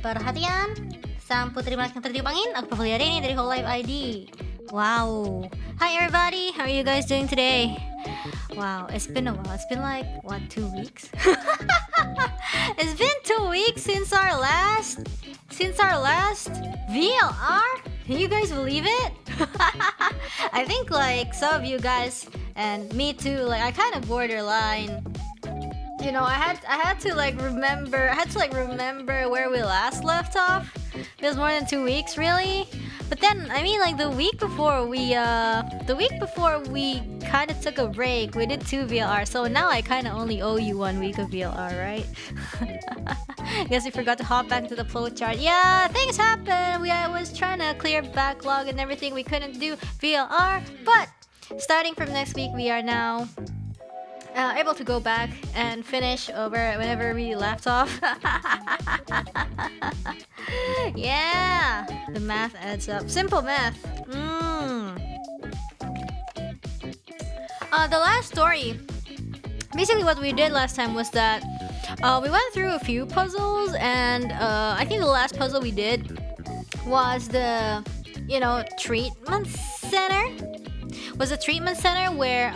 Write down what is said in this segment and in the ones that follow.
Perhatian, sang putri merak yang tertiup angin. Aku Pavolia Reine dari hololive-ID. Wow. Hi everybody, how are you guys doing today? Wow, it's been a while. It's been like, what, 2 weeks? It's been 2 weeks since our last VLR? Can you guys believe it? I think like some of you guys and me too, like I kind of borderline. You know, I had to remember where we last left off. It was more than 2 weeks, really. But then, I mean, like the week before we kind of took a break, we did 2 VLR. So now I kind of only owe you 1 week of VLR, right? Guess we forgot to hop back to the flowchart. Yeah, things happen. I was trying to clear backlog and everything. We couldn't do VLR, but starting from next week, we are now able to go back and finish over whenever we left off. Yeah, the math adds up. Simple math. The last story. Basically, what we did last time was that we went through a few puzzles, and I think the last puzzle we did was the, treatment center. Was a treatment center where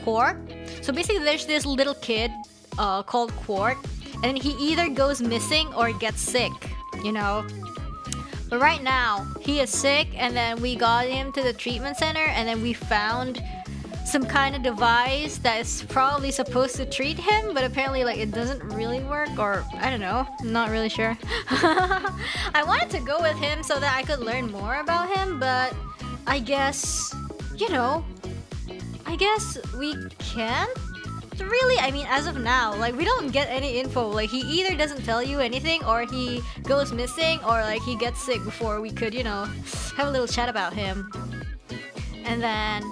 Quark. So basically, there's this little kid called Quark, and he either goes missing or gets sick. But right now he is sick, and then we got him to the treatment center, and then we found some kind of device that is probably supposed to treat him, but apparently it doesn't really work, or I don't know, I'm not really sure. I wanted to go with him so that I could learn more about him, but I guess we can't really. I mean, as of now, we don't get any info. He either doesn't tell you anything, or he goes missing, or he gets sick before we could, have a little chat about him. And then,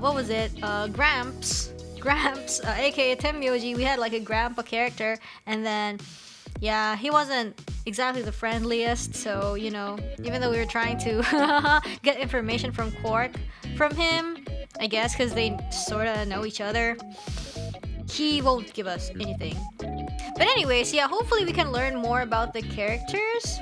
what was it? Gramps, aka Temyoji. We had a grandpa character, and then, yeah, he wasn't exactly the friendliest. So, even though we were trying to get information from him, I guess, because they sort of know each other, he won't give us anything. But anyways, yeah, hopefully we can learn more about the characters.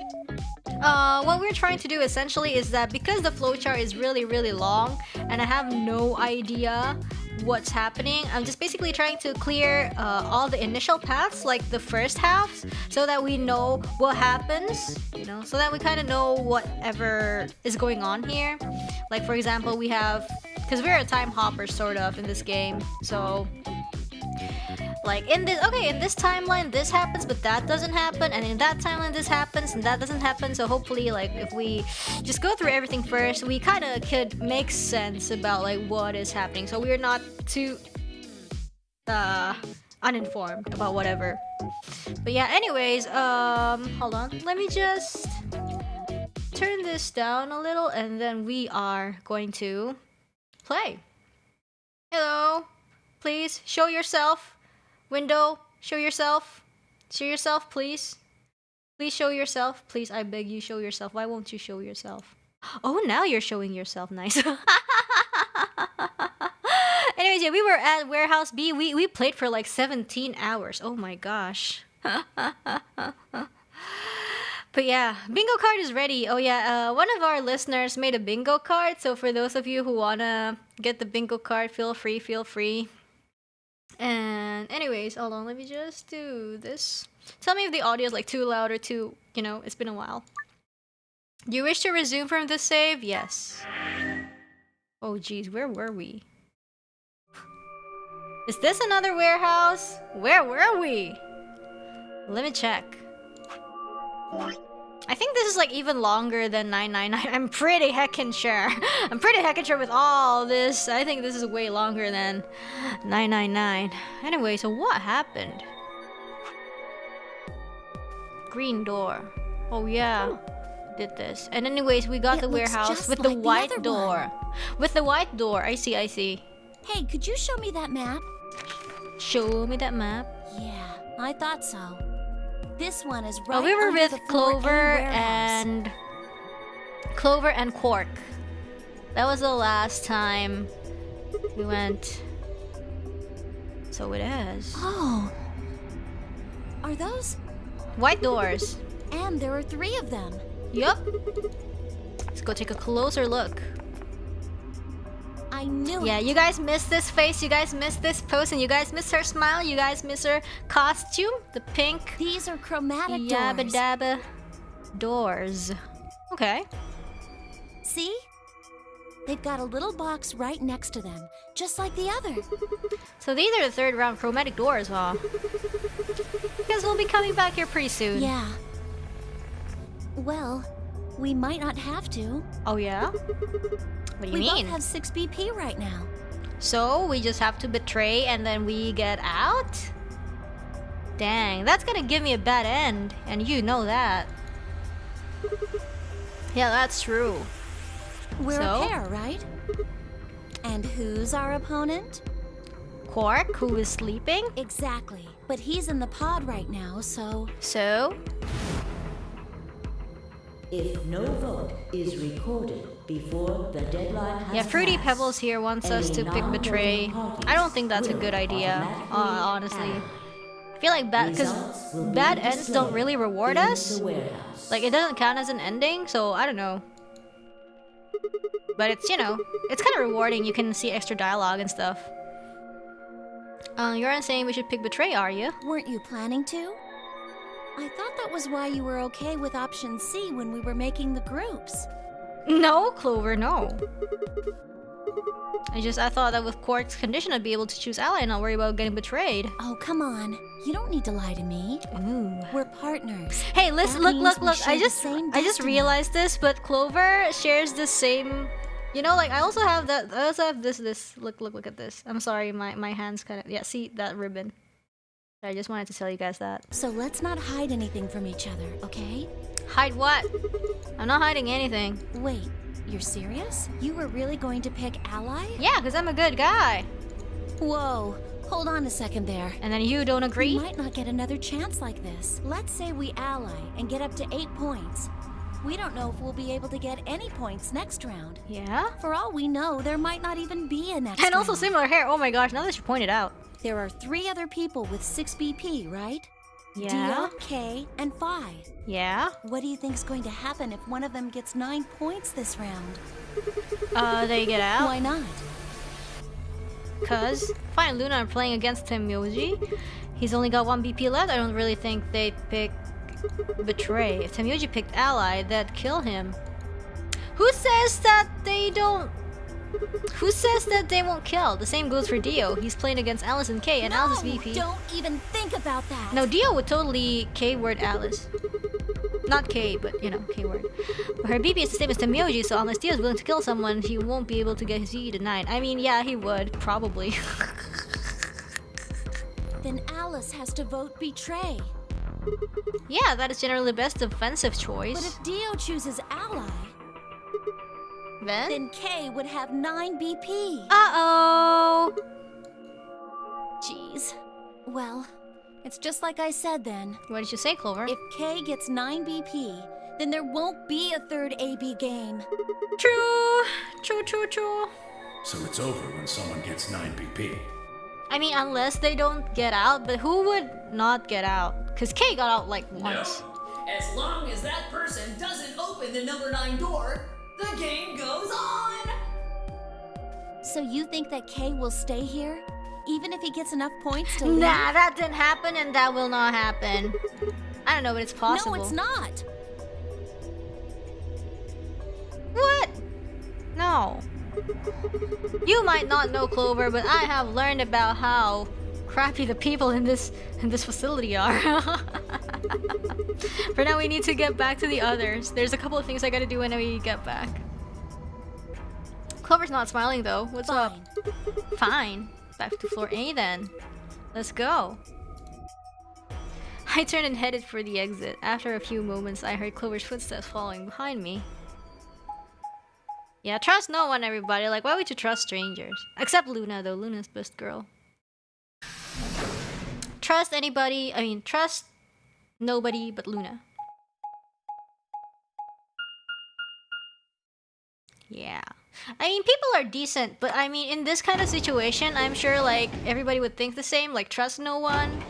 What we're trying to do essentially is that because the flowchart is really, really long, and I have no idea what's happening, I'm just basically trying to clear all the initial paths, like the first halves, so that we know what happens, so that we kind of know whatever is going on here. Like, for example, we have, because we're a time hopper sort of in this game, so in this timeline this happens, but that doesn't happen, and in that timeline this happens and that doesn't happen. So hopefully, if we just go through everything first, we kind of could make sense about what is happening, so we're not too uninformed about whatever. But yeah, anyways, hold on, let me just turn this down a little, and then we are going to play. Hello, please show yourself. Window, show yourself. Show yourself, please. Please show yourself. Please, I beg you, show yourself. Why won't you show yourself? Oh, now you're showing yourself. Nice. Anyways, yeah, we were at Warehouse B. We played for 17 hours. Oh my gosh. But yeah, bingo card is ready. Oh yeah, one of our listeners made a bingo card. So for those of you who wanna get the bingo card, feel free. And anyways, hold on, let me just do this. Tell me if the audio is too loud or too, it's been a while. Do you wish to resume from this save? Yes. Oh geez, where were we? Is this another warehouse? Where were we? Let me check. I think this is even longer than 999. I'm pretty heckin' sure. I'm pretty heckin' sure with all this. I think this is way longer than 999. Anyway, so what happened? Green door. Oh yeah, did this. And anyways, we got the warehouse with the white door. With the white door. I see. Hey, could you show me that map? Show me that map? Yeah, I thought so. This one is right. Oh, we were under with the floor Clover and Quark. That was the last time we went. So it is. Oh, are those White doors. And there are 3 of them. Yup. Let's go take a closer look. I knew Yeah, it. you guys missed this face, you guys missed this pose, and you guys missed her smile, you guys missed her costume, the pink These are chromatic yabba doors. dabba doors. Okay. See? They've got a little box right next to them, just like the other. So these are the 3rd round chromatic doors, huh? Because we'll be coming back here pretty soon. Yeah. Well, we might not have to. Oh yeah? What do you We mean? both have 6 BP right now. So we just have to betray and then we get out? Dang, that's gonna give me a bad end, and you know that. Yeah, that's true. We're So? a pair, right? And who's our opponent? Quark, who is sleeping? Exactly. But he's in the pod right now, so... So, If no vote is recorded before the deadline has yeah, Fruity passed, Pebbles here wants us to pick Betray. I don't think that's a good idea, honestly. I feel like because bad ends don't really reward us. Like, it doesn't count as an ending, so I don't know. But it's, you know, it's kind of rewarding. You can see extra dialogue and stuff. You aren't saying we should pick Betray, are you? Weren't you planning to? I thought that was why you were okay with option C when we were making the groups. No, Clover, no. I thought that with Quark's condition I'd be able to choose ally and not worry about getting betrayed. Oh, come on. You don't need to lie to me. Ooh. We're partners. Hey, listen, That look, means look, we look. share the same I just destiny. realized this, but Clover shares the same. You know, like I also have that. I also have this. Look at this. I'm sorry, my hands kind of. Yeah, see that ribbon. I just wanted to tell you guys that. So let's not hide anything from each other, okay? Hide what? I'm not hiding anything. Wait, you're serious? You were really going to pick ally? Yeah, because I'm a good guy. Whoa, hold on a second there. And then you don't We agree? might not get another chance like this. Let's say we ally and get up to 8 points. We don't know if we'll be able to get any points next round. Yeah. For all we know, there might not even be a next And also round. similar hair. Oh my gosh! Now that you point it out. There are 3 other people with 6 BP, right? Yeah. Dio, K, and Phi. Yeah. What do you think's going to happen if one of them gets 9 points this round? They get out. Why not? Cause Phi and Luna are playing against Temyoji. He's only got 1 BP left. I don't really think they'd pick Betray. If Temyoji picked Ally, that'd kill him. Who says that they don't? Who says that they won't kill? The same goes for Dio. He's playing against Alice and K, and Alice is VP. Don't even think about that. No, Dio would totally K-word Alice. Not K, but you know, K-word. But her BP is the same as Temyoji, so unless Dio's willing to kill someone, he won't be able to get his VP denied. I mean, yeah, he would, probably. Then Alice has to vote Betray. Yeah, that is generally the best defensive But choice. if Dio chooses Ally, Then? then K would have 9 BP. Uh-oh! Jeez. Well, it's just like I said then. What did you say, Clover? If K gets 9 BP, then there won't be a 3rd AB game. True! True, true, true. So it's over when someone gets 9 BP. I mean, unless they don't get out, but who would not get out? Because K got out like once. As long as that person doesn't open the number 9 door, the game goes on! So you think that K will stay here? Even if he gets enough points to leave? Nah, that didn't happen and that will not happen. I don't know, but it's possible. No, it's not. What? No. You might not know, Clover, but I have learned about how crappy the people in this facility are. For now, we need to get back to the others. There's a couple of things I gotta do when we get back. Clover's not smiling though. What's up? Fine. Back to floor A then. Let's go. I turned and headed for the exit. After a few moments, I heard Clover's footsteps following behind me. Yeah, trust no one, everybody. Like, why would you trust strangers? Except Luna, though. Luna's best girl. Trust anybody. I mean, trust nobody but Luna. Yeah. I mean, people are decent, but I mean, in this kind of situation, I'm sure, like, everybody would think the same. Like, trust no one.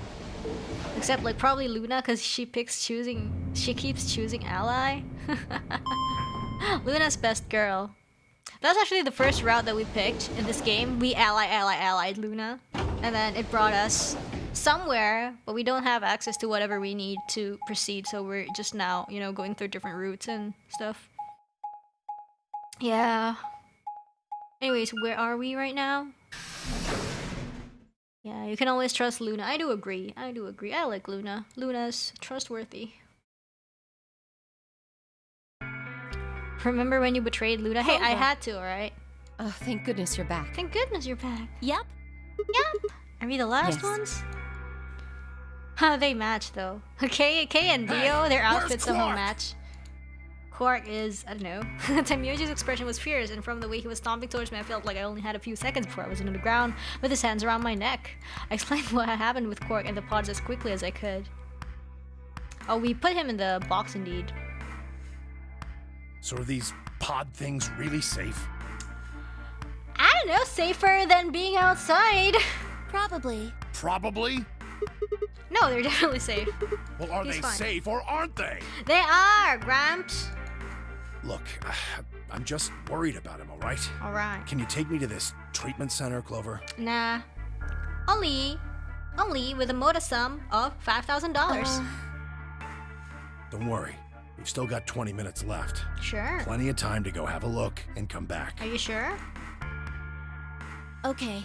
Except like probably Luna, because she keeps choosing ally. Luna's best girl. That's actually the first route that we picked in this game. We allied Luna. And then it brought us somewhere, but we don't have access to whatever we need to proceed, so we're just now, you know, going through different routes and stuff. Yeah. Anyways, where are we right now? Yeah, you can always trust Luna. I do agree. I like Luna. Luna's trustworthy. Remember when you betrayed Luna? Hey, I had to, alright? Oh, thank goodness you're back. Thank goodness you're back. Yep. Yep. Are we the last ones? Huh, they match though. Kay and Dio, their outfits somehow match. Quark is, I don't know. Temyoji's expression was fierce, and from the way he was stomping towards me, I felt like I only had a few seconds before I was into the ground, with his hands around my neck. I explained what had happened with Quark and the pods as quickly as I could. Oh, we put him in the box indeed. So are these pod things really safe? I don't know, safer than being outside. Probably. Probably? No, they're definitely safe. Well, are He's they fine. safe or aren't they? They are, Gramps. Look, I'm just worried about him, alright? Alright. Can you take me to this treatment center, Clover? Nah. Only with a motor sum of $5,000. Don't worry. We've still got 20 minutes left. Sure. Plenty of time to go have a look and come back. Are you sure? Okay.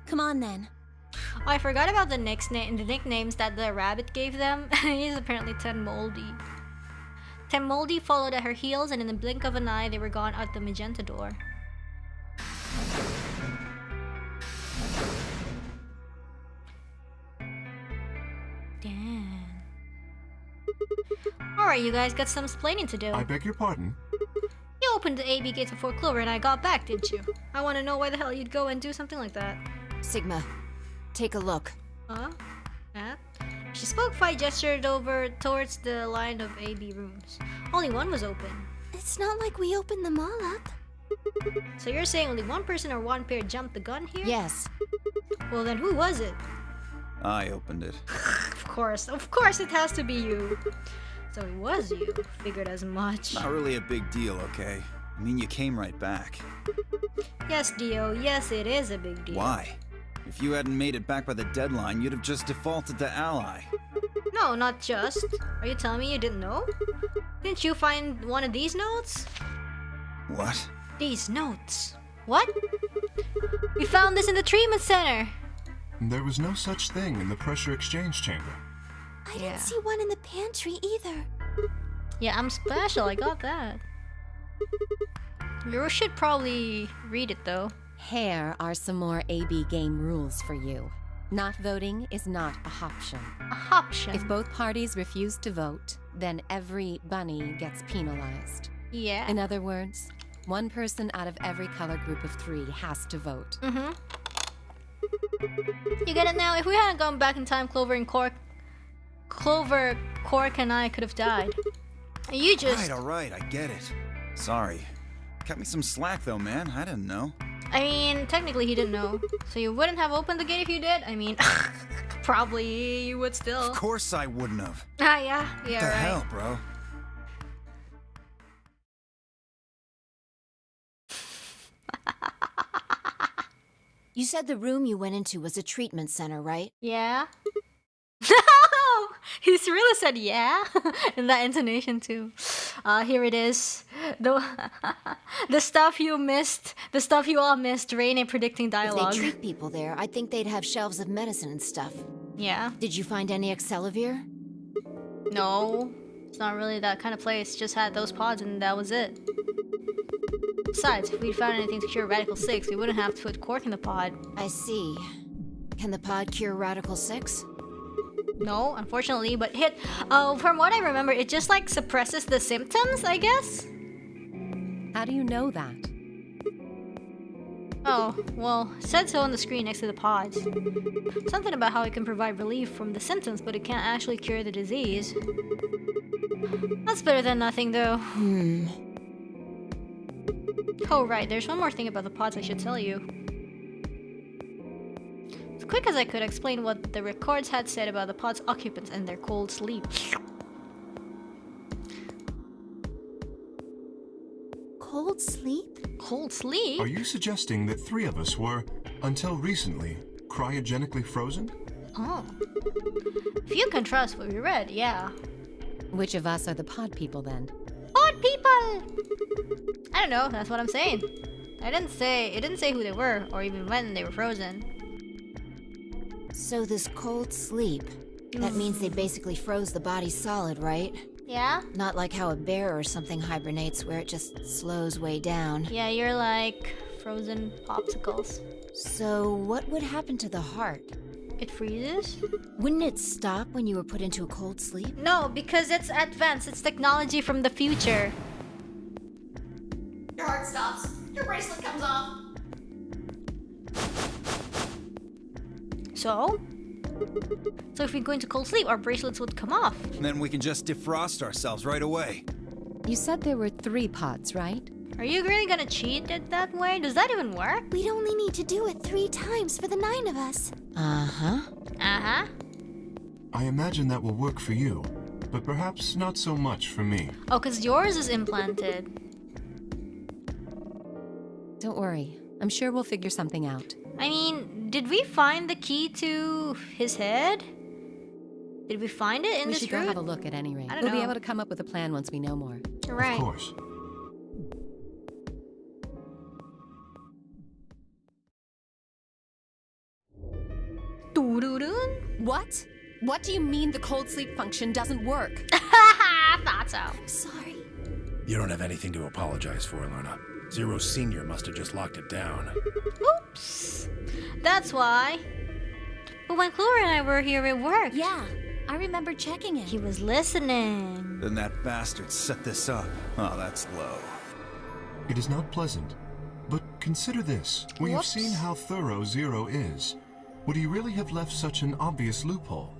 Come on then. Oh, I forgot about the nicknames that the rabbit gave them. He's apparently Ten Moldy. Ten Moldy followed at her heels, and in the blink of an eye, they were gone out the magenta door. Damn. Alright, you guys got some explaining to do. I beg your pardon? You opened the AB gates before Clover and I got back, didn't you? I want to know why the hell you'd go and do something like that. Sigma, take a look. Huh? Yeah? She spoke before I gestured over towards the line of AB rooms. Only one was open. It's not like we opened them all up. So you're saying only one person or one pair jumped the gun here? Yes. Well then who was it? I opened it. Of course it has to be you. So it was you. Figured as much. Not really a big deal, okay? I mean, you came right back. Yes, Dio. Yes, it is a big deal. Why? If you hadn't made it back by the deadline, you'd have just defaulted to ally. No, not just. Are you telling me you didn't know? Didn't you find one of these notes? What? These notes. What? We found this in the treatment center. There was no such thing in the pressure exchange chamber. I didn't see one in the pantry either. Yeah, I'm special. I got that. You should probably read it though. Here are some more AB game rules for you. Not voting is not a option. A option. If both parties refuse to vote, then every bunny gets penalized. Yeah. In other words, one person out of every color group of 3 has to vote. Mm-hmm. You get it now? If we hadn't gone back in time, Clover, Quark, and I could have died. You just... Alright, I get it. Sorry. Cut me some slack though, man. I didn't know. I mean, technically he didn't know. So you wouldn't have opened the gate if you did? I mean, probably you would still. Of course I wouldn't have. Ah, yeah, What the right. hell, bro? You said the room you went into was a treatment center, right? Yeah. No! He's really said yeah in that intonation too. Here it is. The stuff you missed. The stuff you all missed. Reine predicting If dialogue. they treat people there, I'd think they'd have shelves of medicine and stuff. Yeah. Did you find any Accelavir? No. It's not really that kind of place. Just had those pods and that was it. Besides, if we'd found anything to cure Radical 6, we wouldn't have to put Quark in the pod. I see. Can the pod cure Radical 6? No, unfortunately, but from what I remember, it just like suppresses the symptoms, I guess? How do you know that? Oh, well, it said so on the screen next to the pods. Something about how it can provide relief from the symptoms, but it can't actually cure the disease. That's better than nothing, though. Oh, right, there's one more thing about the pods I should tell you. quick as I could, explain what the records had said about the pod's occupants and their cold sleep. Cold sleep? Cold sleep? Are you suggesting that 3 of us were, until recently, cryogenically frozen? Oh. If you can trust what we read, yeah. Which of us are the pod people then? Pod people! I don't know, that's what I'm saying. It didn't say who they were, or even when they were frozen. So this cold sleep, that means they basically froze the body solid, right? Yeah? Not like how a bear or something hibernates where it just slows way down. Yeah, you're like frozen popsicles. So what would happen to the heart? It freezes? Wouldn't it stop when you were put into a cold sleep? No, because it's advanced. It's technology from the future. Your heart stops. Your bracelet comes off. So if we go into cold sleep, our bracelets would come off. Then we can just defrost ourselves right away. You said there were 3 pods, right? Are you really gonna cheat it that way? Does that even work? We'd only need to do it 3 times for the 9 of us. Uh-huh. Uh-huh. I imagine that will work for you, but perhaps not so much for me. Oh, because yours is implanted. Don't worry. I'm sure we'll figure something out. I mean, did we find the key to his head? Did we find it in We this should go route? have a look at any rate. I don't We'll be know. able to come up with a plan once we know more. Right. Of course. Doo-doo-doo. What? What do you mean the cold sleep function doesn't work? Thought so. Sorry. You don't have anything to apologize for, Luna. Zero Senior must have just locked it down. Oops. That's why. But when Clover and I were here, it worked. Yeah, I remember checking it. He was listening. Then that bastard set this up. Oh, that's low. It is not pleasant. But consider this. We have Whoops. seen how thorough Zero is. Would he really have left such an obvious loophole?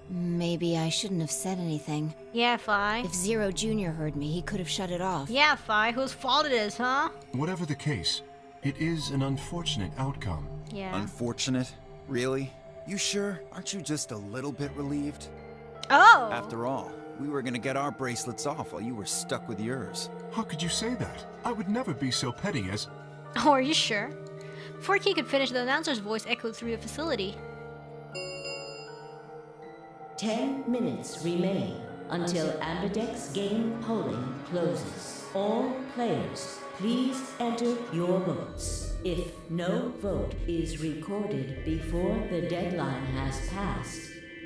Maybe I shouldn't have said anything. Yeah, Fi. If Zero Jr. heard me, he could have shut it off. Yeah, Fi. Whose fault it is, huh? Whatever the case, it is an unfortunate outcome. Yeah. Unfortunate? Really? You sure? Aren't you just a little bit relieved? Oh! After all, we were gonna get our bracelets off while you were stuck with yours. How could you say that? I would never be so petty as... Oh, are you sure? Before Key could finish, the announcer's voice echoed through the facility. 10 minutes remain until Ambidex game polling closes. All players, please enter your votes. If no vote is recorded before the deadline has passed,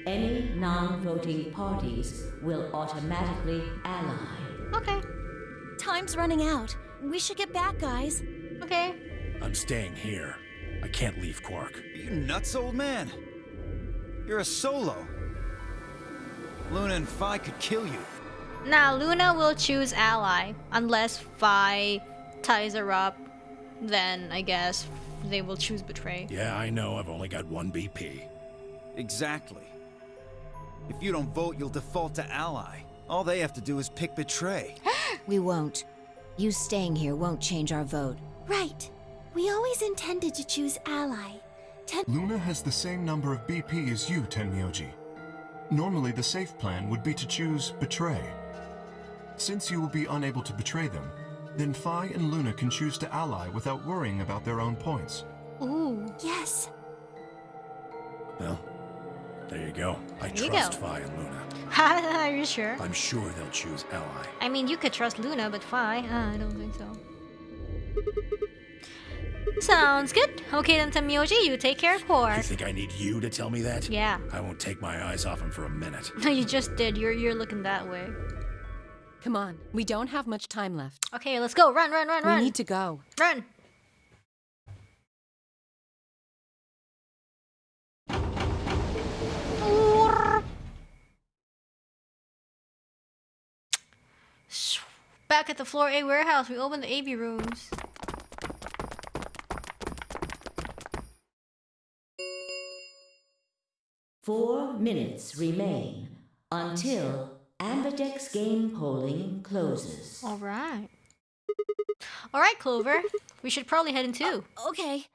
any non-voting parties will automatically ally. Okay. Time's running out. We should get back, guys. Okay. I'm staying here. I can't leave Quark. Are you nuts, old man? You're a solo. Luna and Phi could kill you. Now, Luna will choose ally. Unless Phi ties her up, then I guess they will choose betray. Yeah, I know. I've only got 1 BP. Exactly. If you don't vote, you'll default to ally. All they have to do is pick betray. We won't. You staying here won't change our vote. Right. We always intended to choose ally. Luna has the same number of BP as you, Tenmyoji. Normally, the safe plan would be to choose Betray. Since you will be unable to betray them, then Phi and Luna can choose to ally without worrying about their own points. Ooh. Yes. Well, there you go. I There you trust go. Phi and Luna. Are you sure? I'm sure they'll choose ally. I mean, you could trust Luna, but Phi? I don't think so. Sounds good. Okay then, Tenmyoji, you take care of You Quark. think I need you to tell me that? Yeah. I won't take my eyes off him for a minute. No, you just did. You're looking that way. Come on. We don't have much time left. Okay, let's go. Run, run, run, We run. need to go. Run. Back at the floor A warehouse, we open the AV rooms. Four minutes remain until Ambidex game polling closes. All right. All right, Clover. We should probably head in too. Okay.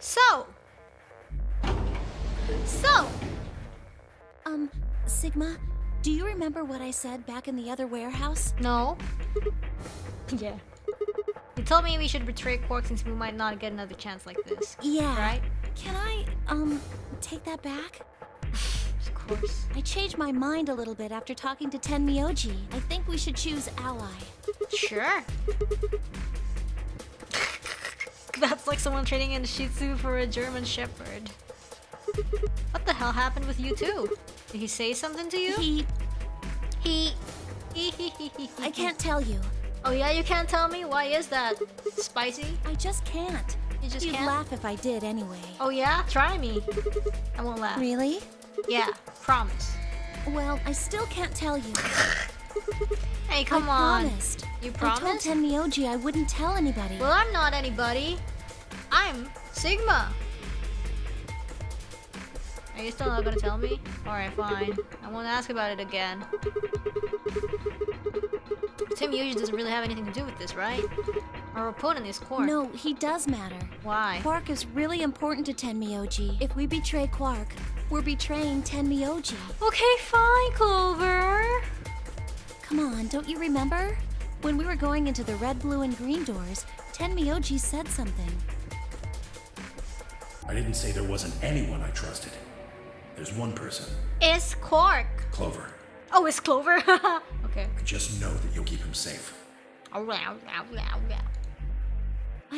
So, Sigma, do you remember what I said back in the other warehouse? no. Yeah. You told me we should betray Quark since we might not get another chance like this. Yeah. Right? Can I, take that back? Of course. I changed my mind a little bit after talking to Tenmyoji. I think we should choose ally. Sure. That's like someone trading in a Shih Tzu for a German Shepherd. What the hell happened with you two? Did he say something to you? He... I can't tell you. Oh yeah, you can't tell me? Why is that? Spicy? I just can't. You just You'd can't? laugh if I did anyway. Oh yeah? Try me. I won't laugh. Really? Yeah, promise. Well, I still can't tell you. Hey, come I on. promised. You I promised? told Tenmyoji I wouldn't tell anybody. Well, I'm not anybody. I'm Sigma. Are you still not gonna tell me? Alright, fine. I won't ask about it again. Tim usually doesn't really have anything to do with this, right? Our opponent is Quark. No, he does matter. Why? Quark is really important to Tenmyoji. If we betray Quark, we're betraying Tenmyoji. Okay, fine, Clover. Come on, don't you remember? When we were going into the red, blue, and green doors, Tenmyoji said something. I didn't say there wasn't anyone I trusted. There's one person, It's Quark. Clover. Oh, it's Clover. Okay. I just know that you'll keep him safe. I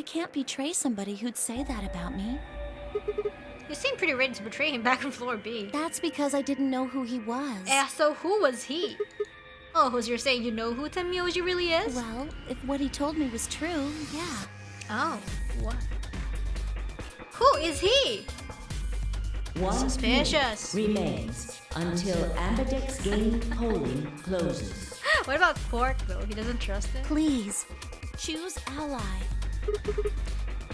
can't betray somebody who'd say that about me. You seem pretty ready to betray him back on floor B. That's because I didn't know who he was. So who was he? Oh, was you're saying you know who Tenmyoji really is? Well, if what he told me was true, yeah. Oh, what? Who is he? One Suspicious. minute remains until Ambidex game polling closes. What about Quark though? He doesn't trust him? Please, choose ally.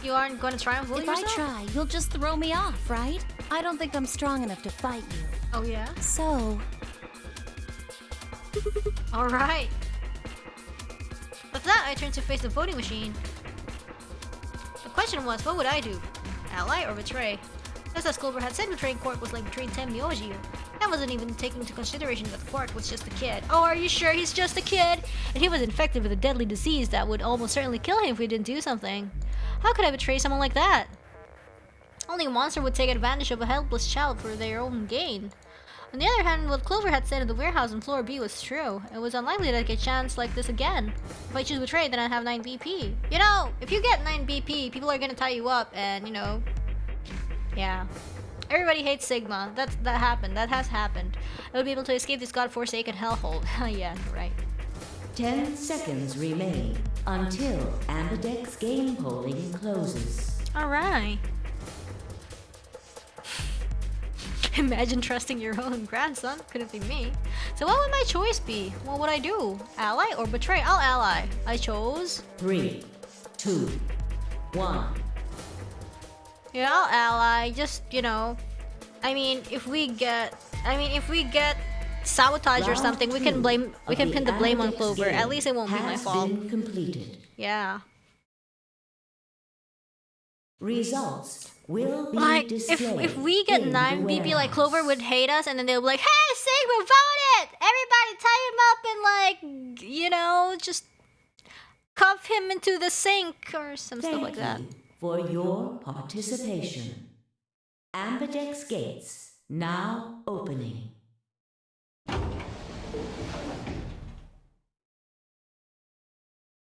You aren't going to try and bully If yourself? I try, you'll just throw me off, right? I don't think I'm strong enough to fight you. Oh yeah? So, Alright. With that, I turned to face the voting machine. The question was, what would I do? Ally or betray? Just as Clover had said, betraying Quark was like betraying Tenmyoji. That wasn't even taking into consideration that Quark was just a kid. Oh, are you sure he's just a kid? And he was infected with a deadly disease that would almost certainly kill him if we didn't do something. How could I betray someone like that? Only a monster would take advantage of a helpless child for their own gain. On the other hand, what Clover had said in the warehouse on floor B was true. It was unlikely that I'd get a chance like this again. If I choose betray, then I'd have 9 BP. You know, if you get 9 BP, people are gonna tie you up and, you know... Yeah. Everybody hates Sigma. That happened. That has happened. I would be able to escape this godforsaken hellhole. Yeah, right. 10 seconds remain until Ambidex game polling closes. Alright. Imagine trusting your own grandson. Couldn't be me. So what would my choice be? What would I do? Ally or betray? I'll ally. I chose... 3, 2, 1. Yeah, I'll ally. Just, you know... I mean, if we get sabotage or something, we can blame... We can pin the blame on Clover. At least it won't be my fault. Been completed. Yeah. Results will be Like, displayed if we get in 9 the BP, like warehouse. Clover would hate us, and then they'll be like, "Hey, Sigma, vote it! Everybody tie him up and like, you know, just cuff him into the sink or some stuff like that." Thank you for your participation. Ambidex gates now opening.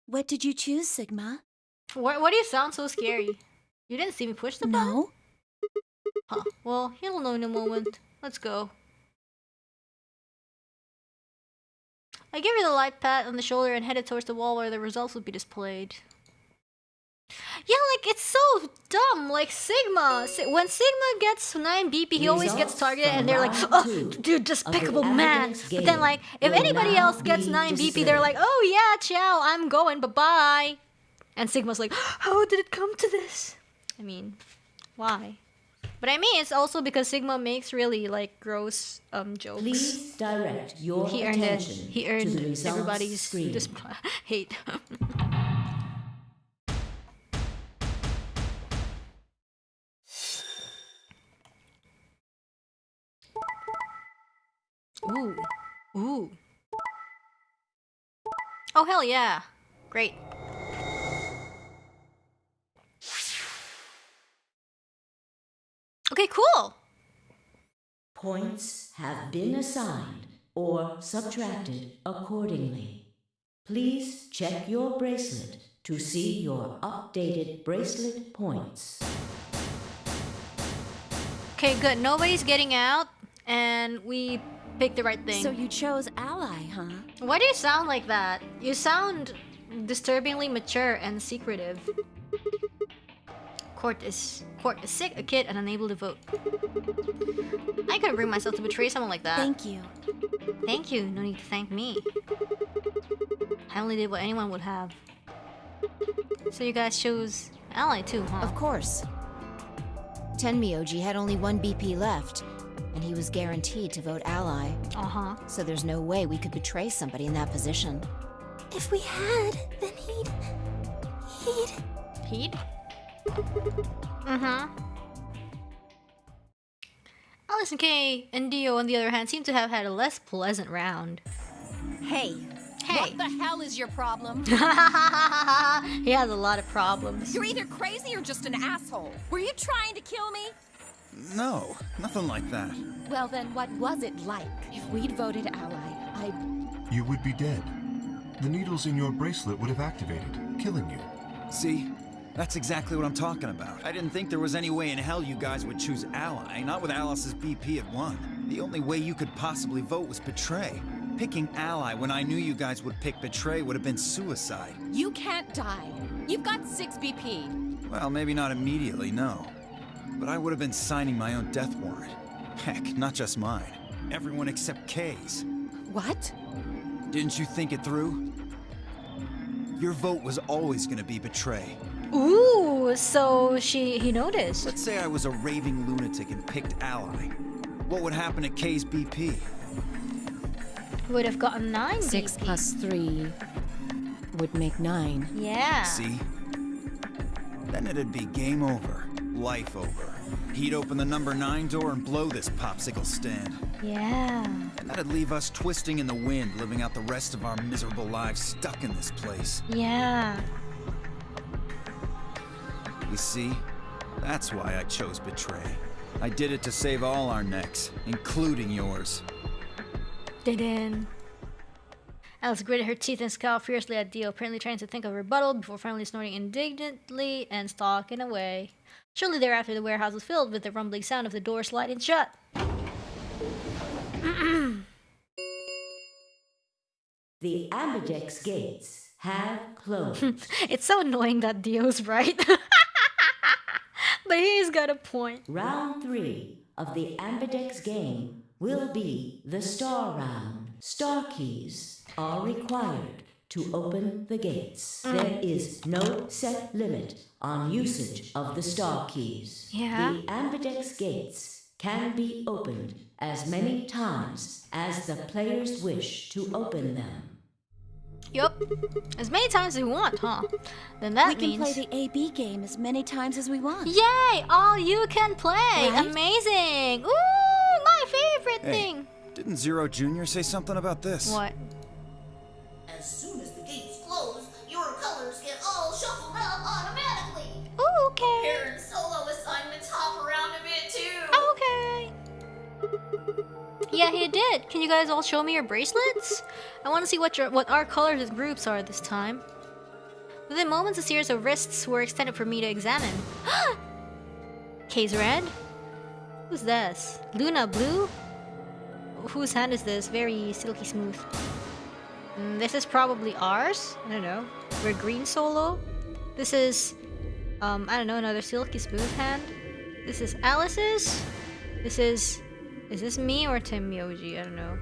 what did you choose, Sigma? What do you sound so scary? You didn't see me push the button? No? Huh. Well, you'll know in a moment. Let's go. I gave her the light pat on the shoulder and headed towards the wall where the results would be displayed. Yeah, like, it's so dumb. Like, Sigma. When Sigma gets 9 BP, he always gets Results targeted, from and they're like, round "Oh, two dude, despicable of the man." Ambidex But then, like, if game anybody will else now gets be 9 BP, they're like, displayed. "Oh, yeah, ciao, I'm going, bye-bye." And Sigma's like, "How did it come to this?" I mean, why? But I mean, it's also because Sigma makes really, like, gross jokes. Please direct your He earned it. attention He to earned the results everybody's screen. hate. Ooh. Ooh. Oh, hell yeah. Great. Okay, cool. Points have been assigned or subtracted accordingly. Please check your bracelet to see your updated bracelet points. Okay, good. Nobody's getting out, and we picked the right thing. So you chose ally, huh? Why do you sound like that? You sound disturbingly mature and secretive. Court is sick, a kid, and unable to vote. I couldn't bring myself to betray someone like that. Thank you. Thank you. No need to thank me. I only did what anyone would have. So you guys chose ally too, huh? Of course. Tenmyoji had only one BP left, and he was guaranteed to vote ally. Uh-huh. So there's no way we could betray somebody in that position. If we had, then He'd? Mm-hmm. Alice and Kay and Dio, on the other hand, seem to have had a less pleasant round. Hey. Hey. What the hell is your problem? He has a lot of problems. You're either crazy or just an asshole. Were you trying to kill me? No, nothing like that. Well then, what was it like? If we'd voted ally, You would be dead. The needles in your bracelet would have activated, killing you. See? That's exactly what I'm talking about. I didn't think there was any way in hell you guys would choose ally, not with Alice's BP at 1. The only way you could possibly vote was betray. Picking ally when I knew you guys would pick betray would have been suicide. You can't die. You've got 6 BP. Well, maybe not immediately, no. But I would have been signing my own death warrant. Heck, not just mine. Everyone except Kay's. what? Didn't you think it through? Your vote was always gonna be betray. Ooh, so he noticed. Let's say I was a raving lunatic and picked ally. What would happen to Kay's BP? Would have gotten 9 6 BP. plus 3 would make 9. Yeah. See? Then it'd be game over. Life over. He'd open the number 9 door and blow this popsicle stand. Yeah. And that'd leave us twisting in the wind, living out the rest of our miserable lives stuck in this place. Yeah. You see? That's why I chose betray. I did it to save all our necks, including yours. Didn't. Alice gritted her teeth and scowled fiercely at Dio, apparently trying to think of a rebuttal before finally snorting indignantly and stalking away. Shortly thereafter, the warehouse was filled with the rumbling sound of the door sliding shut. The Ambidex gates have closed. It's so annoying that Dio's right. But he's got a point. Round 3 of the Ambidex game will be the star round. Star keys are required to open the gates. There is no set limit on usage of the star keys. Yeah. The Ambidex gates can be opened as many times as the players wish to open them. Yup. As many times as we want, huh? Then that We can means... play the AB game as many times as we want. Yay! All you can play! Right? Amazing! Ooh! My favorite Hey, thing! didn't Zero Jr. say something about this? What? As soon as the gates close, your colors get all shuffled up automatically. Ooh, okay. Pair and solo assignments hop around a bit too. Okay. Yeah, he did. Can you guys all show me your bracelets? I want to see what our colors and groups are this time. Within moments, a series of wrists were extended for me to examine. Kay's red? Who's this? Luna blue? Whose hand is this? Very silky smooth. This is probably ours. I don't know. We're green solo. This is, I don't know, another silky smooth hand. This is Alice's. This is this me or Tenmyoji? I don't know.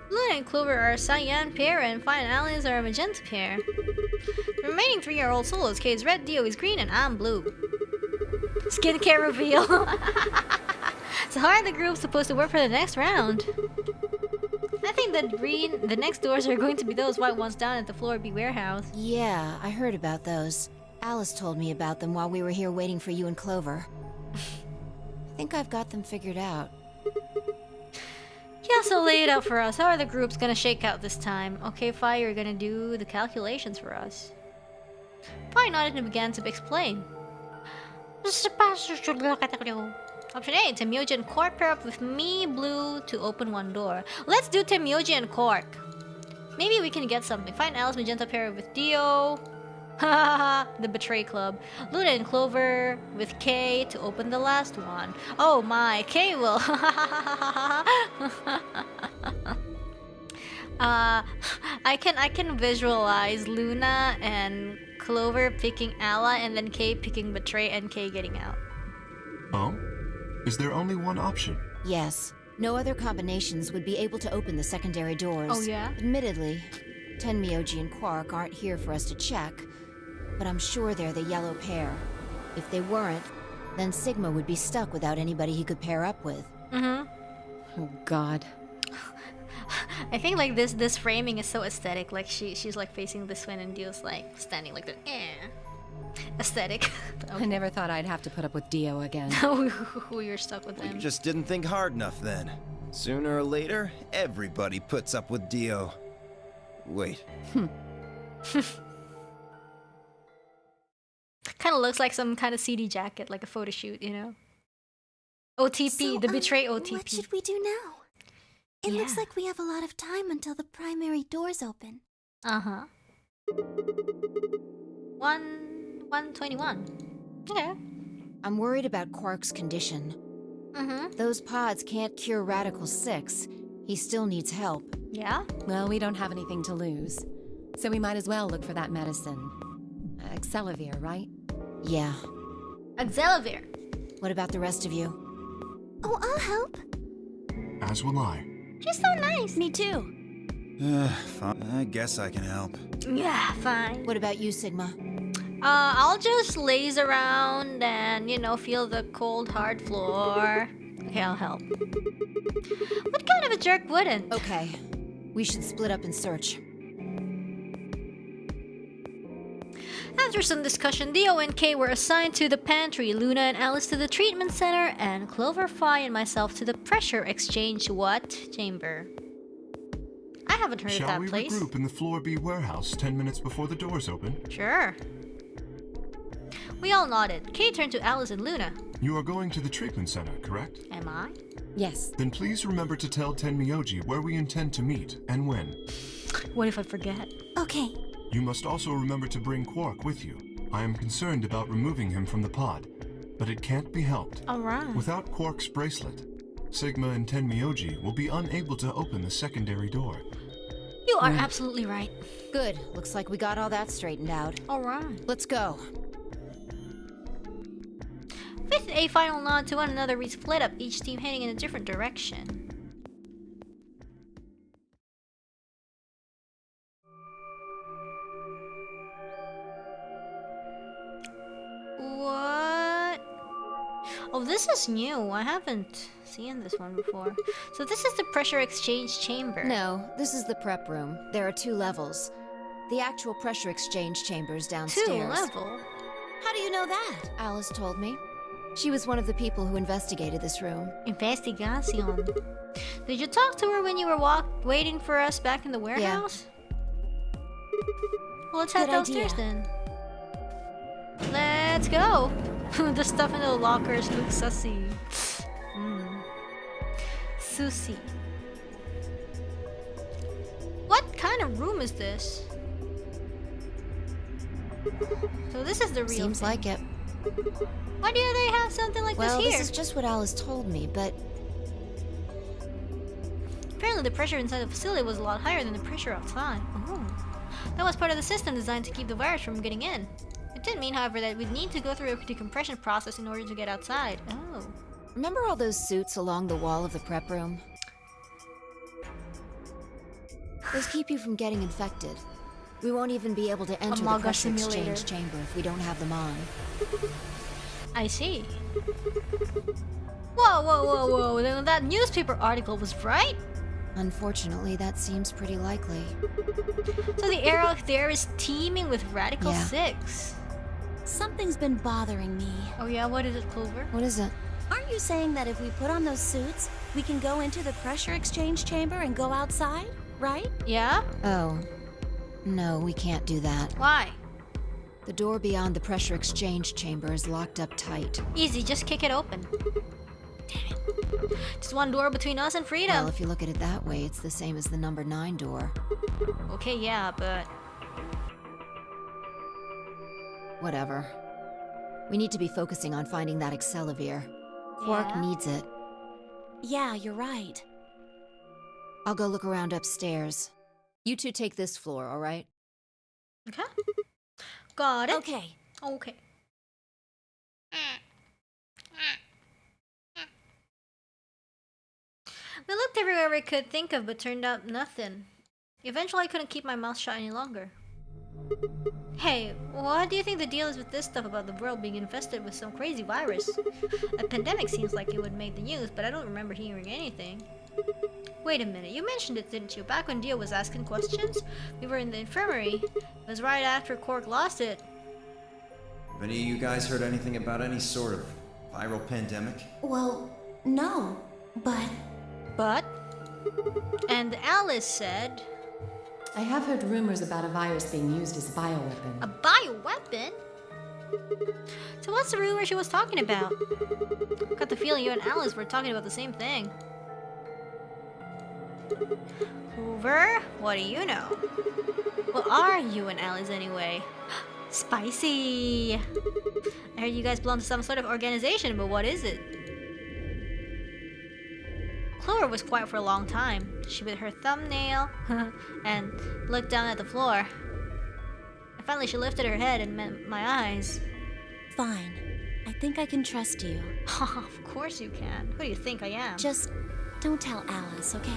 Luna and Clover are a cyan pair, and Fine and Alice are a magenta pair. The remaining 3 are all solos. Kay is red, Dio is green, and I'm blue. Skincare reveal. So how are the groups supposed to work for the next round? I think the next doors are going to be those white ones down at the Floor B warehouse. Yeah, I heard about those. Alice told me about them while we were here waiting for you and Clover. I think I've got them figured out. Yeah, so lay it out for us. How are the groups gonna shake out this time? Okay, Fi, you're gonna do the calculations for us. Fi nodded and began to explain. Option A, Temyoji and Quark pair up with me, Blue, to open one door. Let's do Temyoji and Quark. Maybe we can get something. Find Alice, Magenta pair up with Dio. The Betray Club. Luna and Clover with K to open the last one. Oh my, K will. I can visualize Luna and Clover picking Ally and then K picking Betray and K getting out. Oh? Is there only one option? Yes. No other combinations would be able to open the secondary doors. Oh yeah? Admittedly, Tenmyoji and Quark aren't here for us to check, but I'm sure they're the yellow pair. If they weren't, then Sigma would be stuck without anybody he could pair up with. Mm-hmm. Oh God. I think like this framing is so aesthetic. Like she's like facing this way and Dio's like standing like the aesthetic. I never thought I'd have to put up with Dio again. You're stuck with him. You just didn't think hard enough then. Sooner or later, everybody puts up with Dio. Wait. Kind of looks like some kind of CD jacket, like a photo shoot, you know? OTP, the Betray OTP. What should we do now? It looks like we have a lot of time until the primary doors open. Uh-huh. 121. Okay. I'm worried about Quark's condition. Mm-hmm. Those pods can't cure Radical 6. He still needs help. Yeah? Well, we don't have anything to lose, so we might as well look for that medicine. Excelavir, right? Yeah. Auxiliary. What about the rest of you? Oh, I'll help. As will I. She's so nice. Me too. Fine. I guess I can help. Yeah, fine. What about you, Sigma? I'll just laze around and, you know, feel the cold, hard floor. Okay, I'll help. What kind of a jerk wouldn't? Okay. We should split up and search. After some discussion, Dio and Kay were assigned to the pantry, Luna and Alice to the treatment center, and Clover, Fi, and myself to the pressure exchange chamber. I haven't heard of that place. Shall we regroup in the Floor B warehouse 10 minutes before the doors open? Sure. We all nodded. Kay turned to Alice and Luna. You are going to the treatment center, correct? Am I? Yes. Then please remember to tell Tenmyoji where we intend to meet and when. What if I forget? Okay. You must also remember to bring Quark with you. I am concerned about removing him from the pod, but it can't be helped. Alright. Without Quark's bracelet, Sigma and Tenmyoji will be unable to open the secondary door. You are absolutely right. Good. Looks like we got all that straightened out. Alright. Let's go. With a final nod to one another, we split up, each team heading in a different direction. What? Oh, this is new. I haven't seen this one before. So this is the pressure exchange chamber. No, this is the prep room. There are 2 levels. The actual pressure exchange chamber is downstairs. 2 level? How do you know that? Alice told me. She was one of the people who investigated this room. Investigación. Did you talk to her when you were waiting for us back in the warehouse? Yeah. Well, let's head downstairs then. Let's go. The stuff in the lockers looks sussy. Sushi. What kind of room is this? So this is the real Seems thing. like it. Why do they have something like Well, this here? this is just what Alice told me, but... Apparently the pressure inside the facility was a lot higher than the pressure outside. Oh. That was part of the system designed to keep the virus from getting in. It didn't mean, however, that we'd need to go through a decompression process in order to get outside. Oh. Remember all those suits along the wall of the prep room? Those keep you from getting infected. We won't even be able to enter the pressure exchange chamber if we don't have them on. I see. Whoa, whoa, whoa, whoa. Then that newspaper article was right? Unfortunately, that seems pretty likely. So the air out there is teeming with Radical Yeah. 6. Something's been bothering me. Oh yeah, what is it, Clover? What is it? Aren't you saying that if we put on those suits, we can go into the pressure exchange chamber and go outside, right? Yeah? Oh. No, we can't do that. Why? The door beyond the pressure exchange chamber is locked up tight. Easy, just kick it open. Damn it. Just one door between us and freedom. Well, if you look at it that way, it's the same as the number 9 door. Okay, yeah, but... Whatever. We need to be focusing on finding that Accelavir. Quark Yeah? needs it. Yeah, you're right. I'll go look around upstairs. You two take this floor, all right? Okay. Got it. Okay. Okay. We looked everywhere we could think of, but turned out nothing. Eventually, I couldn't keep my mouth shut any longer. Hey, what do you think the deal is with this stuff about the world being infested with some crazy virus? A pandemic seems like it would make the news, but I don't remember hearing anything. Wait a minute, you mentioned it, didn't you? Back when Dio was asking questions? We were in the infirmary. It was right after Quark lost it. Have any of you guys heard anything about any sort of viral pandemic? Well, no, but... But? And Alice said... I have heard rumors about a virus being used as a bioweapon. A bioweapon? So what's the rumor she was talking about? Got the feeling you and Alice were talking about the same thing. Hoover, what do you know? What are you and Alice anyway? Spicy! I heard you guys belong to some sort of organization, but what is it? Clover was quiet for a long time. She bit her thumbnail and looked down at the floor. And finally she lifted her head and met my eyes. Fine. I think I can trust you. Of course you can. Who do you think I am? Just don't tell Alice, okay?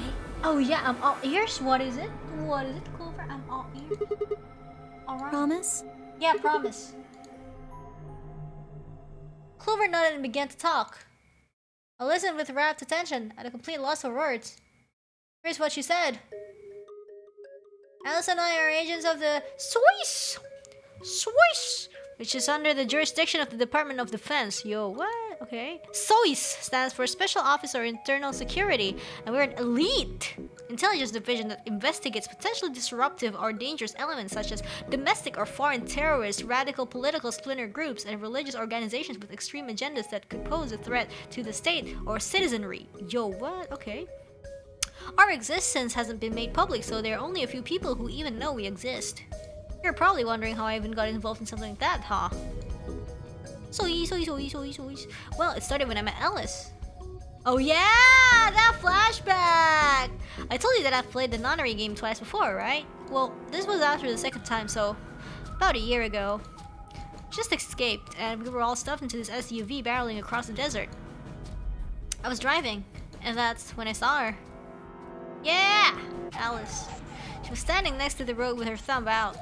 Oh yeah, I'm all ears. What is it? What is it, Clover? I'm all ears. Alright. Promise? Yeah, promise. Clover nodded and began to talk. I listened with rapt attention, at a complete loss for words. Here's what she said. Alice and I are agents of the Swiss, which is under the jurisdiction of the Department of Defense. Yo, what? Okay. SOIS stands for Special Officer Internal Security, and we're an elite intelligence division that investigates potentially disruptive or dangerous elements such as domestic or foreign terrorists, radical political splinter groups, and religious organizations with extreme agendas that could pose a threat to the state or citizenry. Yo, what? Okay. Our existence hasn't been made public, so there are only a few people who even know we exist. You're probably wondering how I even got involved in something like that, huh? Well, it started when I met Alice. Oh yeah, that flashback! I told you that I've played the Nonary game twice before, right? Well, this was after the second time, so about a year ago. Just escaped, and we were all stuffed into this SUV barreling across the desert. I was driving, and that's when I saw her. Yeah! Alice. She was standing next to the road with her thumb out.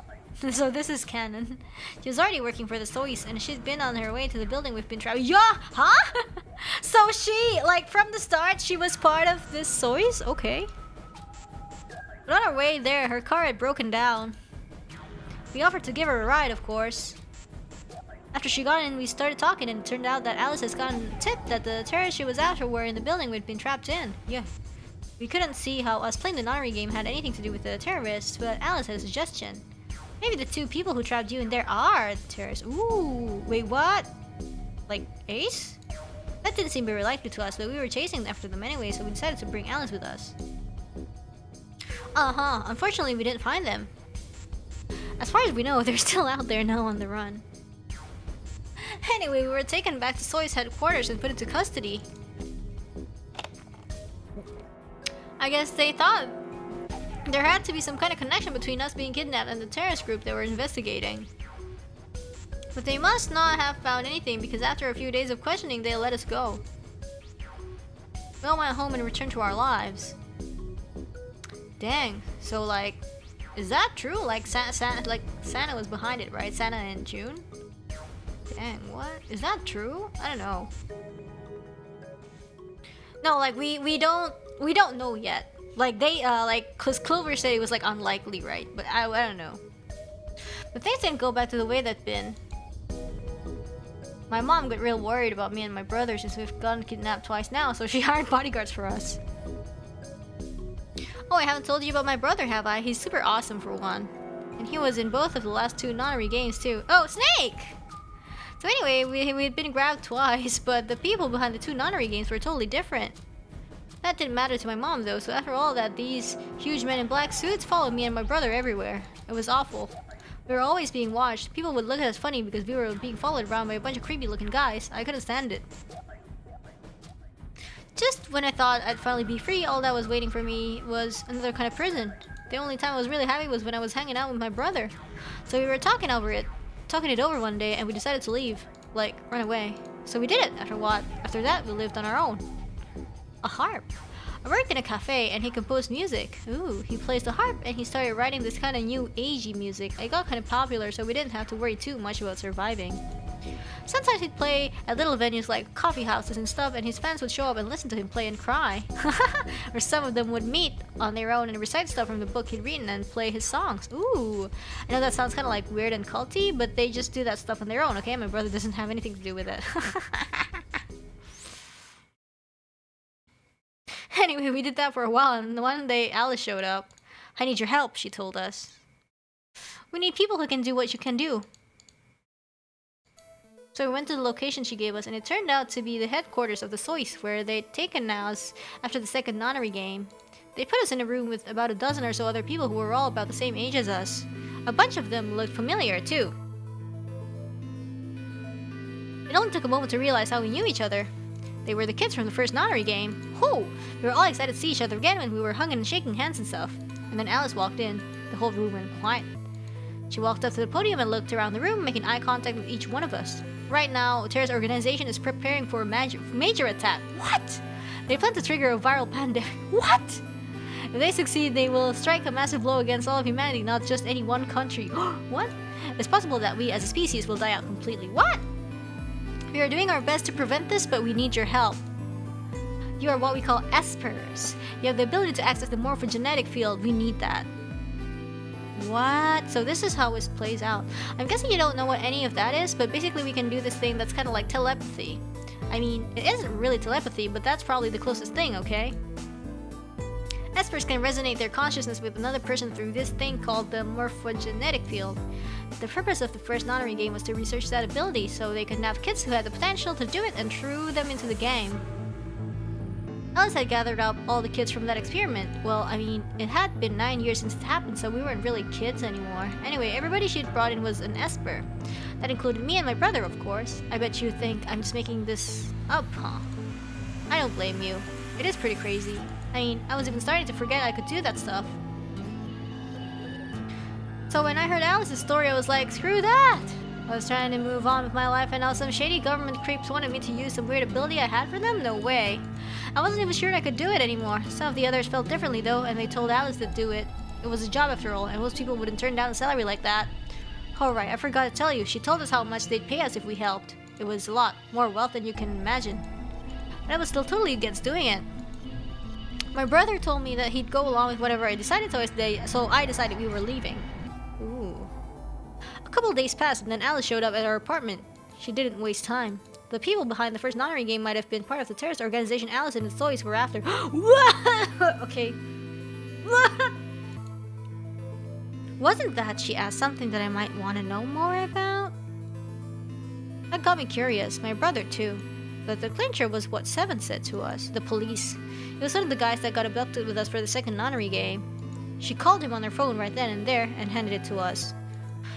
So this is canon. She was already working for the SOIS, and she's been on her way to the building we've been traveling. Yeah! Huh? So she, like, from the start, she was part of this SOIS? Okay. But on our way there, her car had broken down. We offered to give her a ride, of course. After she got in, we started talking, and it turned out that Alice has gotten a tip that the terrorists she was after were in the building we'd been trapped in. Yeah. We couldn't see how us playing the Nonary game had anything to do with the terrorists, but Alice had a suggestion. Maybe the two people who trapped you in there are terrorists. Ooh, wait, what? Like, Ace? That didn't seem very likely to us, but we were chasing after them anyway, so we decided to bring Alice with us. Uh-huh, unfortunately we didn't find them. As far as we know, they're still out there now on the run. Anyway, we were taken back to SOIS headquarters and put into custody. I guess they thought there had to be some kind of connection between us being kidnapped and the terrorist group they were investigating. But they must not have found anything, because after a few days of questioning, they let us go. We all went home and returned to our lives. Dang, so like, is that true? Like Santa was behind it, right? Santa and June? Dang, what? Is that true? I don't know. No, like we don't know yet. Like they cause Clover said it was like unlikely, right? But I don't know. But things didn't go back to the way they'd been. My mom got real worried about me and my brother since we've gotten kidnapped twice now, so she hired bodyguards for us. Oh, I haven't told you about my brother, have I? He's super awesome for one. And he was in both of the last 2 Nonary games too. Oh, Snake! So anyway, we'd been grabbed twice, but the people behind the 2 Nonary games were totally different. That didn't matter to my mom though, so after all that, these huge men in black suits followed me and my brother everywhere. It was awful. We were always being watched. People would look at us funny because we were being followed around by a bunch of creepy looking guys. I couldn't stand it. Just when I thought I'd finally be free, all that was waiting for me was another kind of prison. The only time I was really happy was when I was hanging out with my brother. So we were talking it over one day, and we decided to leave. Like, run away. So we did it. After that, we lived on our own. A harp. I worked in a cafe and he composed music. Ooh, he plays the harp and he started writing this kind of new agey music. It got kind of popular, so we didn't have to worry too much about surviving. Sometimes he'd play at little venues like coffee houses and stuff, and his fans would show up and listen to him play and cry. Or some of them would meet on their own and recite stuff from the book he'd written and play his songs. Ooh, I know that sounds kind of like weird and culty, but they just do that stuff on their own, okay? My brother doesn't have anything to do with it. Anyway, we did that for a while, and one day Alice showed up. I need your help, she told us. We need people who can do what you can do. So we went to the location she gave us, and it turned out to be the headquarters of the Sois, where they'd taken us after the second Nonary game. They put us in a room with about a dozen or so other people who were all about the same age as us. A bunch of them looked familiar, too. It only took a moment to realize how we knew each other. They were the kids from the first Nonary game. Whoo! We were all excited to see each other again when we were hugging and shaking hands and stuff. And then Alice walked in. The whole room went quiet. She walked up to the podium and looked around the room, making eye contact with each one of us. Right now, a terrorist organization is preparing for a major attack. What? They plan to trigger a viral pandemic. What? If they succeed, they will strike a massive blow against all of humanity, not just any one country. What? It's possible that we as a species will die out completely. What? We are doing our best to prevent this, but we need your help. You are what we call espers. You have the ability to access the morphogenetic field. We need that. What? So this is how it plays out. I'm guessing you don't know what any of that is, but basically we can do this thing that's kind of like telepathy. I mean, it isn't really telepathy, but that's probably the closest thing, okay? Espers can resonate their consciousness with another person through this thing called the morphogenetic field. The purpose of the first Nonary game was to research that ability, so they could have kids who had the potential to do it and threw them into the game. Alice had gathered up all the kids from that experiment. Well, I mean, it had been 9 years since it happened, so we weren't really kids anymore. Anyway, everybody she'd brought in was an Esper. That included me and my brother, of course. I bet you think I'm just making this up, huh? I don't blame you. It is pretty crazy. I mean, I was even starting to forget I could do that stuff. So when I heard Alice's story, I was like, screw that! I was trying to move on with my life, and now some shady government creeps wanted me to use some weird ability I had for them? No way. I wasn't even sure I could do it anymore. Some of the others felt differently though, and they told Alice to do it. It was a job after all, and most people wouldn't turn down a salary like that. Oh right, I forgot to tell you, she told us how much they'd pay us if we helped. It was a lot, more wealth than you can imagine. But I was still totally against doing it. My brother told me that he'd go along with whatever I decided, so I decided we were leaving. Ooh. A couple days passed, and then Alice showed up at our apartment. She didn't waste time. The people behind the first Nonary game might have been part of the terrorist organization Alice and the Sois were after. Okay. Wasn't that, she asked, something that I might want to know more about? That got me curious, my brother too. But the clincher was what Seven said to us, the police. It was one of the guys that got abducted with us for the second Nonary game. She called him on her phone right then and there and handed it to us.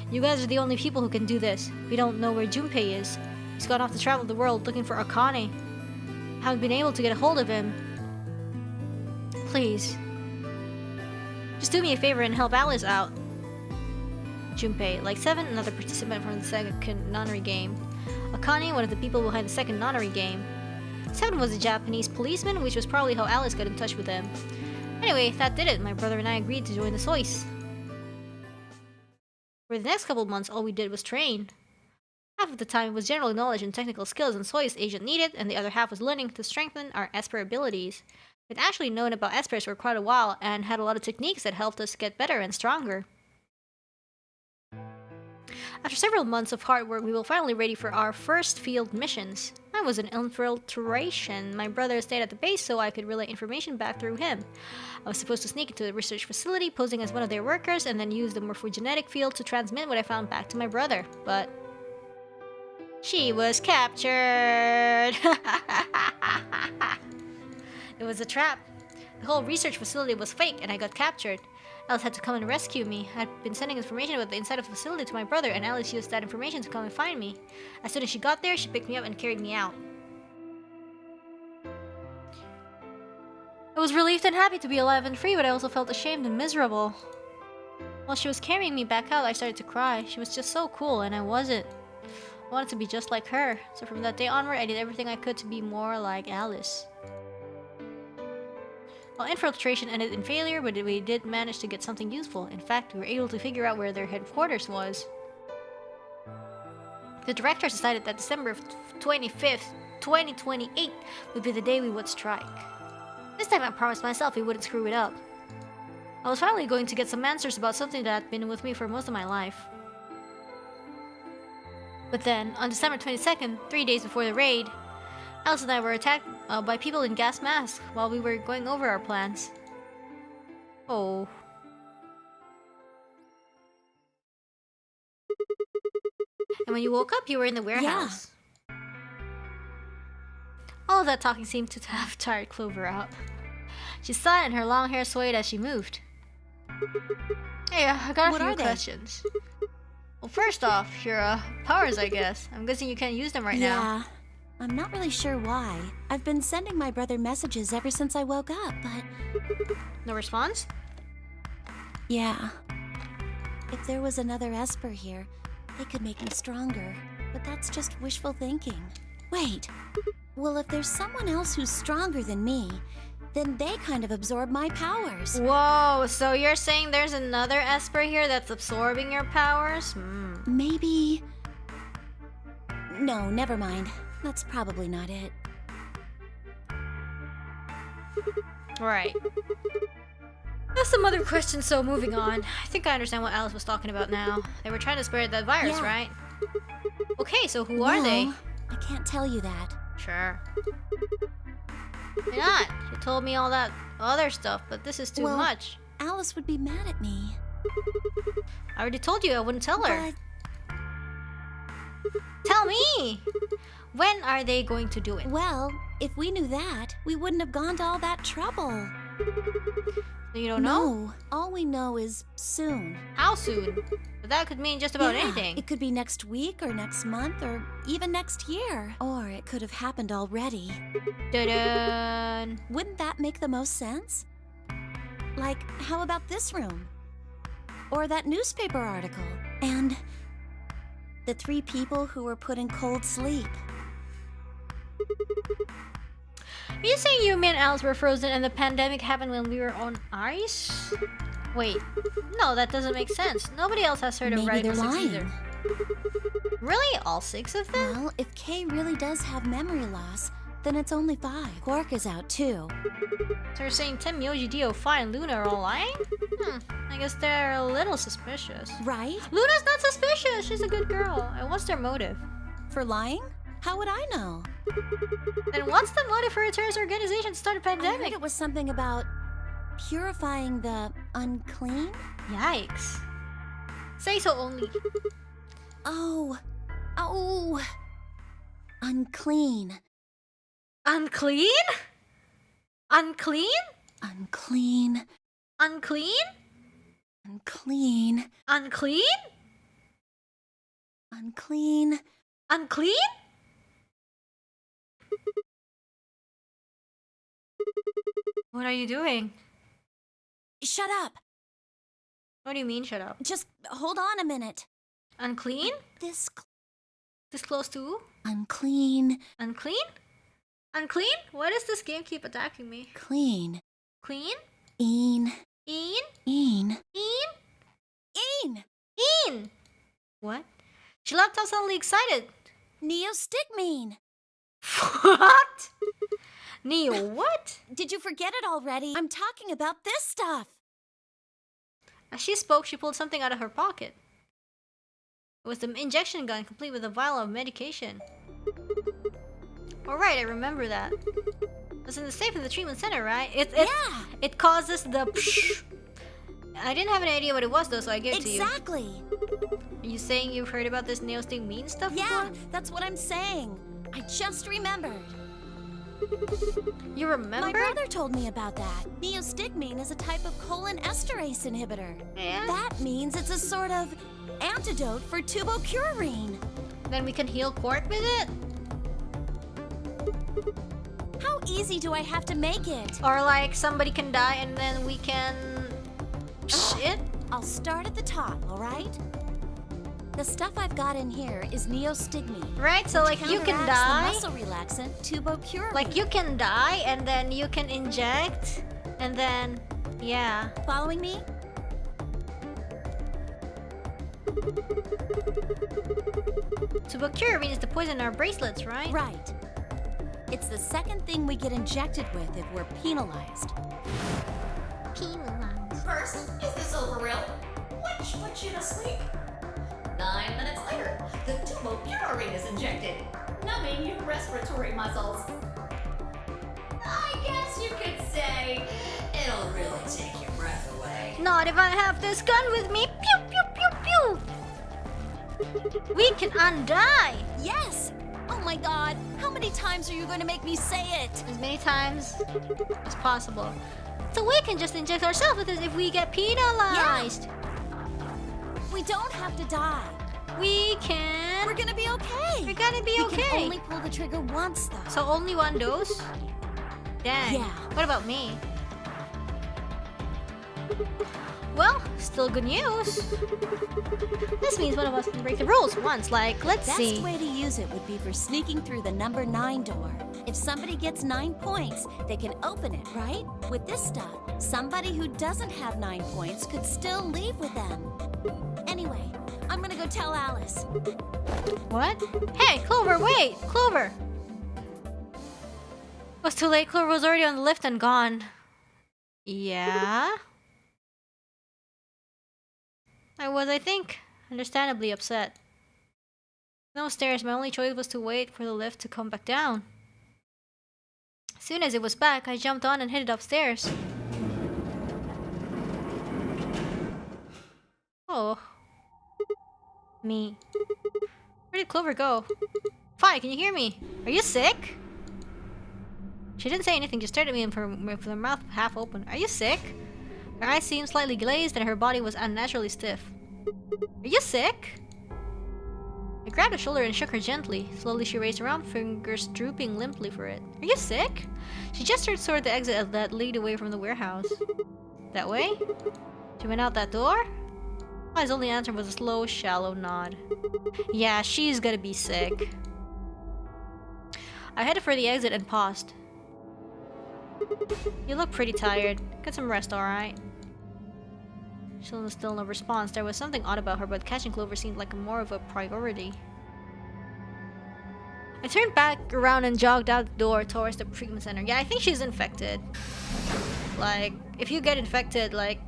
You guys are the only people who can do this. We don't know where Junpei is. He's gone off to travel the world looking for Akane. Haven't been able to get a hold of him. Please. Just do me a favor and help Alice out. Junpei, like Seven, another participant from the second Nonary game. Akane, one of the people behind the second Nonary game. Seven was a Japanese policeman, which was probably how Alice got in touch with him. Anyway, that did it. My brother and I agreed to join the Sois. For the next couple of months, all we did was train. Half of the time was general knowledge and technical skills and Sois agent needed, and the other half was learning to strengthen our Esper abilities. We'd actually known about Espers for quite a while and had a lot of techniques that helped us get better and stronger. After several months of hard work, we were finally ready for our first field missions. I was an infiltration. My brother stayed at the base so I could relay information back through him. I was supposed to sneak into the research facility, posing as one of their workers, and then use the morphogenetic field to transmit what I found back to my brother. But she was captured! It was a trap. The whole research facility was fake, and I got captured. Alice had to come and rescue me. I had been sending information about the inside of the facility to my brother, and Alice used that information to come and find me. As soon as she got there, she picked me up and carried me out. I was relieved and happy to be alive and free, but I also felt ashamed and miserable. While she was carrying me back out, I started to cry. She was just so cool, and I wasn't. I wanted to be just like her. So from that day onward, I did everything I could to be more like Alice. Well, infiltration ended in failure, but we did manage to get something useful. In fact, we were able to figure out where their headquarters was. The directors decided that December 25th, 2028 would be the day we would strike. This time I promised myself we wouldn't screw it up. I was finally going to get some answers about something that had been with me for most of my life. But then, on December 22nd, 3 days before the raid, Alice and I were attacked by people in gas masks while we were going over our plans. Oh. And when you woke up, you were in the warehouse. Yeah. All of that talking seemed to have tired Clover out. She sighed and her long hair swayed as she moved. Hey, I got a few questions. Well, first off, your powers, I guess. I'm guessing you can't use them right now. Yeah. I'm not really sure why. I've been sending my brother messages ever since I woke up, but... No response? Yeah. If there was another Esper here, they could make me stronger. But that's just wishful thinking. Wait. Well, if there's someone else who's stronger than me, then they kind of absorb my powers. Whoa, so you're saying there's another Esper here that's absorbing your powers? Maybe... No, never mind. That's probably not it. Right. That's some other questions, so moving on. I think I understand what Alice was talking about now. They were trying to spread that virus, right? Okay, so who are they? I can't tell you that. Sure. Why not? You told me all that other stuff, but this is too much. Alice would be mad at me. I already told you I wouldn't tell her. Tell me! When are they going to do it? Well, if we knew that, we wouldn't have gone to all that trouble. So you don't know? No, all we know is soon. How soon? But that could mean just about anything. It could be next week or next month or even next year. Or it could have happened already. Dun-dun. Wouldn't that make the most sense? Like, how about this room? Or that newspaper article? And the 3 people who were put in cold sleep. Are you saying you, me, and Alice were frozen and the pandemic happened when we were on ice? Wait, no, that doesn't make sense. Nobody else has heard of Radical 6 either. Really? All 6 of them? Well, if Kay really does have memory loss, then it's only 5. Quark is out too. So you're saying Tim, Yoji, Dio, Fi, and Luna are all lying? I guess they're a little suspicious. Right? Luna's not suspicious! She's a good girl. And what's their motive? For lying? How would I know? Then what's the motive for a terrorist organization to start a pandemic? I heard it was something about purifying the unclean? Yikes. Say so only. Oh. Unclean. Unclean? Unclean? Unclean. Unclean? Unclean. Unclean? Unclean. Unclean? What are you doing? Shut up. What do you mean, shut up? Just hold on a minute. Unclean? This close to? Unclean. Unclean? Unclean? Why does this game keep attacking me? Clean. Clean? Een. Een? Een. Een? Een. Een! What? She left out suddenly excited. Neostigmine. What? Neo what? Did you forget it already? I'm talking about this stuff. As she spoke, she pulled something out of her pocket. It was the injection gun complete with a vial of medication. Alright, I remember that. It was in the safe in the treatment center, right? It causes the psh. I didn't have any idea what it was though, so I gave it to you. Exactly. Are you saying you've heard about this neostigmine stuff Yeah, before? that's what I'm saying. I just remembered. You remember? My brother told me about that. Neostigmine is a type of cholinesterase inhibitor. Yeah. That means it's a sort of antidote for tubocurarine. Then we can heal Quark with it? How easy do I have to make it? Or like somebody can die and then we can... Shit? I'll start at the top, alright? The stuff I've got in here is neostigmine. Right, so like you can die. The muscle relaxant tubocurarine. Like you can die and then you can inject and then... Yeah. Following me? Tubocurarine is the poison in our bracelets, right? Right. It's the second thing we get injected with if we're penalized. Penalized. First, is this over real? Which puts you to sleep. 9 minutes later, the tubocurarine is injected, numbing your respiratory muscles. I guess you could say it'll really take your breath away. Not if I have this gun with me. Pew, pew, pew, pew. We can undie. Yes! Oh my god, how many times are you going to make me say it? As many times as possible. So we can just inject ourselves with this if we get penalized. We don't have to die. We can. We're gonna be okay. We're gonna be We okay. can only pull the trigger once, though. So only one dose? Dang. Yeah. What about me? Well, still good news. This means one of us can break the rules once. Like, let's Best see. way to use it would be for sneaking through the number 9 door. If somebody gets 9 points, they can open it, right? With this stuff, somebody who doesn't have 9 points could still leave with them. Anyway, I'm gonna go tell Alice. What? Hey, Clover, wait! Clover! It was too late. Clover was already on the lift and gone. Yeah? I think, understandably upset. No stairs, my only choice was to wait for the lift to come back down. As soon as it was back, I jumped on and headed upstairs. Oh. Me. Where did Clover go? Fi, can you hear me? Are you sick? She didn't say anything, just stared at me with her mouth half open. Are you sick? Her eyes seemed slightly glazed and her body was unnaturally stiff. Are you sick? I grabbed her shoulder and shook her gently. Slowly she raised her arm, fingers drooping limply for it. Are you sick? She gestured toward the exit that lead away from the warehouse. That way? She went out that door? His only answer was a slow, shallow nod. Yeah, she's gonna be sick. I headed for the exit and paused. You look pretty tired. Get some rest, alright? Still no response. There was something odd about her, but catching Clover seemed like more of a priority. I turned back around and jogged out the door towards the treatment center. Yeah, I think she's infected. Like, if you get infected, like,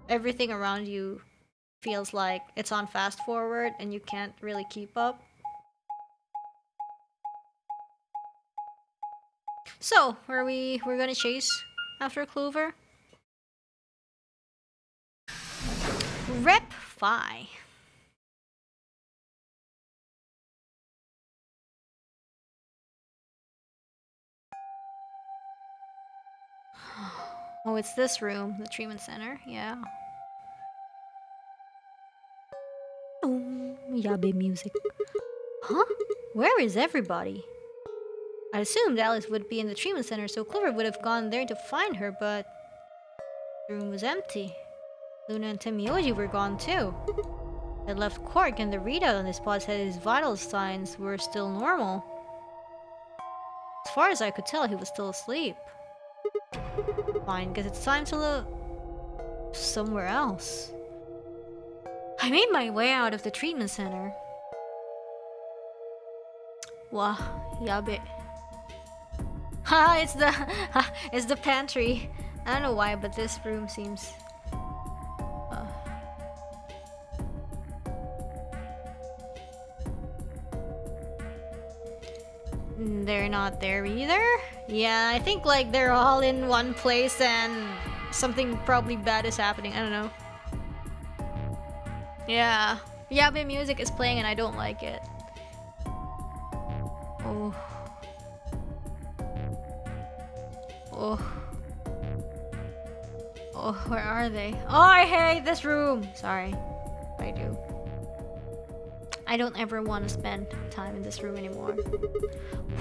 everything around you feels like it's on fast forward and you can't really keep up. So, we're gonna chase after Clover? Rep Phi. Oh, it's this room, the treatment center, yeah. Oh, yabe music. Huh? Where is everybody? I assumed Alice would be in the treatment center, so Clover would have gone there to find her, but the room was empty. Luna and Temioji were gone too. I left Quark, and the readout on his pod said his vital signs were still normal. As far as I could tell, he was still asleep. Fine, guess it's time to look somewhere else. I made my way out of the treatment center. Wah, yabe. Ha, it's the pantry. I don't know why, but this room seems And they're not there either? Yeah, I think like they're all in one place and something probably bad is happening. I don't know. Yeah. Yabe music is playing and I don't like it. Oh. Oh. Oh, where are they? Oh, I hate this room! Sorry. I do. I don't ever want to spend time in this room anymore.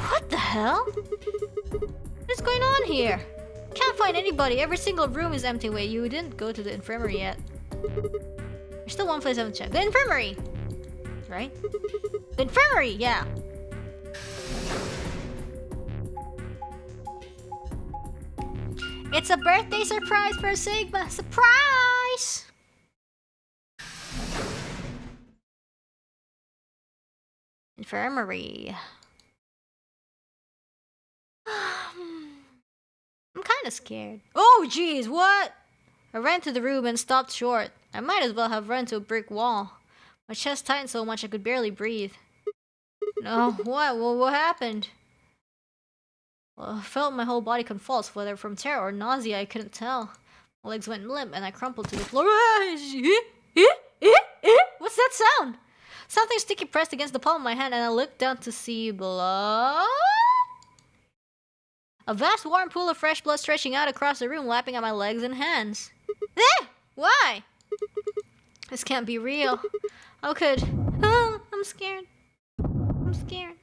What the hell? What's going on here? Can't find anybody. Every single room is empty. Wait, you didn't go to the infirmary yet. There's still one place I haven't checked. The infirmary! Right? The infirmary! Yeah. It's a birthday surprise for Sigma! Surprise! Infirmary. I'm kinda scared. Oh jeez, what? I ran to the room and stopped short. I might as well have run to a brick wall. My chest tightened so much I could barely breathe. No, what? What happened? Well, I felt my whole body convulse, whether from terror or nausea, I couldn't tell. My legs went limp and I crumpled to the floor. What's that sound? Something sticky pressed against the palm of my hand and I looked down to see blood? A vast warm pool of fresh blood stretching out across the room, lapping at my legs and hands. Why? This can't be real. How could... Oh, I'm scared. I'm scared.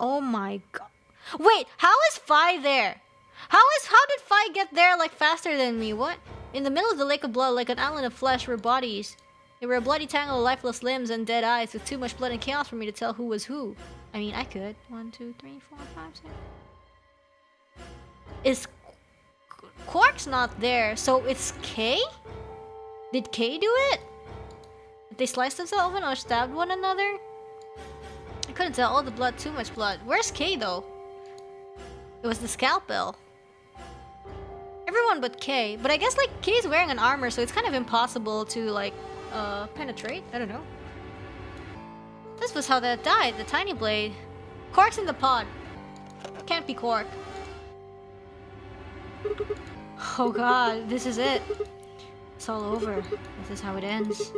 Oh my god. Wait, how is Fi there? How did Fi get there like faster than me? What? In the middle of the lake of blood, like an island of flesh, were bodies. They were a bloody tangle of lifeless limbs and dead eyes, with too much blood and chaos for me to tell who was who. I mean, I could. 1, 2, 3, 4, 5, 6. Is Quark's not there, so it's K? Did K do it? Did they slice themselves open or stabbed one another? I couldn't tell. All the blood, too much blood. Where's K though? It was the scalpel. Everyone but K. But I guess like K is wearing an armor, so it's kind of impossible to like penetrate. I don't know. This was how that died. The tiny blade. Quark's in the pod. Can't be Quark. Oh god, this is it. It's all over. This is how it ends.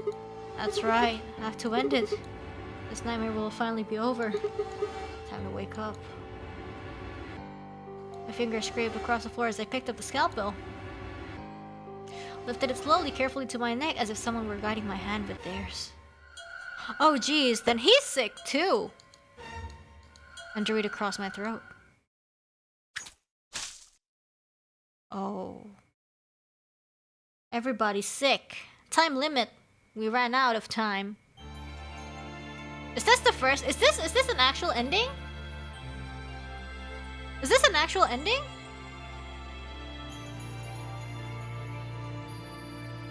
That's right. I have to end it. This nightmare will finally be over. Time to wake up. My fingers scraped across the floor as I picked up the scalpel. Lifted it slowly, carefully to my neck, as if someone were guiding my hand with theirs. Oh geez, then he's sick too! And drew it across my throat. Oh. Everybody's sick. Time limit. We ran out of time. Is this the first? Is this an actual ending? Is this an actual ending?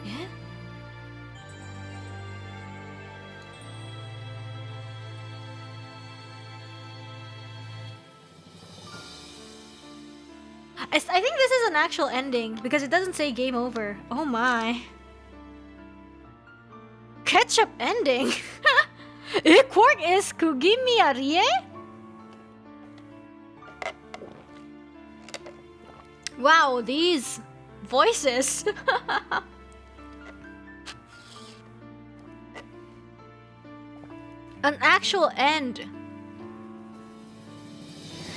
Yeah? I think this is an actual ending because it doesn't say game over. Oh my. Ketchup ending? Quark is Kugimiarie? Wow, these voices. An actual end.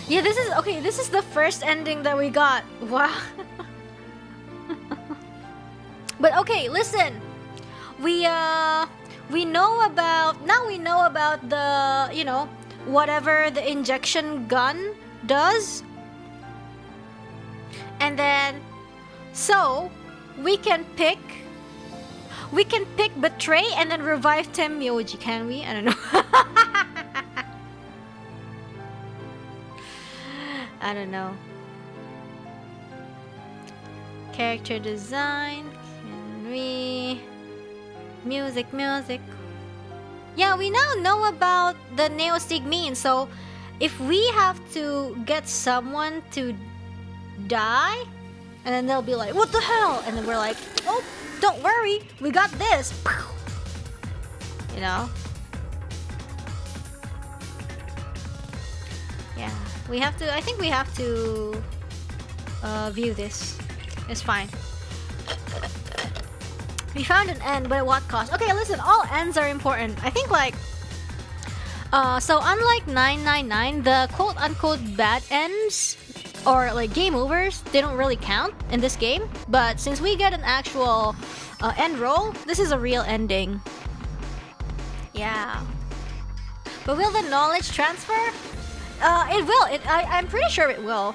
Yeah, this is okay. This is the first ending that we got. Wow. But okay, listen. We know about the, you know, whatever the injection gun does. And then so we can pick betray and then revive Tenmyoji, can we? I don't know. I don't know. Character design. Can we... Music. Yeah, we now know about the Neostigmine, so if we have to get someone to die, and then they'll be like, what the hell? And then we're like, oh, don't worry, we got this. You know? we have to. I think we have to view this. It's fine. We found an end, but at what cost? Okay, listen. All ends are important. I think like. So unlike 999, the quote-unquote bad ends or like game overs, they don't really count in this game. But since we get an actual end roll, this is a real ending. Yeah. But will the knowledge transfer? It will. I'm pretty sure it will.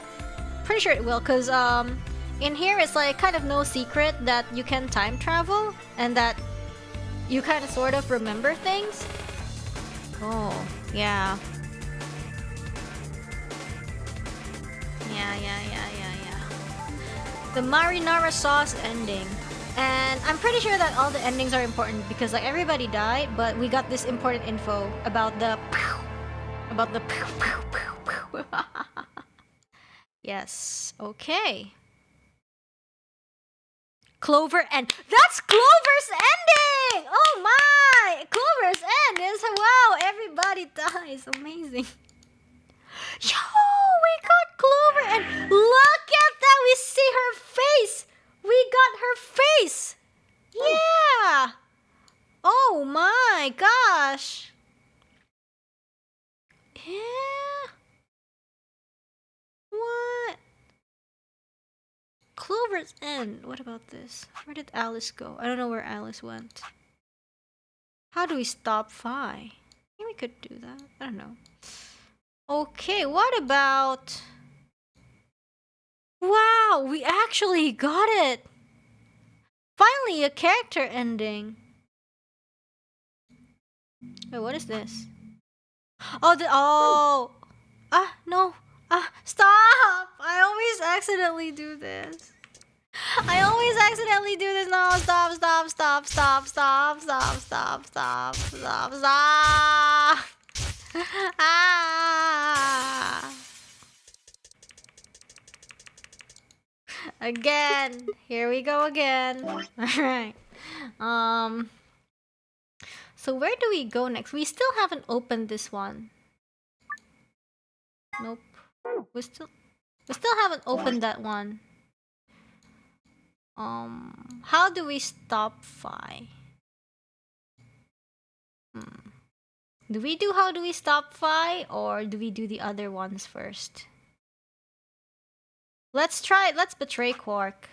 Pretty sure it will, cause in here it's like kind of no secret that you can time travel and that you kind of sort of remember things. Oh, yeah. Yeah. The marinara sauce ending. And I'm pretty sure that all the endings are important because like everybody died, but we got this important info about the Yes, okay. Clover end. That's Clover's ending! Oh my! Clover's end is wow, everybody dies. Amazing. Yo, we got Clover and look at that! We see her face! We got her face! Yeah! Oh my gosh! Yeah? What? Clover's end. What about this? Where did Alice go? I don't know where Alice went. How do we stop Phi? Maybe we could do that. I don't know. Okay, what about... Wow, we actually got it! Finally, a character ending. Wait, what is this? Oh, no. Stop! I always accidentally do this. No, stop. Again. Here we go again. Alright. So where do we go next? We still haven't opened this one. Nope. We still haven't opened that one. How do we stop Phi? Do we do how do we stop Phi or do we do the other ones first? Let's betray Quark.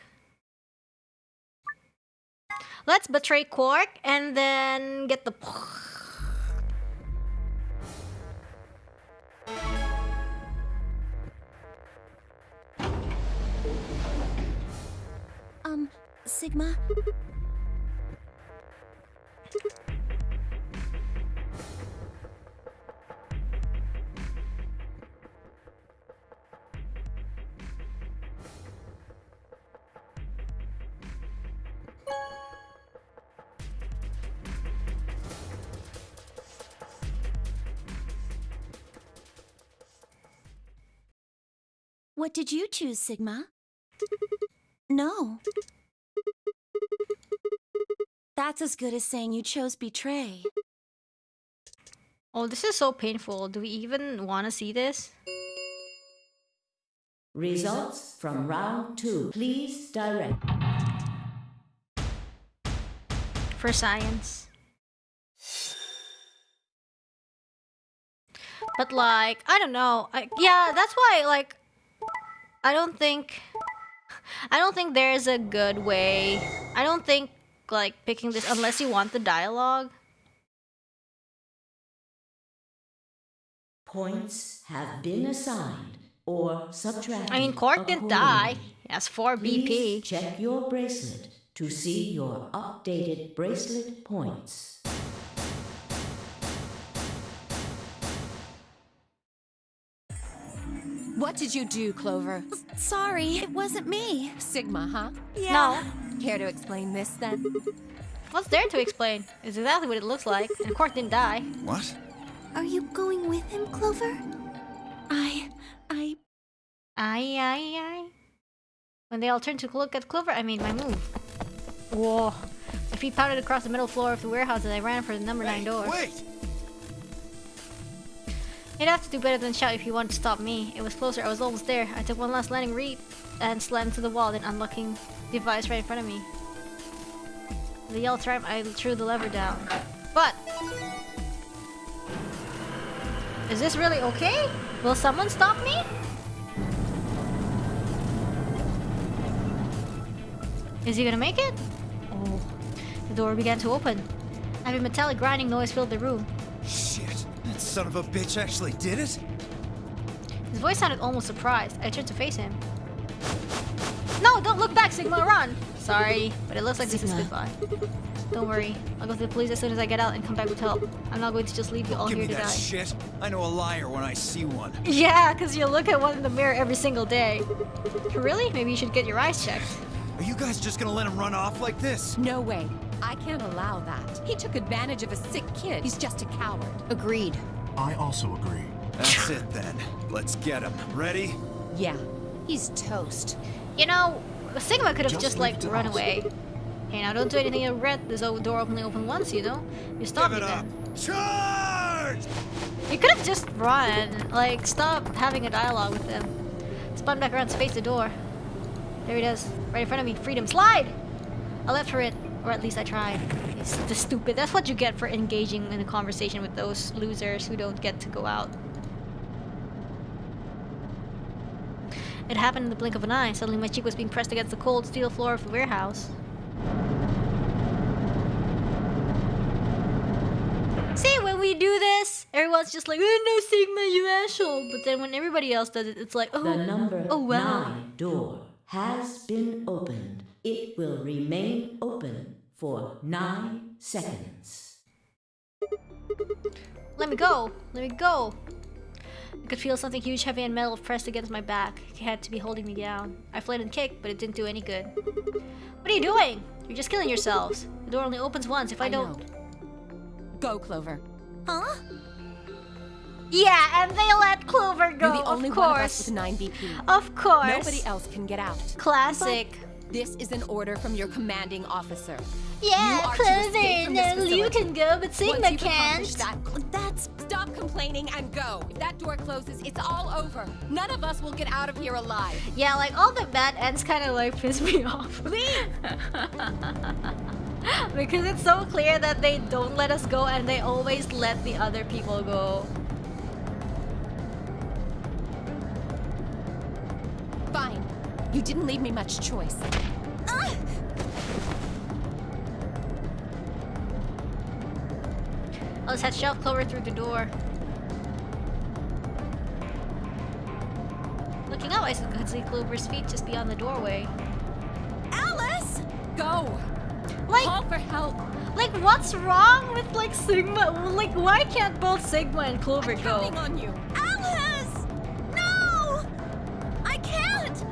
Let's betray Quark and then get the Sigma? What did you choose, Sigma? No. That's as good as saying you chose betray. Oh, this is so painful. Do we even want to see this? Results from round 2. Please direct. For science. But like, I don't know. Yeah, that's why like I don't think there's a good way. I don't think like picking this unless you want the dialogue. Points have been assigned or subtracted. I mean, Quark didn't die. He has 4 BP. Please check your bracelet to see your updated bracelet points. What did you do, Clover? Sorry, it wasn't me. Sigma, huh? Yeah. No. Care to explain this, then? What's there to explain? It's exactly what it looks like. And Quark didn't die. What? Are you going with him, Clover? Aye. When they all turned to look at Clover, I made my move. Whoa. My feet pounded across the middle floor of the warehouse as I ran for the number 9 door. Wait! You'd have to do better than shout if you want to stop me. It was closer, I was almost there. I took one last landing read and slammed to the wall, then unlocking the device right in front of me. With a yell of triumph, I threw the lever down. But is this really okay? Will someone stop me? Is he gonna make it? Oh. The door began to open. A heavy metallic grinding noise filled the room. Shit, that son of a bitch actually did it? His voice sounded almost surprised. I turned to face him. No, don't look back, Sigma, run! Sorry, but it looks like this is goodbye. Don't worry, I'll go to the police as soon as I get out and come back with help. I'm not going to just leave you all Give here me to that die. shit. I know a liar when I see one. Yeah, because you look at one in the mirror every single day. Really? Maybe you should get your eyes checked. Are you guys just gonna let him run off like this? No way. I can't allow that. He took advantage of a sick kid. He's just a coward. Agreed. I also agree. That's it then. Let's get him. Ready? Yeah. He's toast. You know, Sigma could have just like leave it to run us. away. Hey, now don't do anything you regret. This door only opened once, you know? You stop Give me it up. then. Charge! You could have just run. Like, stop having a dialogue with them. Spun back around to face the door. There it is. Right in front of me. Freedom. Slide! I left for it. Or at least I tried. It's the stupid. That's what you get for engaging in a conversation with those losers who don't get to go out. It happened in the blink of an eye. Suddenly my cheek was being pressed against the cold steel floor of the warehouse. See, when we do this, everyone's just like, oh no, Sigma, you asshole. But then when everybody else does it, it's like, oh, The number oh wow. 9 door has been opened. It will remain open for 9 seconds. Let me go. Let me go. I could feel something huge, heavy, and metal pressed against my back. It had to be holding me down. I fled and kicked, but it didn't do any good. What are you doing? You're just killing yourselves. The door only opens once. If I don't... know. Go, Clover. Huh? Yeah, and they let Clover go, You're the only of one of us course. with 9 BP. Of course. Nobody else can get out. Classic. This is an order from your commanding officer. Yeah, You are to escape Clover. from this No, you facility. can go, but Sigma Once you've can't. accomplished that, stop complaining and go. If that door closes, it's all over. None of us will get out of here alive. Yeah, like all the bad ends kind of like piss me off. Leave! Because it's so clear that they don't let us go and they always let the other people go. Fine. You didn't leave me much choice. I just had shoved Clover through the door. Looking up, I could see Clover's feet just beyond the doorway. Alice! Go! Like, Call for help. like what's wrong with like Sigma? Like, why can't both Sigma and Clover I'm go? counting on you. Alice! No! I can't!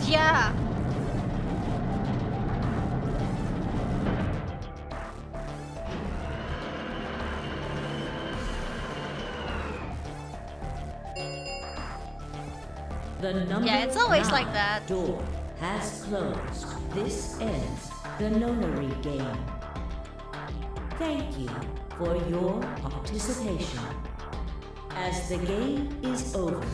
Yeah. The number Yeah, it's always 9 like that. door has closed. This ends the Nonary game. Thank you for your participation. As the game is over,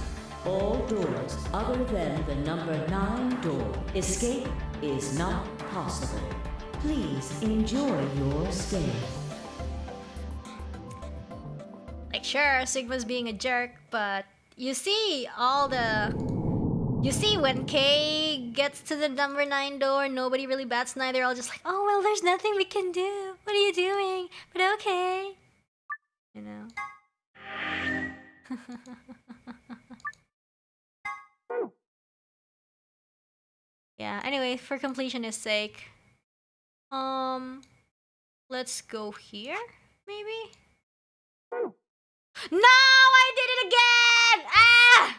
all doors other than the number 9 door, escape is not possible. Please enjoy your stay. Like, sure, Sigma's being a jerk, but you see all the... You see, when Kay gets to the number 9 door, nobody really bats an eye. They're all just like, oh, well, there's nothing we can do. What are you doing? But okay. You know? Yeah, anyway, for completionist's sake. Let's go here, maybe? No, I did it again! Ah!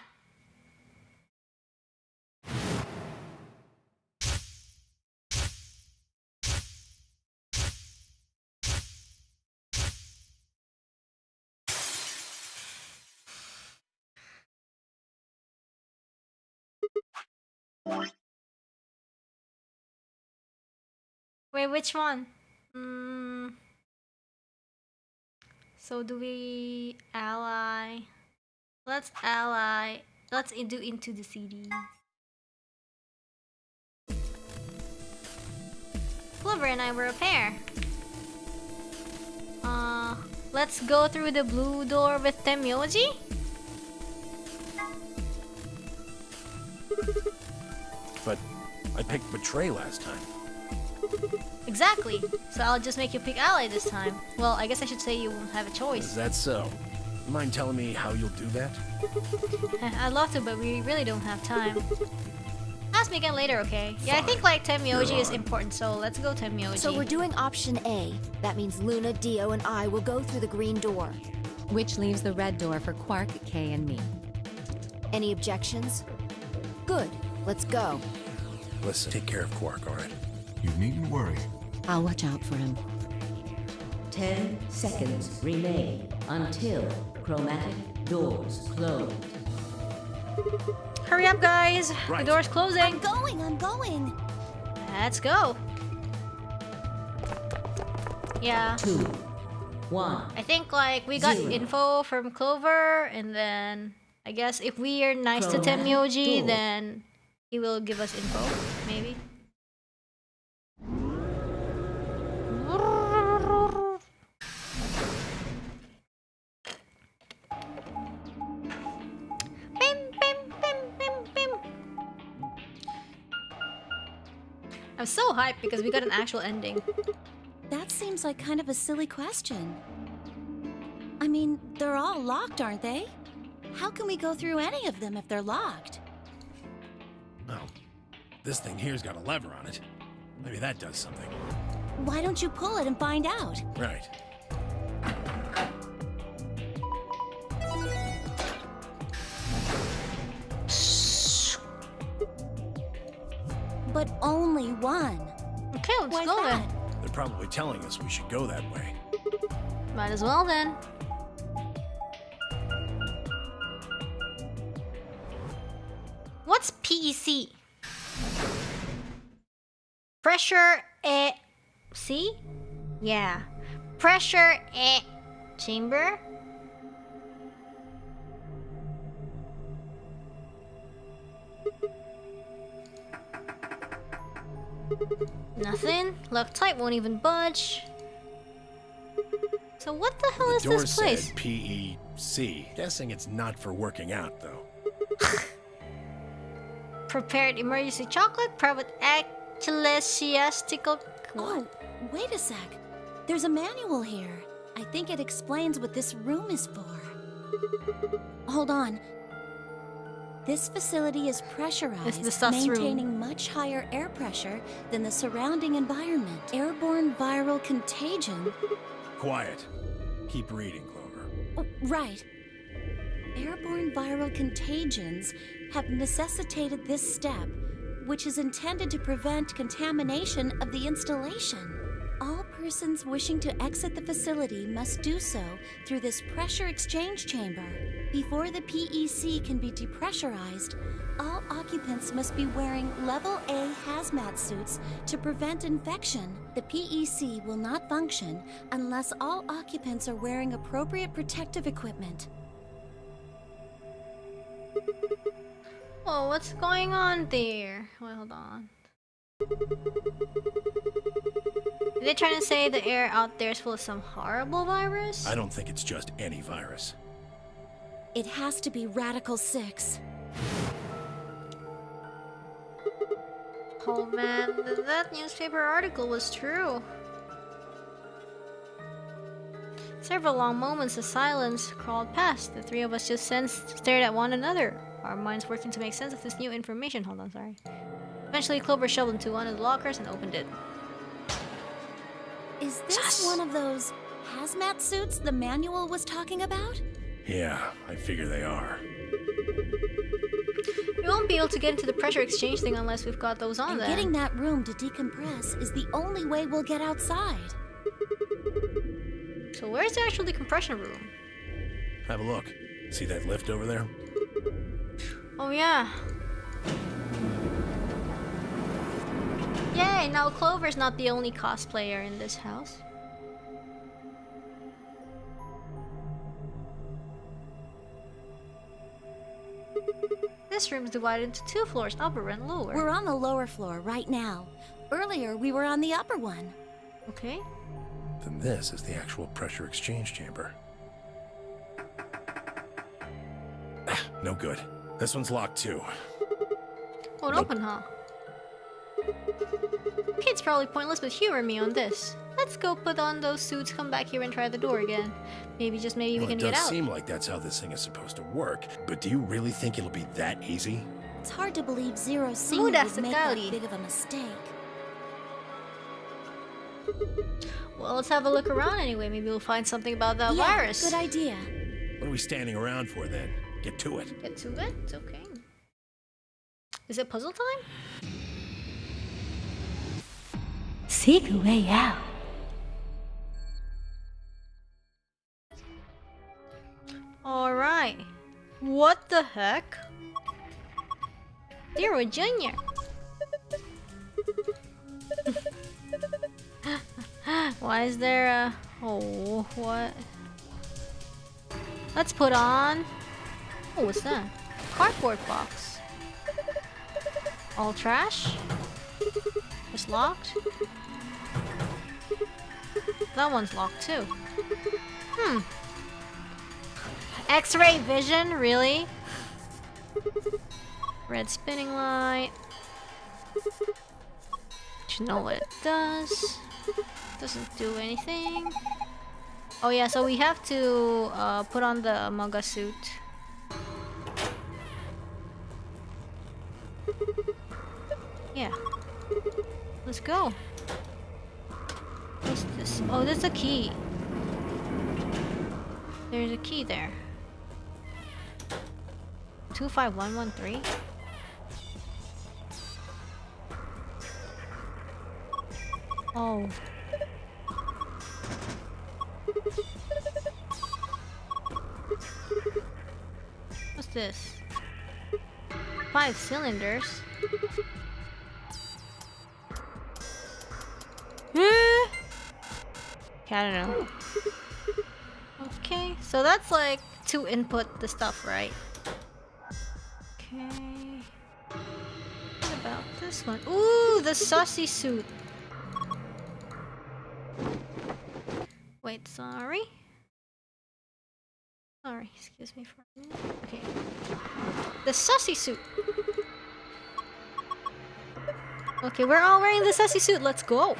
Wait, which one? So do we ally? Let's ally. Let's do into the CDs. Clover and I were a pair. Let's go through the blue door with Temyoji. But I picked Betray last time. Exactly. So I'll just make you pick ally this time. Well, I guess I should say you won't have a choice. Is that so? Mind telling me how you'll do that? I'd love to, but we really don't have time. Ask me again later, okay? Yeah, I think like Temyoji is important, so let's go Temyoji. So we're doing option A. That means Luna, Dio, and I will go through the green door. Which leaves the red door for Quark, Kay, and me. Any objections? Good. Let's go. Listen, take care of Quark, alright? You needn't worry. I'll watch out for him. 10 seconds remain until chromatic doors close. Hurry up, guys! Right. The door's closing. I'm going. Let's go. Yeah. 2, 1. I think like we got 0. info from Clover, and then I guess if we are nice to Chromatic Temyoji, door. then he will give us info, maybe. I'm so hyped because we got an actual ending. That seems like kind of a silly question. I mean, they're all locked, aren't they? How can we go through any of them if they're locked? Oh, this thing here's got a lever on it. Maybe that does something. Why don't you pull it and find out? Right. But only one. Okay, let's Why's go that? then. They're probably telling us we should go that way. Might as well then. What's PEC? Pressure see? Yeah. Pressure chamber? Nothing. Loctite won't even budge. So what the hell is The door this place? said PEC. Guessing it's not for working out, though. Prepared emergency chocolate, private ecclesiastical. Oh, wait a sec. There's a manual here. I think it explains what this room is for. Hold on. This facility is pressurized, It's the sus room. maintaining much higher air pressure than the surrounding environment. Airborne viral contagion. Quiet. Keep reading, Clover. Oh, right. Airborne viral contagions have necessitated this step, which is intended to prevent contamination of the installation. All persons wishing to exit the facility must do so through this pressure exchange chamber. Before the PEC can be depressurized, all occupants must be wearing Level A hazmat suits to prevent infection. The PEC will not function unless all occupants are wearing appropriate protective equipment. Oh, what's going on there? Wait, hold on. Are they trying to say the air out there is full of some horrible virus? I don't think it's just any virus. It has to be Radical 6. Oh man, that newspaper article was true. Several long moments of silence crawled past. The three of us just stared at one another, our minds working to make sense of this new information. Hold on, sorry. Eventually, Clover shoved into one of the lockers and opened it. Is this Yes. one of those hazmat suits the manual was talking about? Yeah, I figure they are. We won't be able to get into the pressure exchange thing unless we've got those on And then. getting that room to decompress is the only way we'll get outside. So where's the actual decompression room? Have a look. See that lift over there? Oh yeah. Yay, now Clover's not the only cosplayer in this house. This room is divided into 2 floors, upper and lower. We're on the lower floor right now. Earlier, we were on the upper one. Okay. Then this is the actual pressure exchange chamber. No good. This one's locked too. Won't open, huh? Okay, it's probably pointless, but humor me on this. Let's go put on those suits, come back here and try the door again. Maybe, just maybe, we can get out. It does seem like that's how this thing is supposed to work, but do you really think it'll be that easy? It's hard to believe Zero Senior Mudah would make that sekali. big of a mistake. Well, let's have a look around anyway. Maybe we'll find something about that Yeah, virus. good idea. What are we standing around for then? Get to it. Get to it? It's okay. Is it puzzle time? Seek a way out. Alright. What the heck? Zero Junior. Why is there a... Oh, what? Let's put on... Oh, what's that? Cardboard box. All trash? It's locked? That one's locked too. X-ray vision? Really? Red spinning light. You know what it does. Doesn't do anything. Oh yeah, so we have to put on the manga suit. Yeah. Let's go. What's this? Oh, there's a key. There's a key there. 25113. Oh. What's this? 5 cylinders. Okay, I don't know. Okay, so that's like to input the stuff, right? Okay. What about this one? Ooh, the sussy suit. Wait, sorry. Sorry, excuse me for a minute. Okay. The sussy suit. Okay, we're all wearing the sussy suit. Let's go.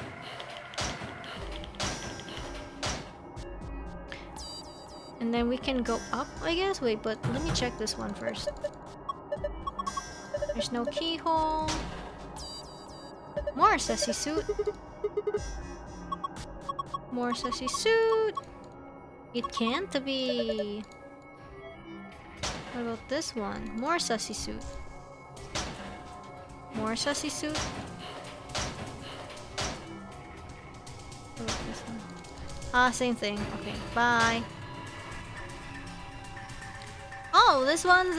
And then we can go up, I guess? Wait, but let me check this one first. There's no keyhole. More sussy suit. More sussy suit. It can't be. What about this one? More sussy suit. More sussy suit. What about this one? Ah, same thing. Okay, bye. Oh, this one's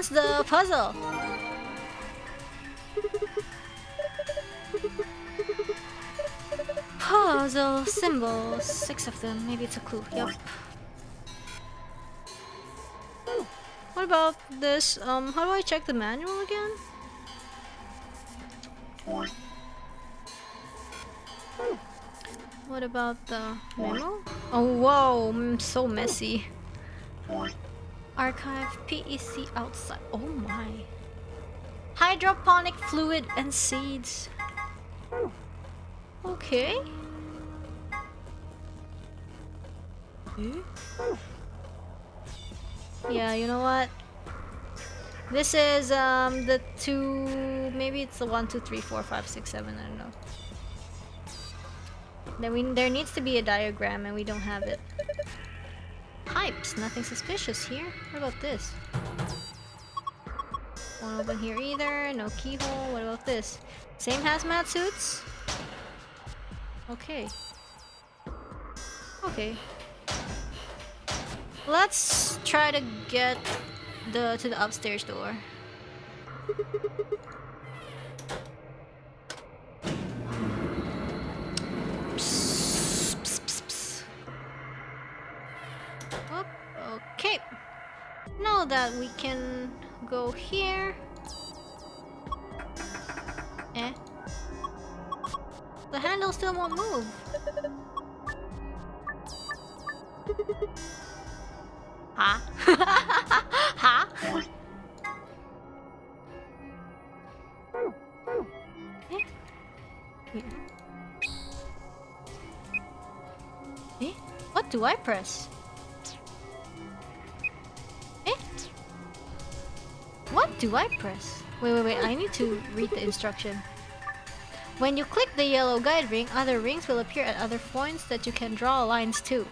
the puzzle. Puzzle symbols, 6 of them. Maybe it's a clue. Yep. What about this? How do I check the manual again? What about the memo? Oh, whoa, so messy. Archive PEC outside. Oh my. Hydroponic fluid and seeds. Okay. Yeah, you know what? This is the 2, maybe it's the 1, 2, 3, 4, 5, 6, 7, I don't know. Then there needs to be a diagram and we don't have it. Pipes, nothing suspicious here. What about this? Won't open here either, no keyhole. What about this? Same hazmat suits? Okay. Okay. Let's try to get to the upstairs door. Okay. No, that we can go here. Eh? The handle still won't move. Huh? Huh? Eh? Yeah. Eh? What do I press? Eh? What do I press? Wait, I need to read the instruction. When you click the yellow guide ring, other rings will appear at other points that you can draw lines to.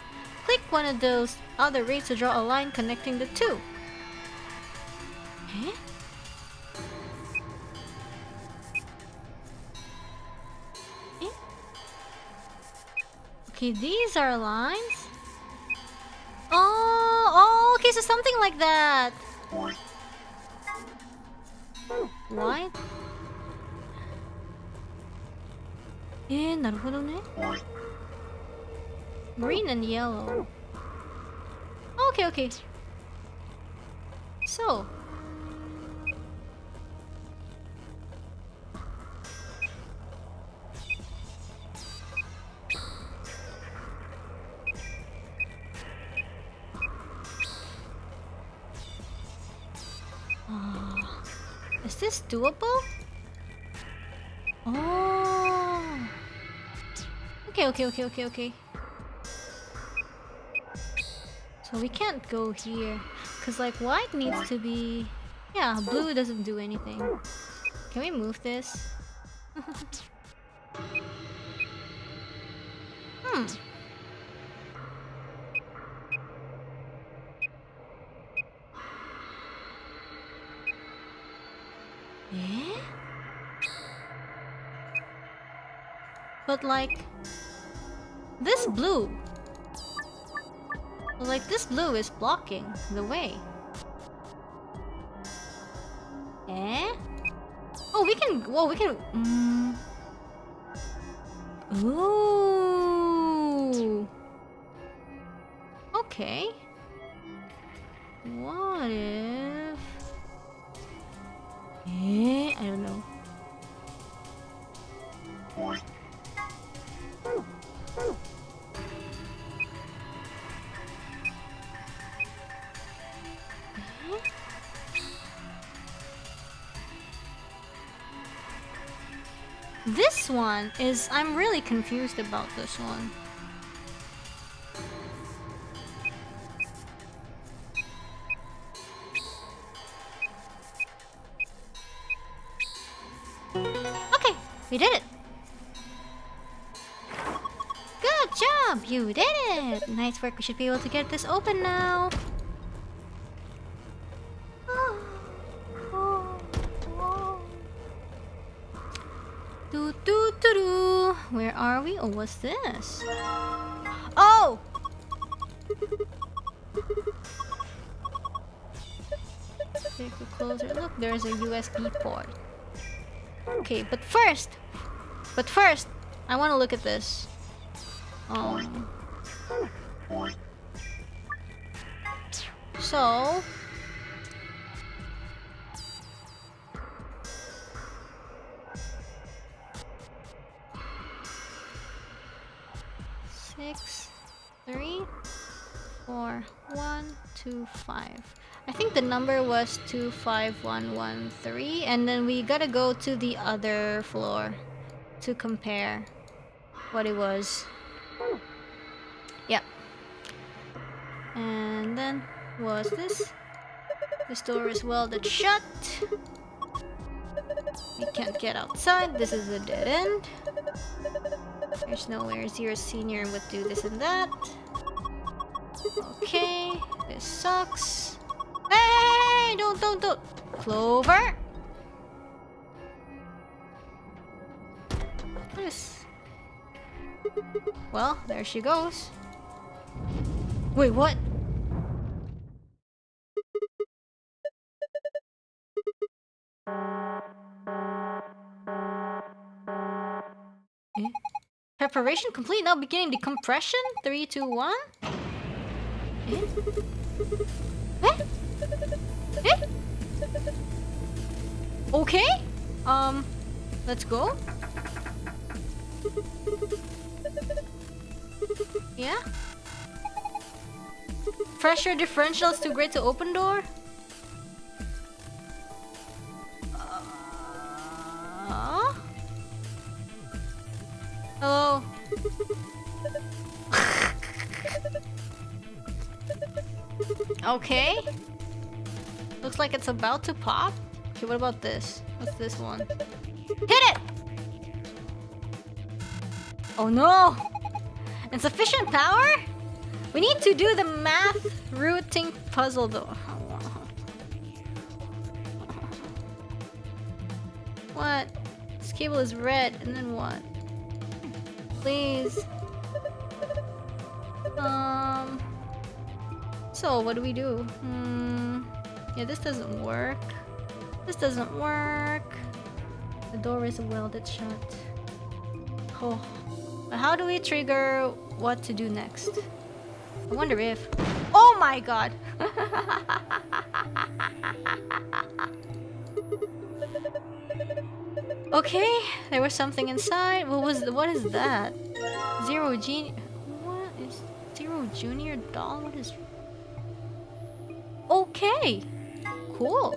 Click one of those other rings to draw a line connecting the two. Eh? Eh? Okay, these are lines. Oh, okay, so something like that. What? Eh, なるほどね。Green and yellow. Okay. So. Is this doable? Oh. Okay. So we can't go here. Cause like white needs to be... Yeah, blue doesn't do anything. Can we move this? Eh? But like... This blue... Like this blue is blocking the way. Eh? Oh, we can... Whoa, we can... Ooh. Okay. What if... Eh? I don't know. This one is... I'm really confused about this one. Okay, we did it! Good job! You did it! Nice work, we should be able to get this open now. Where are we? Oh, what's this? Oh! Take a closer look. There's a USB port. Okay, but first, I want to look at this. So... 6, 3, 4, 1, 2, 5. I think the number was 25113, and then we gotta go to the other floor to compare what it was. Yep. And then was this? This door is welded shut. We can't get outside. This is a dead end. There's nowhere Zero Senior would do this and that. Okay, this sucks. Hey, don't. Clover. This. Well, there she goes. Wait, what? Preparation complete, now beginning decompression. 3, 2, 1. Eh? Okay. Let's go. Yeah. Pressure differential is too great to open door. Hello. Okay. Looks like it's about to pop. Okay, what about this? What's this one? Hit it! Oh no! Insufficient power? We need to do the math routing puzzle though. What? This cable is red, and then what? Please. So what do we do? Yeah, this doesn't work. This doesn't work. The door is welded shut. Oh. But how do we trigger what to do next? I wonder if... Oh my god! Okay, there was something inside. What is that? Zero Junior... What is... Zero Junior doll? What is... Okay! Cool!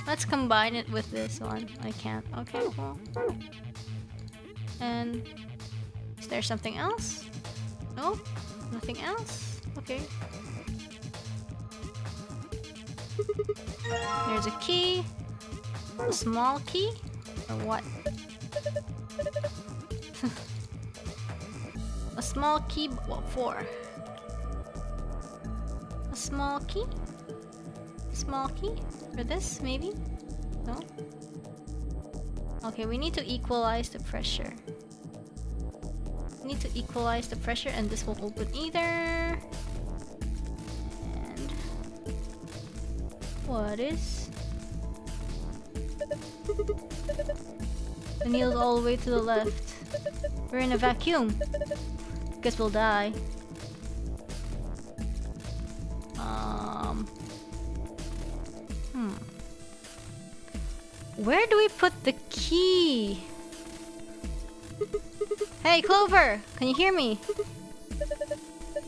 Let's combine it with this one. I can't. Okay, cool. And... Is there something else? No? Nothing else? Okay. There's a key. A small key? Or what? A small key? What for? A small key? Small key? For this, maybe? No? Okay, we need to equalize the pressure. We need to equalize the pressure, and this won't open either. And... What is... The needle's all the way to the left. We're in a vacuum. Guess we'll die. Where do we put the key? Hey, Clover! Can you hear me?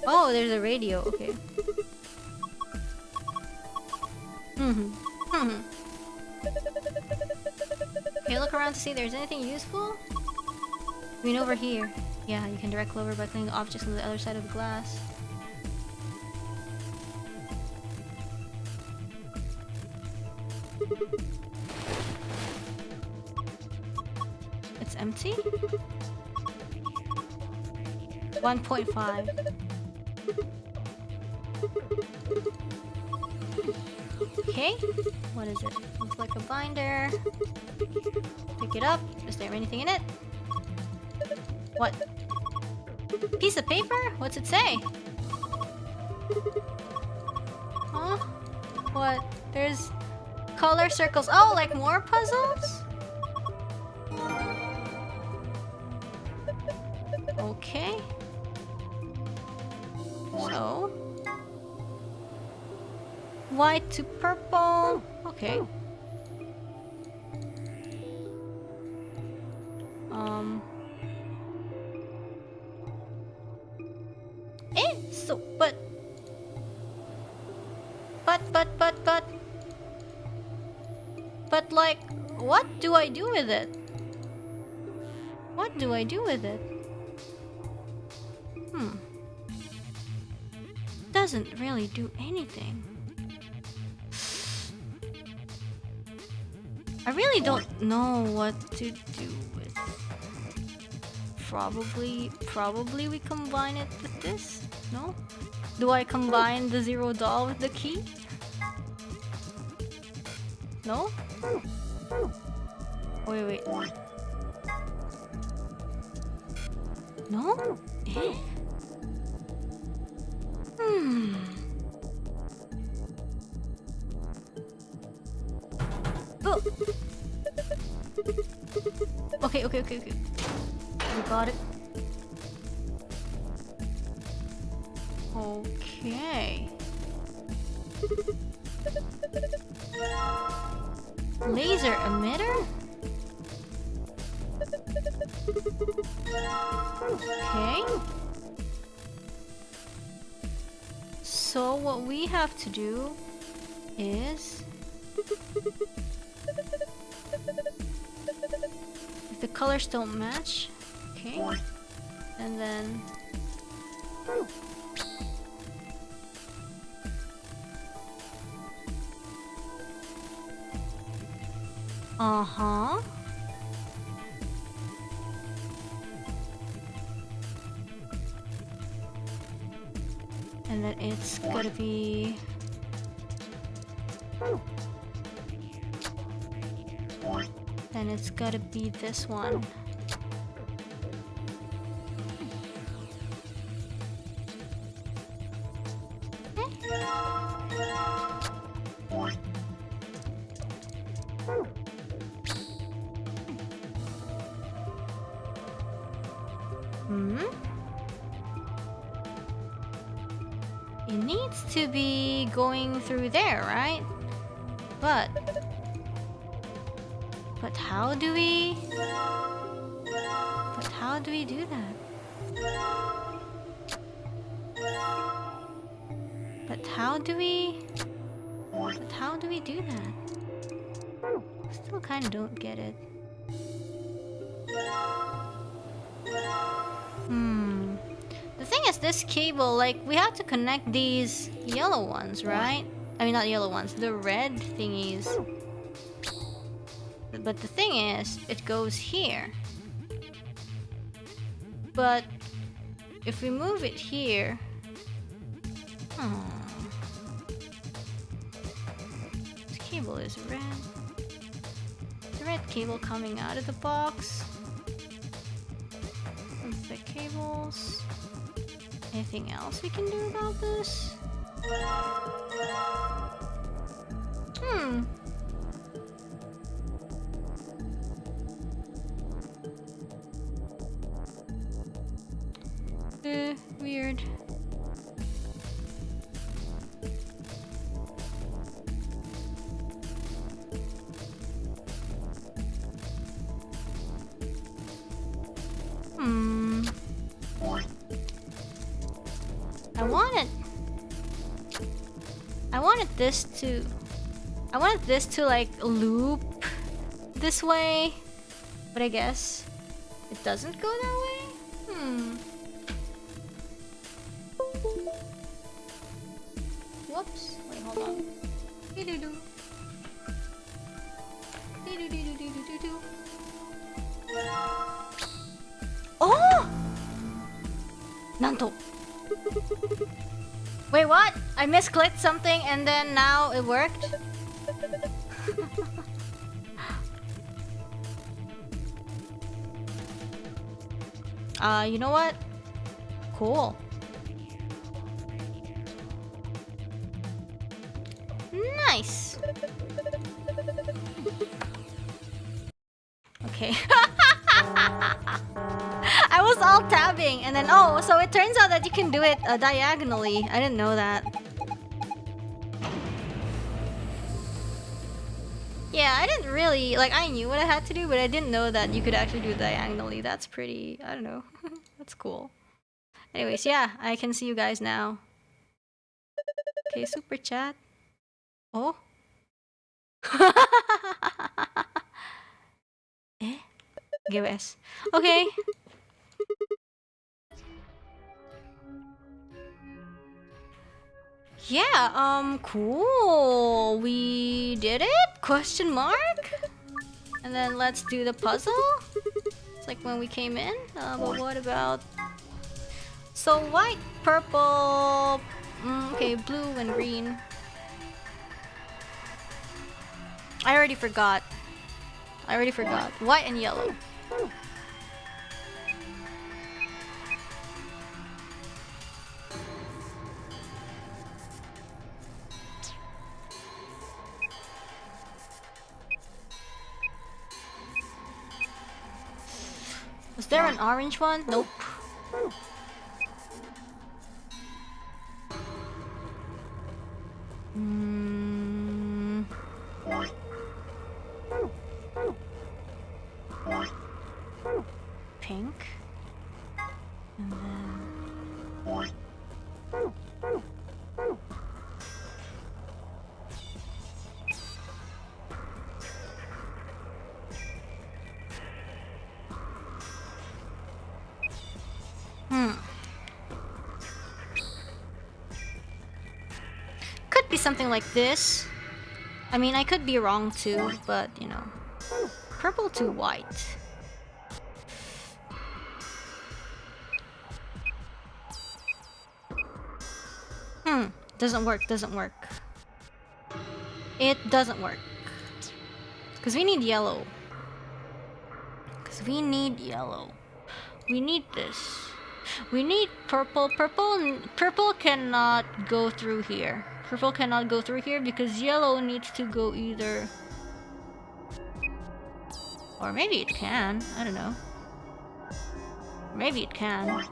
Oh, there's a radio. Okay. Okay, look around to see if there's anything useful. I mean, over here. Yeah, you can direct Clover by clicking objects on the other side of the glass. It's empty? 1.5. Okay, what is it? Looks like a binder. Pick it up. Is there anything in it? What? Piece of paper? What's it say? Huh? What? There's color circles. Oh, like more puzzles? Okay. So... White to purple. Okay. So, but like, what do I do with it? What do I do with it? Doesn't really do anything. I really don't know what to do with it. Probably we combine it with this? No? Do I combine the zero doll with the key? No? Wait. No? Eh? Oh. Okay. We got it. Okay. Laser emitter? Okay. So what we have to do is... if the colors don't match, okay, and then... uh-huh. And then it's gotta be... then it's gotta be this one. It needs to be going through there, right? But how do we... but how do we do that? But how do we... but how do we do that? Still kind of don't get it. The thing is, this cable, like, we have to connect these yellow ones, right? I mean, not yellow ones, the red thingies. But the thing is, it goes here. But if we move it here... this cable is red. The red cable coming out of the box. The cables. Anything else we can do about this? Weird. I wanted this to like loop this way, but I guess it doesn't go that way. Whoops. Wait, hold on. Dee-doo-doo. Dee-doo-dee-doo-dee-doo-doo. Oh! Nanto. Wait, what? I misclicked something and then now it worked? You know what? Cool. Nice. Okay. I was all tabbing and then so it turns out that you can do it diagonally. I didn't know that. Yeah, I didn't really like. I knew what I had to do, but I didn't know that you could actually do it diagonally. That's pretty. I don't know. That's cool. Anyways, yeah, I can see you guys now. Okay, super chat. Oh. Eh? GWS. Okay. Yeah, cool. We did it? Question mark? And then let's do the puzzle. It's like when we came in. But what about... So white, purple... okay, blue and green. I already forgot. White and yellow. Was there an orange one? Nope. Mm. Pink. And then... Could be something like this. I mean, I could be wrong too, but you know. Purple to white. Doesn't work, doesn't work. It doesn't work. Because we need yellow. Because we need yellow. We need this. We need purple. Purple cannot go through here. Purple cannot go through here because yellow needs to go either... Or maybe it can. I don't know. Maybe it can.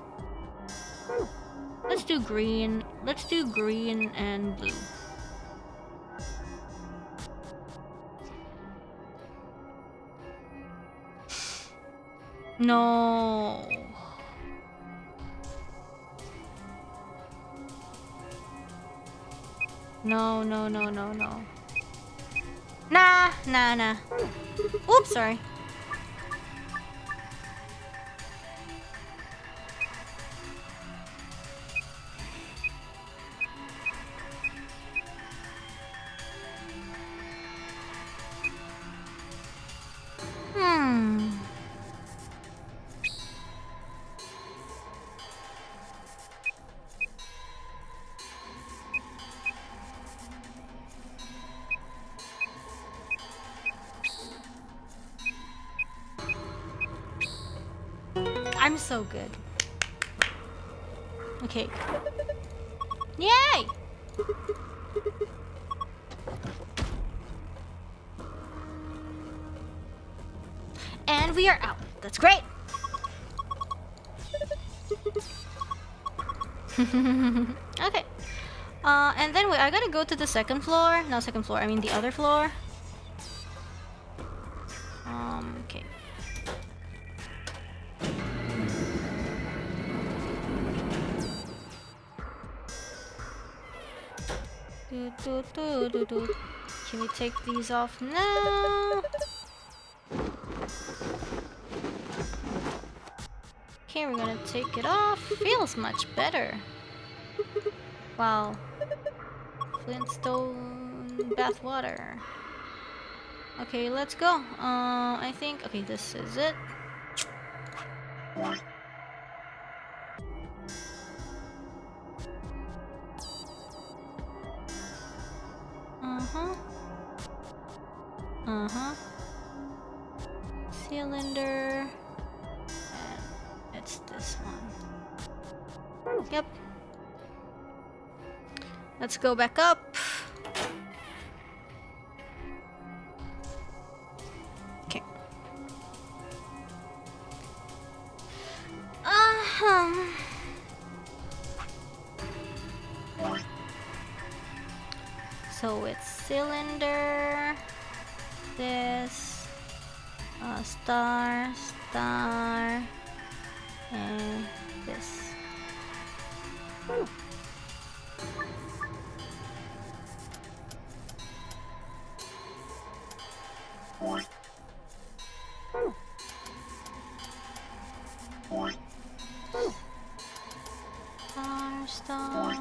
Let's do green. Let's do green and blue. No. No. Nah. Oops, sorry. I'm so good. Okay. Yay! And we are out. That's great. Okay. And then I gotta go to the second floor. No, second floor. I mean the other floor. Okay. Can we take these off now? Okay, we're gonna take it off. Feels much better. Wow. Flintstone bath water. Okay, let's go. I think... Okay, this is it. Cylinder. And it's this one. Yep. Let's go back up. Okay. So it's cylinder, this, star, and this. Star.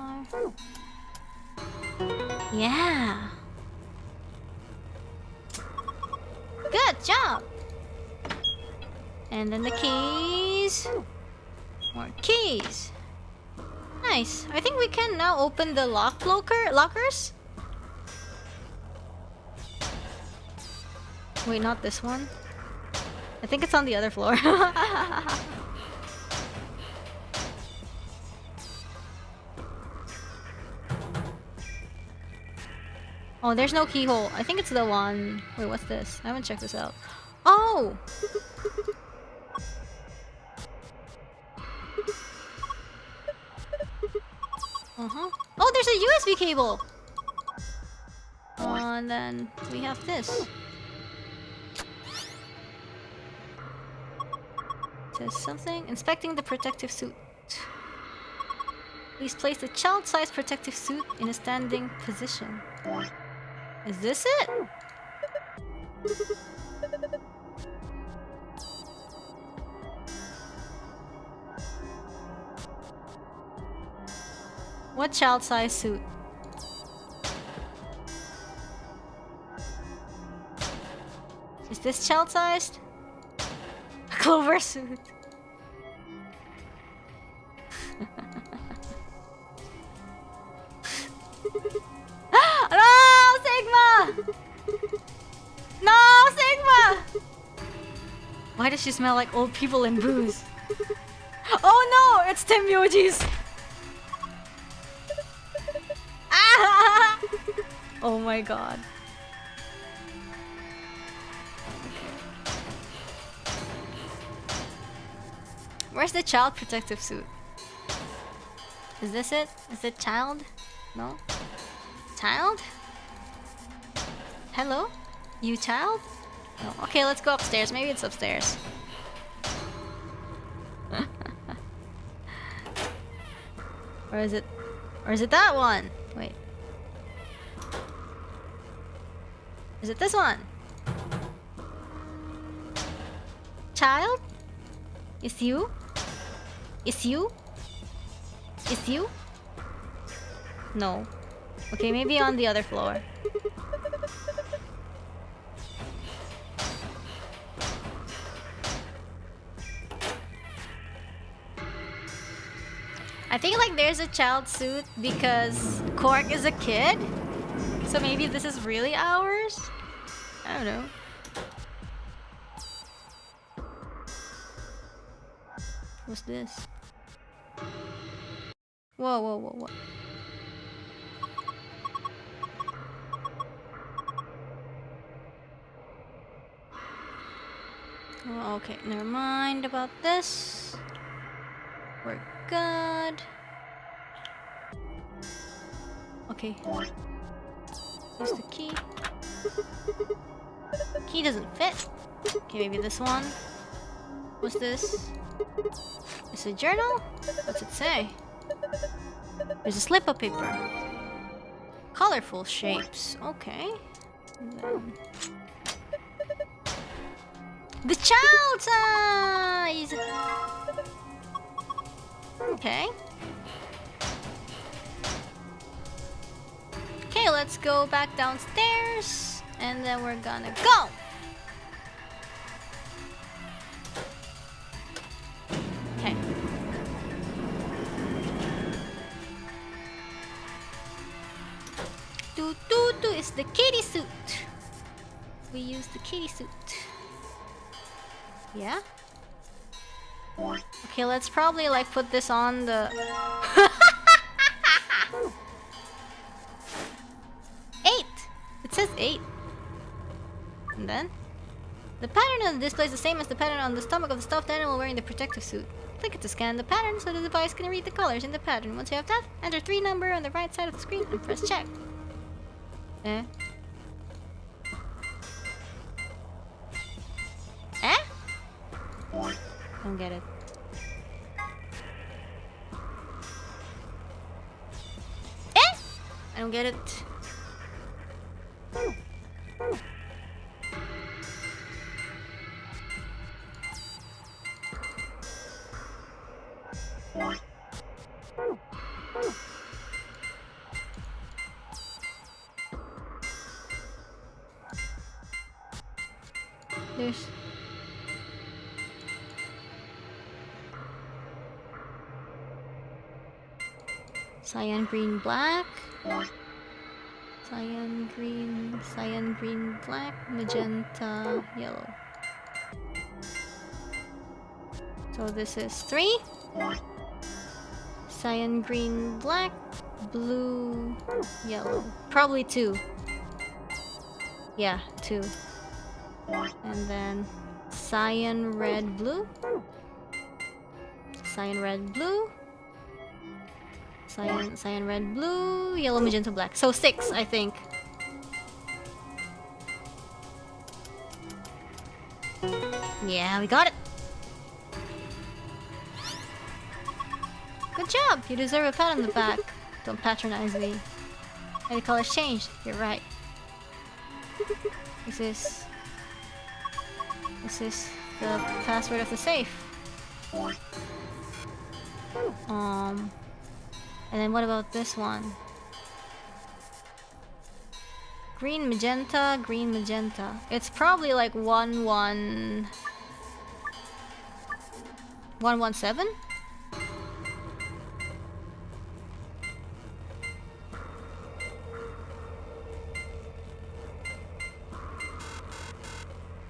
Yeah. Good job. And then the keys. More keys. Nice. I think we can now open the lockers. Wait, not this one. I think it's on the other floor. Oh, there's no keyhole. I think it's the one... Wait, what's this? I haven't checked this out. Oh! Oh, there's a USB cable! And then we have this. Says something. Inspecting the protective suit. Please place the child-sized protective suit in a standing position. Is this it? What child-sized suit? Is this child-sized? A Clover suit. No, Sigma! No, Sigma! Why does she smell like old people and booze? Oh no, it's Temyoji's! Ah! Oh my god. Where's the child protective suit? Is this it? Is it child? No? Child? Hello? You child? Oh, okay, let's go upstairs. Maybe it's upstairs. Or is it? Or is it that one? Wait. Is it this one? Child? It's you? It's you? It's you? No. Okay, maybe on the other floor. I think like there's a child suit because Cork is a kid. So maybe this is really ours? I don't know. What's this? Whoa, whoa, whoa, whoa. Oh, okay, never mind about this. We're good. Okay. Here's the key. Key doesn't fit. Okay, maybe this one. What's this? It's a journal? What's it say? There's a slip of paper. Colorful shapes. Okay. And then... the child size! Okay. Okay, let's go back downstairs. And then we're gonna go! Okay. Doo is the kitty suit. We use the kitty suit. Yeah? Okay, let's probably like put this on the... 8! It says 8. And then? The pattern on the display is the same as the pattern on the stomach of the stuffed animal wearing the protective suit. Click it to scan the pattern so the device can read the colors in the pattern. Once you have that, enter 3 number on the right side of the screen and press check. Eh? Eh? Don't get it. Eh? I don't get it. There's... cyan, green, black. Cyan, green, black, magenta, yellow. So this is 3. Cyan, green, black, blue, yellow. Probably 2. Yeah, 2. And then cyan, red, blue. Cyan, red, blue. Cyan, red, blue, yellow, magenta, black. So 6, I think. Yeah, we got it. Good job. You deserve a pat on the back. Don't patronize me. Hey, the colors changed. You're right. This is the password of the safe. And then what about this one? Green magenta, green magenta. It's probably like 117?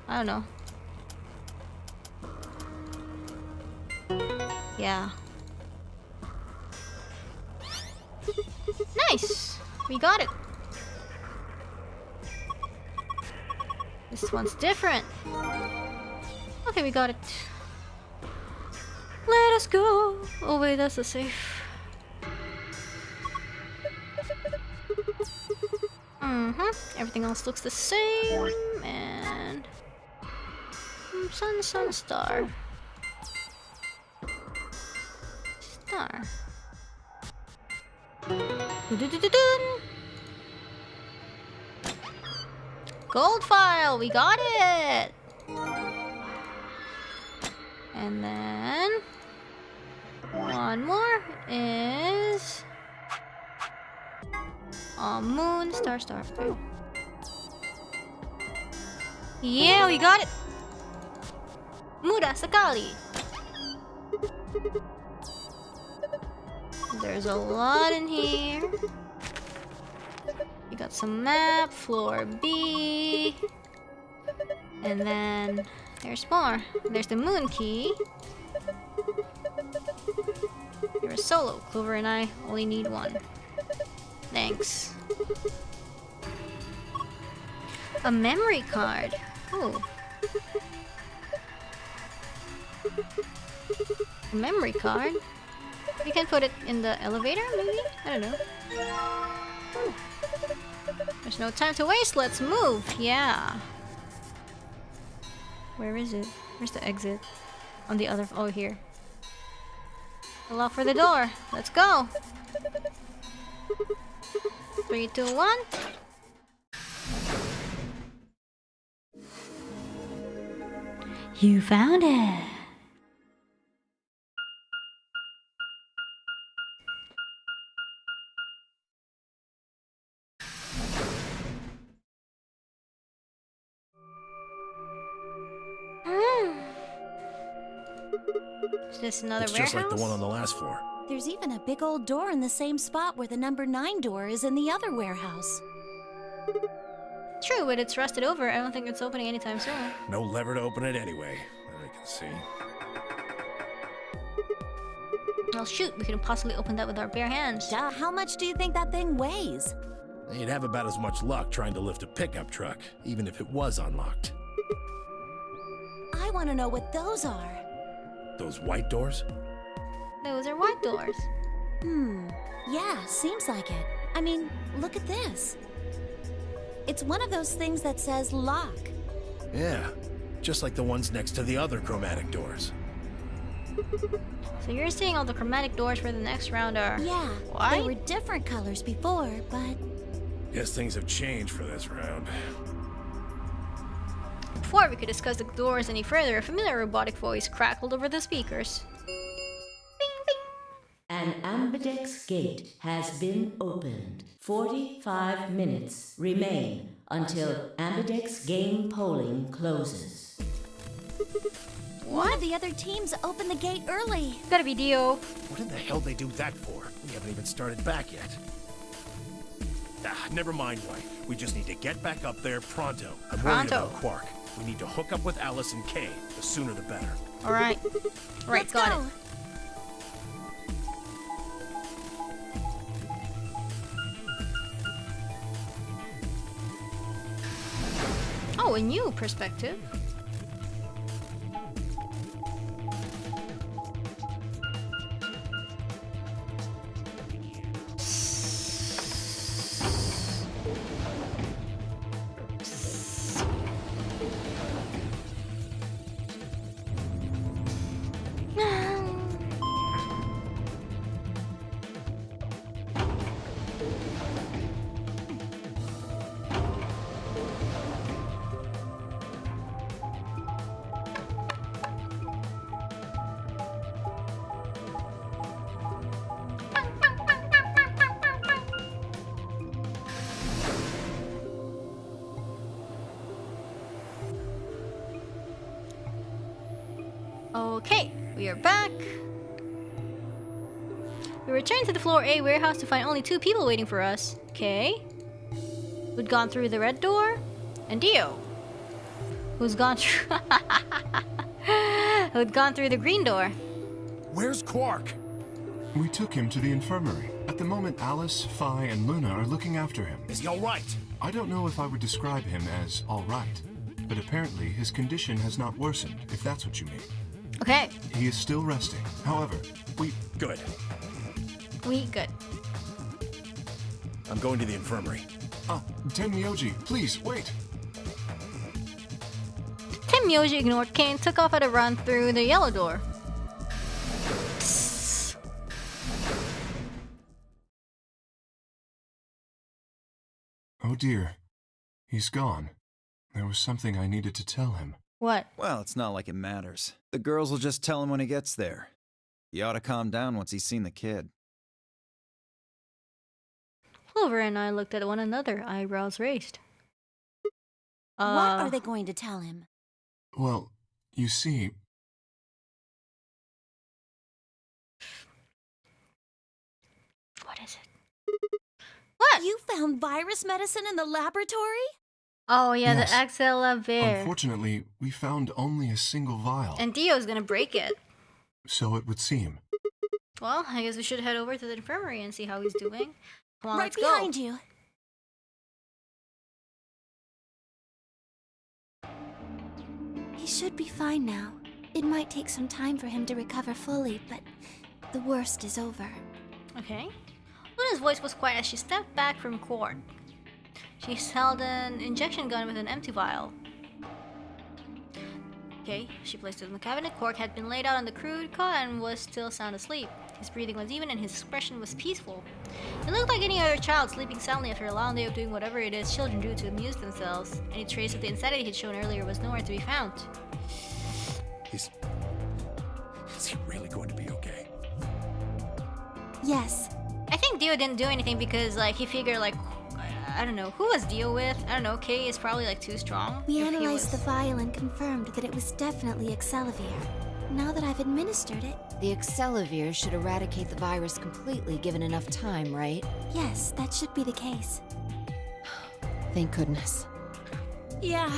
I don't know. Yeah. Nice! We got it! This one's different. Okay, we got it. Let us go! Oh wait, that's the safe. Everything else looks the same, and... sun, sun, star. Star. Du-du-du-du-dun. Gold file, we got it! And then... one more is... moon, star, star. Okay. Yeah, we got it! Mudah sekali! There's a lot in here. You got some map, floor B. And then there's more. There's the moon key. You're a solo. Clover and I only need one. Thanks. A memory card. Ooh. A memory card? We can put it in the elevator, maybe? I don't know. There's no time to waste, let's move! Yeah. Where is it? Where's the exit? On the other... oh, here. A lock for the door. Let's go! 3, 2, 1. You found it! Is this another It's warehouse? just like the one on the last floor. There's even a big old door in the same spot where the number 9 door is in the other warehouse. True, but it's rusted over. I don't think it's opening anytime soon. No lever to open it anyway, that I can see. Well, shoot, we couldn't possibly open that with our bare hands. Duh, how much do you think that thing weighs? You'd have about as much luck trying to lift a pickup truck, even if it was unlocked. I want to know what those are. Those white doors? Those are white doors. Yeah, seems like it. I mean, look at this. It's one of those things that says lock. Yeah, just like the ones next to the other chromatic doors. So you're seeing all the chromatic doors for the next round are... Yeah, white? they were different colors before, but... Guess things have changed for this round. Before we could discuss the doors any further, a familiar robotic voice crackled over the speakers. An ambidex gate has been opened. 45 minutes remain until ambidex game polling closes. One of the other teams opened the gate early. Gotta be Dio. What in the hell they do that for? We haven't even started back yet. Never mind, wife. We just need to get back up there pronto. I'm worried about Quark. We need to hook up with Alice and Kay. The sooner the better. Alright. Right, Let's got go. it. Oh, a new perspective. Okay, we are back. We returned to the floor A warehouse to find only 2 people waiting for us. Okay. Who'd gone through the red door? And Dio. Who's gone through... Who'd gone through the green door? Where's Quark? We took him to the infirmary. At the moment, Alice, Phi, and Luna are looking after him. Is he all right? I don't know if I would describe him as all right, but apparently his condition has not worsened, if that's what you mean. Okay. He is still resting. However, Good. Good. I'm going to the infirmary. Tenmyoji, please, wait! Tenmyoji ignored Kane, took off at a run through the yellow door. Oh dear. He's gone. There was something I needed to tell him. What? Well, it's not like it matters. The girls will just tell him when he gets there. He ought to calm down once he's seen the kid. Clover and I looked at one another, eyebrows raised. What are they going to tell him? Well, you see... What is it? What? You found virus medicine in the laboratory? Oh yeah, Yes. the Axelavir. Unfortunately, we found only a single vial. And Dio's gonna break it. So it would seem. Well, I guess we should head over to the infirmary and see how he's doing. Come on, Right let's behind go. you. He should be fine now. It might take some time for him to recover fully, but the worst is over. Okay. Luna's voice was quiet as she stepped back from Quark. She held an injection gun with an empty vial. Okay, she placed it in the cabinet. Quark had been laid out on the crude cot and was still sound asleep. His breathing was even and his expression was peaceful. He looked like any other child sleeping soundly after a long day of doing whatever it is children do to amuse themselves. Any trace of the insanity he'd shown earlier was nowhere to be found. Is he really going to be okay? Yes. I think Dio didn't do anything because, like, he figured, like, I don't know, who was Dio with? I don't know, Kay is probably, like, too strong. We analyzed the vial and confirmed that it was definitely Axelavir. Now that I've administered it... The Axelavir should eradicate the virus completely given enough time, right? Yes, that should be the case. Thank goodness. Yeah,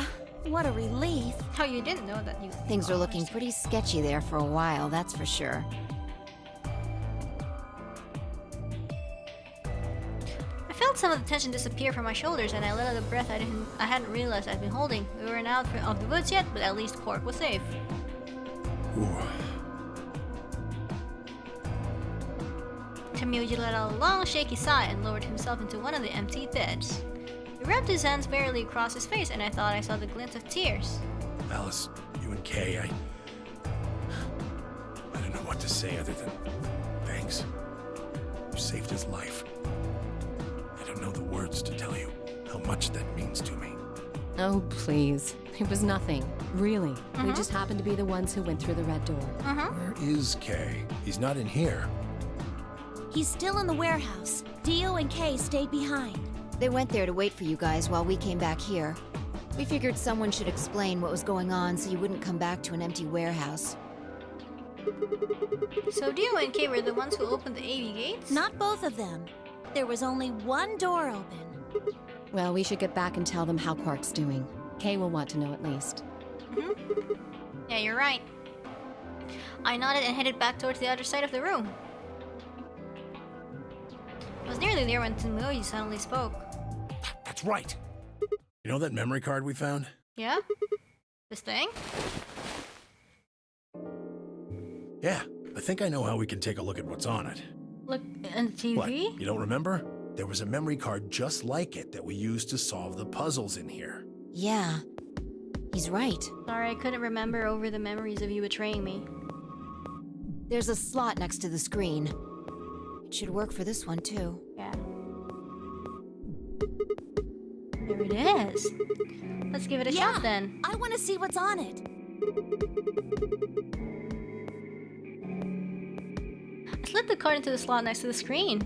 what a relief. How you didn't know that you... Things are looking pretty sketchy there for a while, that's for sure. I felt some of the tension disappear from my shoulders and I let out a breath I hadn't realized I'd been holding. We weren't out of the woods yet, but at least Quark was safe. Ooh. Tenmyoji let out a long, shaky sigh and lowered himself into one of the empty beds. He rubbed his hands barely across his face and I thought I saw the glint of tears. Alice, you and Kay, I don't know what to say other than thanks. You saved his life. I don't know the words to tell you how much that means to me. Oh, please. It was nothing. Really. We just happened to be the ones who went through the red door. Where is Kay? He's not in here. He's still in the warehouse. Dio and Kay stayed behind. They went there to wait for you guys while we came back here. We figured someone should explain what was going on so you wouldn't come back to an empty warehouse. So Dio and Kay were the ones who opened the AV gates? Not both of them. There was only one door open. Well, we should get back and tell them how Quark's doing. Kay will want to know at least. Yeah, you're right. I nodded and headed back towards the other side of the room. I was nearly there when Tenmyoji suddenly spoke. That's right. You know that memory card we found? Yeah? This thing? Yeah, I think I know how we can take a look at what's on it. Look, on the TV? What, you don't remember? There was a memory card just like it that we used to solve the puzzles in here. Yeah, he's right. Sorry, I couldn't remember over the memories of you betraying me. There's a slot next to the screen. It should work for this one, too. Yeah. There it is. Let's give it a shot then. I want to see what's on it. I slid the card into the slot next to the screen.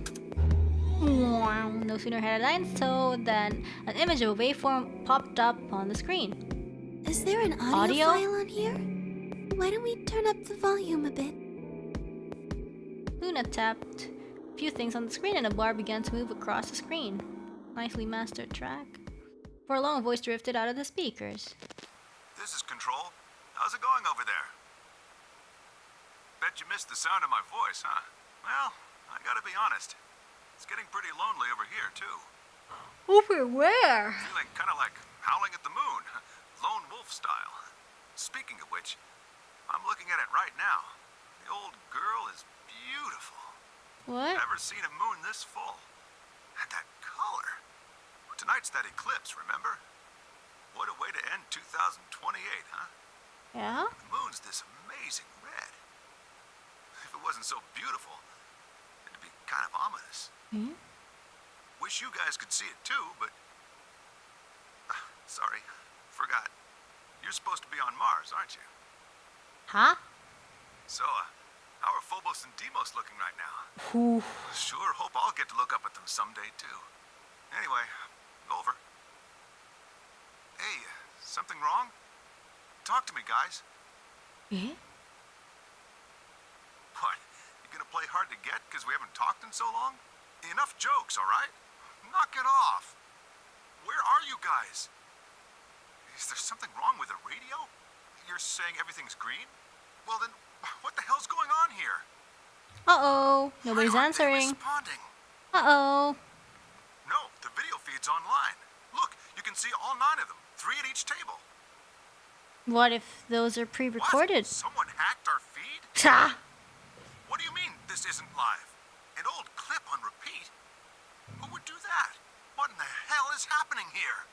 No sooner had I done so than an image of a waveform popped up on the screen. Is there an audio file on here? Why don't we turn up the volume a bit? Luna tapped a few things on the screen and a bar began to move across the screen. Nicely mastered track. For a long voice drifted out of the speakers. This is Control. How's it going over there? Bet you missed the sound of my voice, huh? Well, I gotta be honest. It's getting pretty lonely over here, too. Over where? Feeling kinda like howling at the moon. Lone wolf style. Speaking of which, I'm looking at it right now. The old girl is beautiful. What? Never seen a moon this full. And that color. Tonight's that eclipse, remember? What a way to end 2028, huh? Yeah? The moon's this amazing red. If it wasn't so beautiful, it'd be kind of ominous. Hmm? Wish you guys could see it too, but... sorry, forgot. You're supposed to be on Mars, aren't you? Huh? So, how are Phobos and Deimos looking right now? Ooh. Sure hope I'll get to look up at them someday too. Anyway, over. Hey, something wrong? Talk to me, guys. Eh? What? You gonna play hard to get because we haven't talked in so long? Enough jokes, all right? Knock it off. Where are you guys? Is there something wrong with the radio? You're saying everything's green? Well then, what the hell's going on here? Uh-oh. Nobody's Why aren't they answering. responding? Uh-oh. No, the video feed's online. Look, you can see all 9 of them, 3 at each table. What if those are What? pre-recorded? Someone hacked our feed? Ta! What do you mean this isn't live? An old clip on repeat? Who would do that? What in the hell is happening here?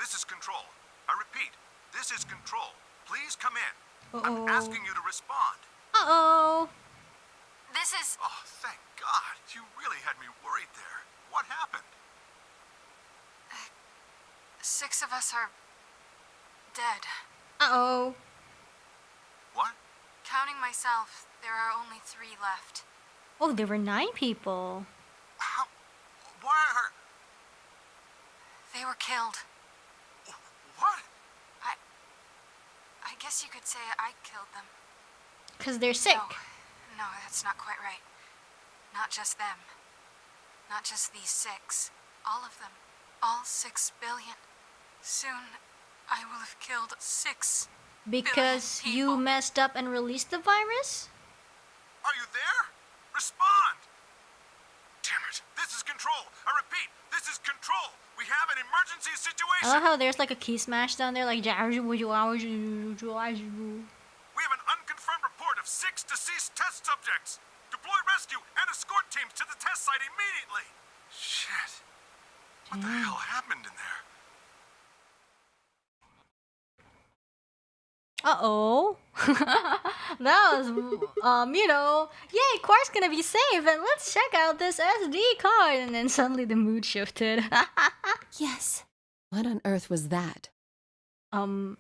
This is Control. I repeat, this is Control. Please come in. I'm asking you to respond. Uh-oh. This is... Oh, thank God. You really had me worried there. What happened? 6 of us are... dead. Uh-oh. What? Counting myself, there are only 3 left. Oh, there were 9 people. How? Why are... They were killed. What? I guess you could say I killed them. Because they're sick. No, that's not quite right. Not just them. Not just these 6. All of them. All 6 billion. Soon, I will have killed 6 Because billion you people. messed up and released the virus? Are you there? Respond! Damn it. This is Control. I repeat, this is Control. We have an emergency I situation. love how there's like a key smash down there, like. We have an unconfirmed report of 6 deceased test subjects. Deploy rescue and escort teams to the test site immediately. Shit. What the hell happened in there? Uh-oh. That was, yay, Quark's gonna be safe, and let's check out this SD card. And then suddenly the mood shifted. Yes. What on earth was that? I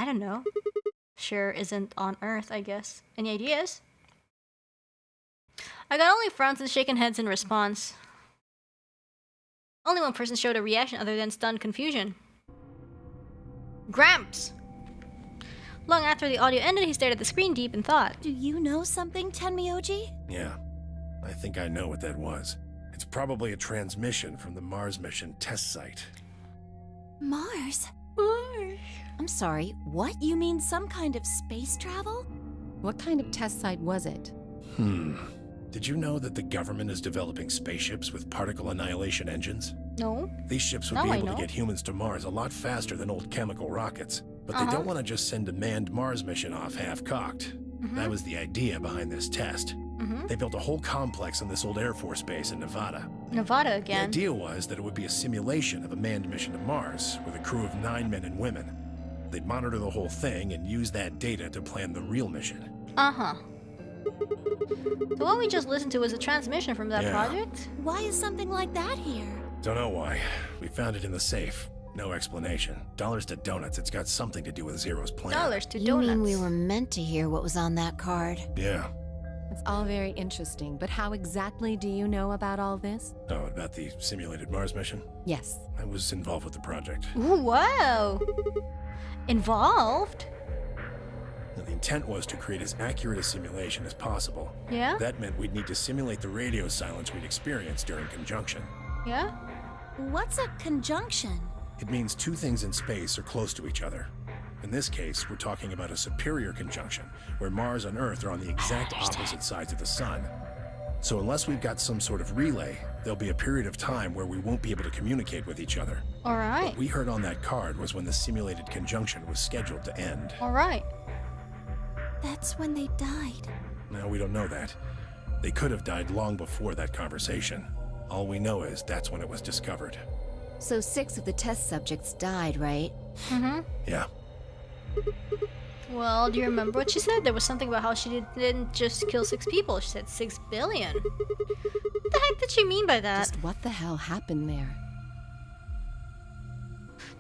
don't know. Sure isn't on Earth, I guess. Any ideas? I got only frowns and shaken heads in response. Only one person showed a reaction other than stunned confusion. Gramps! Long after the audio ended, he stared at the screen deep in thought. Do you know something, Tenmyoji? Yeah, I think I know what that was. It's probably a transmission from the Mars mission test site. Mars? I'm sorry, what? You mean some kind of space travel? What kind of test site was it? Did you know that the government is developing spaceships with particle annihilation engines? No? These ships would Now be I able know. to get humans to Mars a lot faster than old chemical rockets. But they don't want to just send a manned Mars mission off half-cocked. That was the idea behind this test. They built a whole complex on this old Air Force base in Nevada. Nevada The again. idea was that it would be a simulation of a manned mission to Mars with a crew of 9 men and women. They'd monitor the whole thing and use that data to plan the real mission. Uh-huh. The one we just listened to was a transmission from that Yeah. project? Why is something like that here? Don't know why. We found it in the safe. No explanation. Dollars to donuts. It's got something to do with Zero's plan. Dollars to You donuts. mean we were meant to hear what was on that card? Yeah. That's all very interesting, but how exactly do you know about all this? Oh, about the simulated Mars mission? Yes. I was involved with the project. Ooh, wow. Involved? Now, the intent was to create as accurate a simulation as possible. Yeah? That meant we'd need to simulate the radio silence we'd experienced during conjunction. Yeah? What's a conjunction? It means two things in space are close to each other. In this case, we're talking about a superior conjunction, where Mars and Earth are on the exact opposite sides of the Sun. So unless we've got some sort of relay, there'll be a period of time where we won't be able to communicate with each other. Alright. What we heard on that card was when the simulated conjunction was scheduled to end. Alright. That's when they died. Now, we don't know that. They could have died long before that conversation. All we know is that's when it was discovered. So 6 of the test subjects died, right? Mm-hmm. Yeah. Well, do you remember what she said? There was something about how she didn't just kill 6 people. She said 6 billion. What the heck did she mean by that? Just what the hell happened there?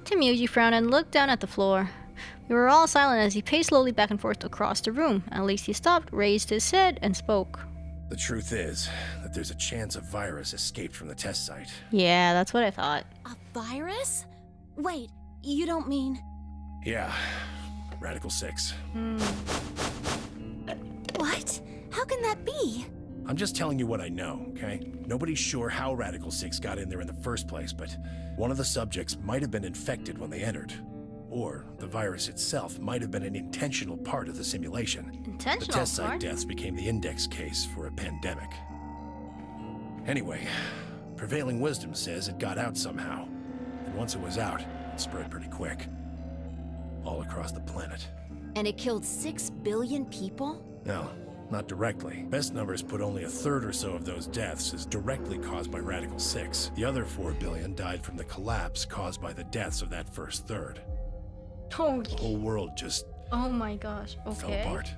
Temyoji frowned and looked down at the floor. We were all silent as he paced slowly back and forth across the room. At least he stopped, raised his head, and spoke. The truth is that there's a chance a virus escaped from the test site. Yeah, that's what I thought. A virus? Wait, you don't mean... Yeah. Radical 6. What? How can that be? I'm just telling you what I know, okay? Nobody's sure how Radical 6 got in there in the first place, but one of the subjects might have been infected when they entered. Or the virus itself might have been an intentional part of the simulation. Intentional The test site part? deaths became the index case for a pandemic. Anyway, prevailing wisdom says it got out somehow. And once it was out, it spread pretty quick. All across the planet. And it killed 6 billion people? No, not directly. Best numbers put only a third or so of those deaths as directly caused by Radical 6. The other 4 billion died from the collapse caused by the deaths of that first third. Oh, The whole world just oh my gosh. fell Okay. apart.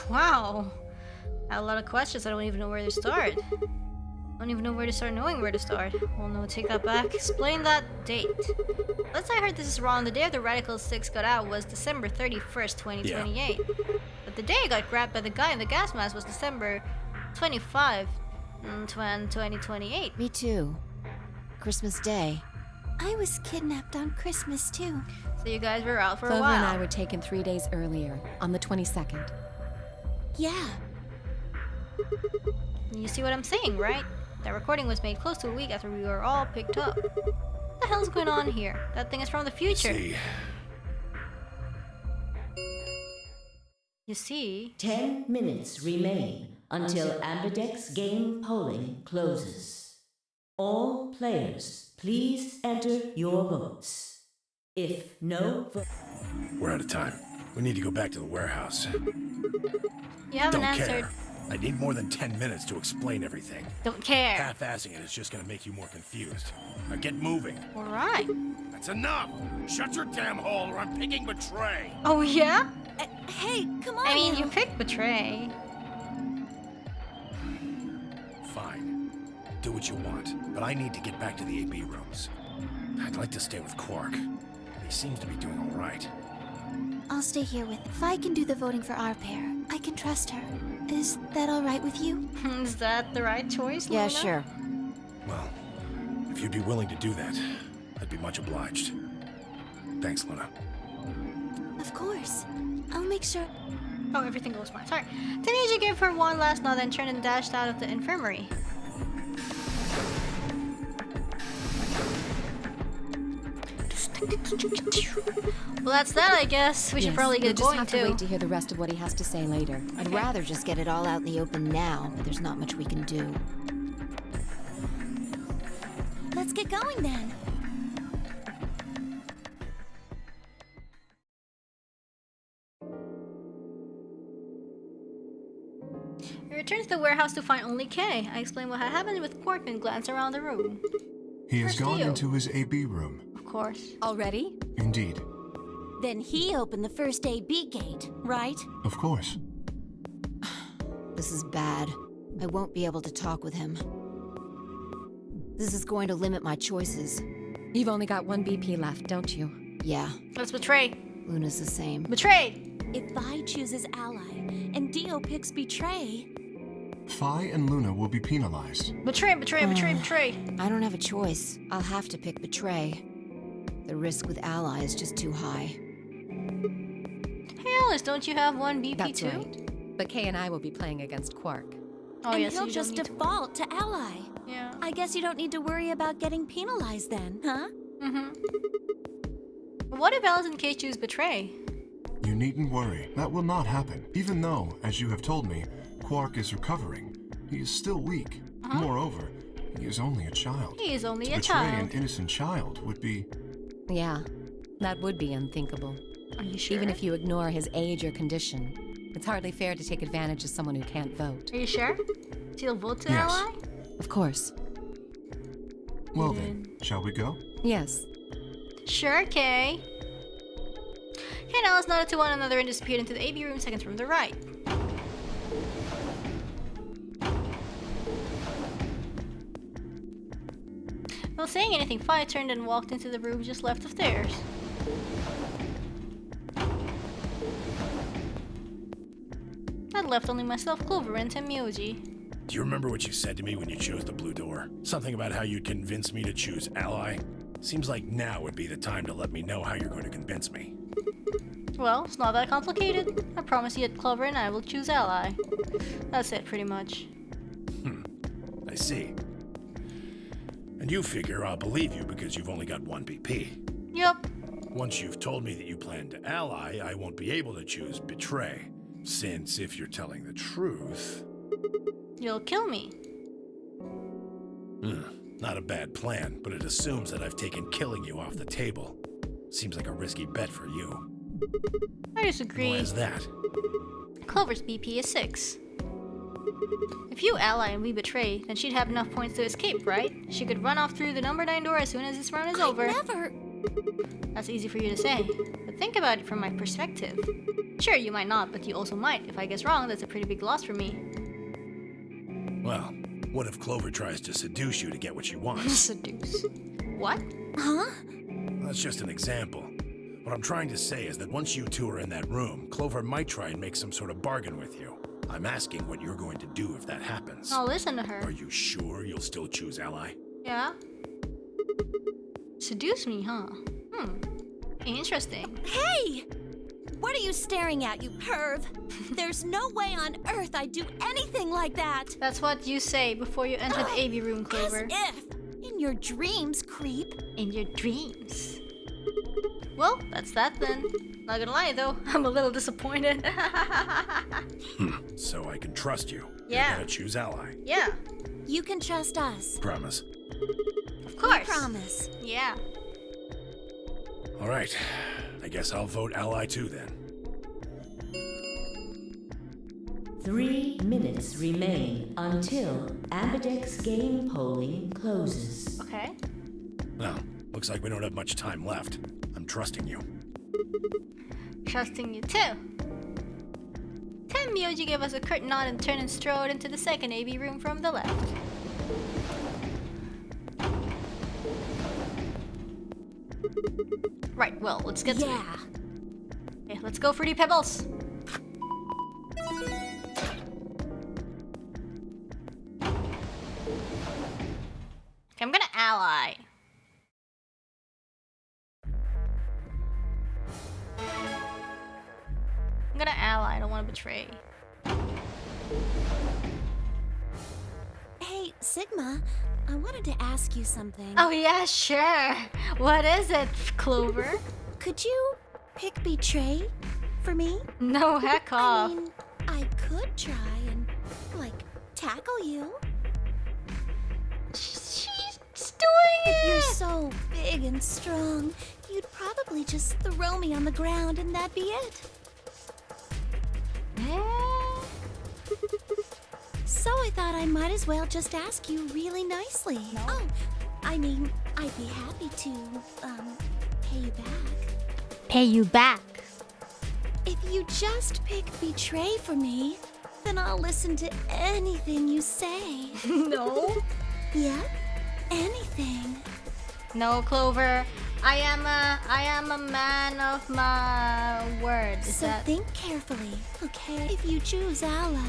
Wow. I had a lot of questions. I don't even know where to start. I don't even know where to start knowing where to start. Well, no, take that back. Explain that date. Let's say I heard this is wrong. The day after Radical 6 got out was December 31st, 2028. But the day I got grabbed by the guy in the gas mask was December 25, 2028. Me too. Christmas Day. I was kidnapped on Christmas, too. So you guys were out for a Clover while. and I were taken 3 days earlier, on the 22nd. Yeah. You see what I'm saying, right? That recording was made close to a week after we were all picked up. What the hell's going on here? That thing is from the future. See, You see? 10 minutes remain until Ambidex game polling closes. All players, please enter your votes. If no vote... we're out of time. We need to go back to the warehouse. You haven't Don't answered. care. I need more than 10 minutes to explain everything. Don't care. Half-assing it is just gonna make you more confused. Now get moving. Alright. That's enough! Shut your damn hole or I'm picking Betray! Oh, yeah? Hey, come on. I mean, you now. picked Betray. Fine. Do what you want, but I need to get back to the AB rooms. I'd like to stay with Quark. He seems to be doing all right. I'll stay here with... If I can do the voting for our pair, I can trust her. Is that all right with you? Is that the right choice, Yeah, Luna? sure. Well, if you'd be willing to do that, I'd be much obliged. Thanks, Luna. Of course. I'll make sure... Oh, everything goes fine. Sorry. Temyoji gave her one last nod, then turned and dashed out of the infirmary. Well, that's that, I guess. We should Yes, probably we'll get just going, have to too. wait to hear the rest of what he has to say later. I'd rather just get it all out in the open now, but there's not much we can do. Let's get going then. We returned to the warehouse to find only Kay. I explained what had happened with Quark and glanced around the room. He has Where's gone Theo? into his AB room. Of course. Already? Indeed. Then he opened the first AB gate, right? Of course. This is bad. I won't be able to talk with him. This is going to limit my choices. You've only got 1 BP left, don't you? Yeah. Let's Betray. Luna's the same. Betrayed! If Vi chooses ally and Dio picks betray, Phi and Luna will be penalized. Betray, betray, betray, betray. I don't have a choice. I'll have to pick betray. The risk with ally is just too high. Hey Alice, don't you have one BP That's too? right. But Kay and I will be playing against Quark. Oh and yes, he'll you just don't need to... default to ally. Yeah. I guess you don't need to worry about getting penalized then, huh? What if Alice and Kay choose betray? You needn't worry. That will not happen. Even though, as you have told me, Quark is recovering. He is still weak. Moreover, he is only a child. He is only To a betray child. an innocent child would be... Yeah, that would be unthinkable. Are you sure? Even if you ignore his age or condition, it's hardly fair to take advantage of someone who can't vote. Are you sure? She'll vote to Yes. ally? Of course. Well then, shall we go? Yes. Sure, Kay. Kay and Alice nodded to one another and disappeared into the AV room seconds from the right. Without saying anything, Phi turned and walked into the room just left of theirs. That left only myself, Clover, and Temyoji. Do you remember what you said to me when you chose the blue door? Something about how you'd convince me to choose ally? Seems like now would be the time to let me know how you're going to convince me. Well, it's not that complicated. I promise you that Clover and I will choose ally. That's it, pretty much. I see. And you figure I'll believe you because you've only got one BP. Yup. Once you've told me that you plan to ally, I won't be able to choose betray. Since if you're telling the truth... You'll kill me. Not a bad plan, but it assumes that I've taken killing you off the table. Seems like a risky bet for you. I disagree. Why is that? Clover's BP is 6. If you ally and we betray, then she'd have enough points to escape, right? She could run off through the number 9 door as soon as this round is over. Never. That's easy for you to say, but think about it from my perspective. Sure, you might not, but you also might. If I guess wrong, that's a pretty big loss for me. Well, what if Clover tries to seduce you to get what she wants? Seduce. What? Huh? That's just an example. What I'm trying to say is that once you two are in that room, Clover might try and make some sort of bargain with you. I'm asking what you're going to do if that happens. I'll listen to her. Are you sure you'll still choose ally? Yeah? Seduce me, huh? Interesting. Hey! What are you staring at, you perv? There's no way on earth I'd do anything like that. That's what you say before you enter the AV room, Clover. As if. In your dreams, creep. In your dreams. Well, that's that then. Not gonna lie though, I'm a little disappointed. So I can trust you. Yeah. You're gonna choose ally. Yeah, You can trust us. Promise. of course. Promise. Yeah. All right. I guess I'll vote ally too then. 3 minutes remain until Ambidex game polling closes. Okay. Well, looks like we don't have much time left. I'm trusting you. Trusting you too. Myoji gave us a curt nod and turned and strode into the second AV room from the left. Right, well, let's get to it. Okay, let's go, Fruity Pebbles. Okay, I'm gonna ally. I'm gonna ally, I don't want to betray. Hey, Sigma, I wanted to ask you something. Oh yeah, sure. What is it, Clover? Could you pick betray for me? No, heck off. I mean, I could try and, like, tackle you. She's doing But it! you're so big and strong, you'd probably just throw me on the ground and that'd be it. So I thought I might as well just ask you really nicely. No. Oh, I mean, I'd be happy to, pay you back. Pay you back. If you just pick betray for me, then I'll listen to anything you say. No. Yeah? Anything. No, Clover. I am a man of my word. Is So that... think carefully, okay? If you choose ally,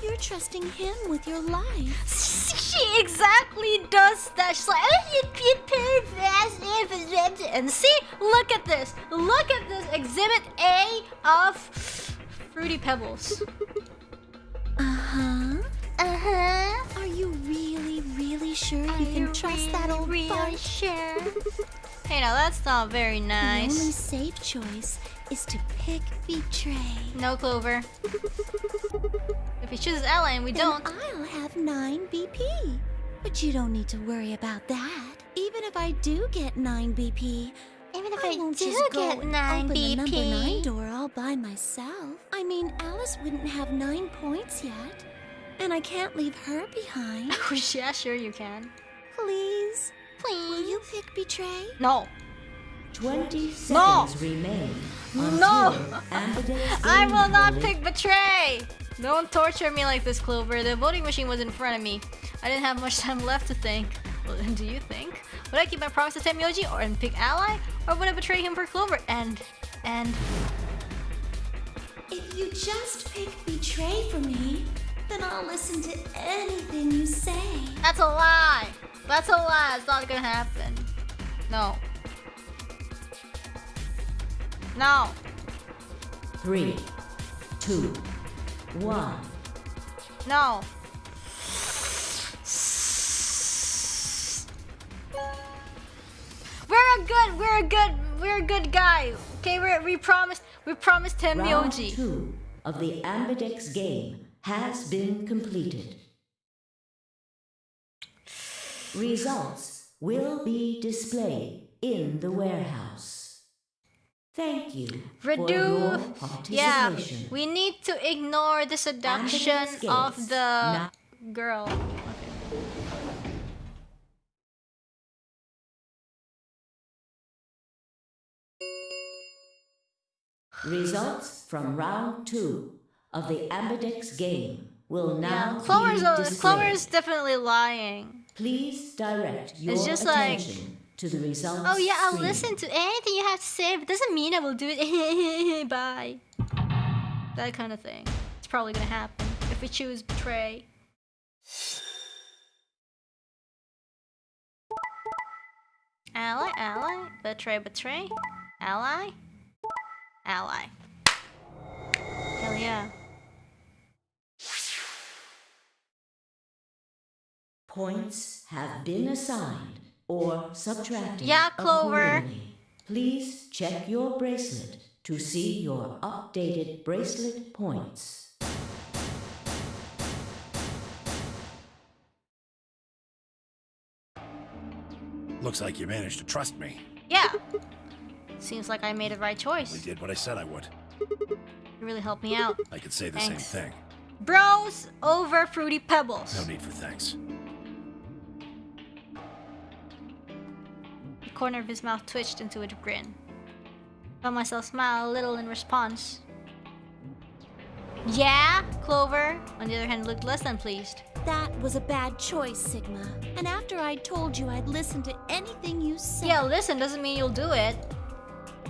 you're trusting him with your life. She exactly does that. She's like, and see, look at this. Look at this exhibit A of Fruity Pebbles. Uh-huh. Uh-huh. Are you really sure you can trust that old fart? Sure? Hey, now that's not very The nice. only safe choice is to pick betray. No, Clover. If he chooses ally and we Then don't, I'll have 9 BP. But you don't need to worry about that. Even if I do get 9 BP, I won't just go and open the number 9 door all by myself. I mean, Alice wouldn't have 9 points yet. And I can't leave her behind. yeah, sure you can. Please? Will you pick betray? No. 20 seconds remain. No! Ambidex I game will not polling pick betray! Don't torture me like this, Clover. The voting machine was in front of me. I didn't have much time left to think. Well, do you think? Would I keep my promise to Tenmyoji or and pick ally? Or would I betray him for Clover? And... If you just pick betray for me, then I'll listen to anything you say. That's a lie! That's a lie. It's not gonna happen. No. No. 3, 2, 1. No. We're a good guy. Okay, we promised him Round Myoji. 2 of the Ambidex game has been completed. Results will be displayed in the warehouse. Thank you for your Yeah, participation. we need to ignore the seduction Ambidex of gates the girl. Results from round 2 of the Ambidex game will now be Clover's displayed. definitely lying. Please direct your just like, attention to the results. Oh yeah, I'll screen. listen to anything you have to say, but doesn't mean I will do it. Bye. That kind of thing. It's probably gonna happen if we choose betray. Ally, betray, ally. Hell yeah. Points have been assigned or subtracted. Yeah, Clover. accordingly. Please check your bracelet to see your updated bracelet points. Looks like you managed to trust me. Yeah. Seems like I made the right I choice. did what I said I would. You really helped me out. I could say the Thanks. same thing. Bros over Fruity Pebbles. No need for thanks. The corner of his mouth twitched into a grin. Found myself smile a little in response. Yeah, Clover, on the other hand, looked less than pleased. That was a bad choice, Sigma. And after I told you I'd listen to anything you said. Yeah, listen doesn't mean you'll do it.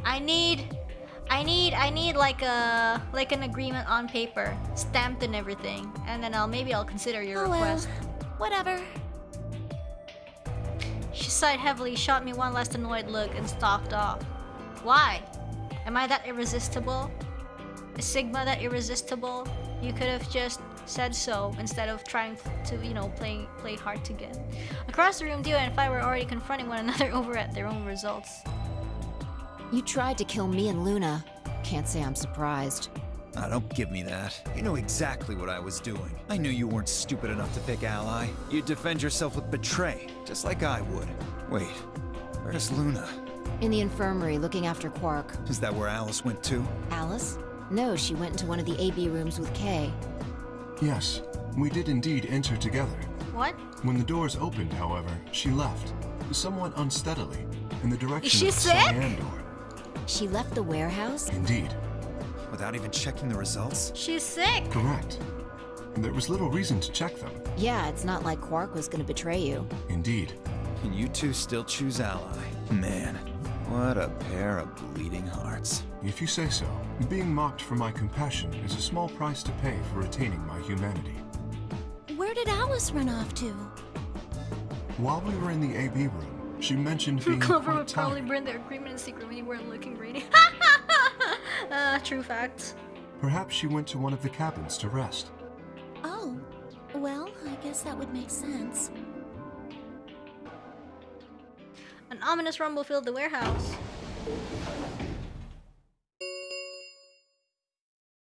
I need like an agreement on paper, stamped and everything, and then maybe I'll consider your request. Well, whatever. She sighed heavily, shot me one last annoyed look, and stalked off. Why? Am I that irresistible? Is Sigma that irresistible? You could have just said so instead of trying to, play hard to get. Across the room, Dio and Fi were already confronting one another over at their own results. You tried to kill me and Luna. Can't say I'm surprised. Ah, don't give me that. You know exactly what I was doing. I knew you weren't stupid enough to pick ally. You'd defend yourself with betray, just like I would. Wait, where's Luna? In the infirmary, looking after Quark. Is that where Alice went too? Alice? No, she went into one of the AB rooms with Kay. Yes, we did indeed enter together. What? When the doors opened, however, she left, somewhat unsteadily, in the direction she of the sick? cyan door. She left the warehouse? Indeed. Without even checking the results? She's sick. Correct. And there was little reason to check them. Yeah, it's not like Quark was gonna betray you. Indeed. And you two still choose ally. Man, What a pair of bleeding hearts. If you say so, being mocked for my compassion is a small price to pay for retaining my humanity. Where did Alice run off to? While we were in the AB room, she mentioned being Clover quite would probably tired. burn their agreement in secret when you weren't looking ready. True facts. Perhaps she went to one of the cabins to rest. Oh, well, I guess that would make sense. An ominous rumble filled the warehouse.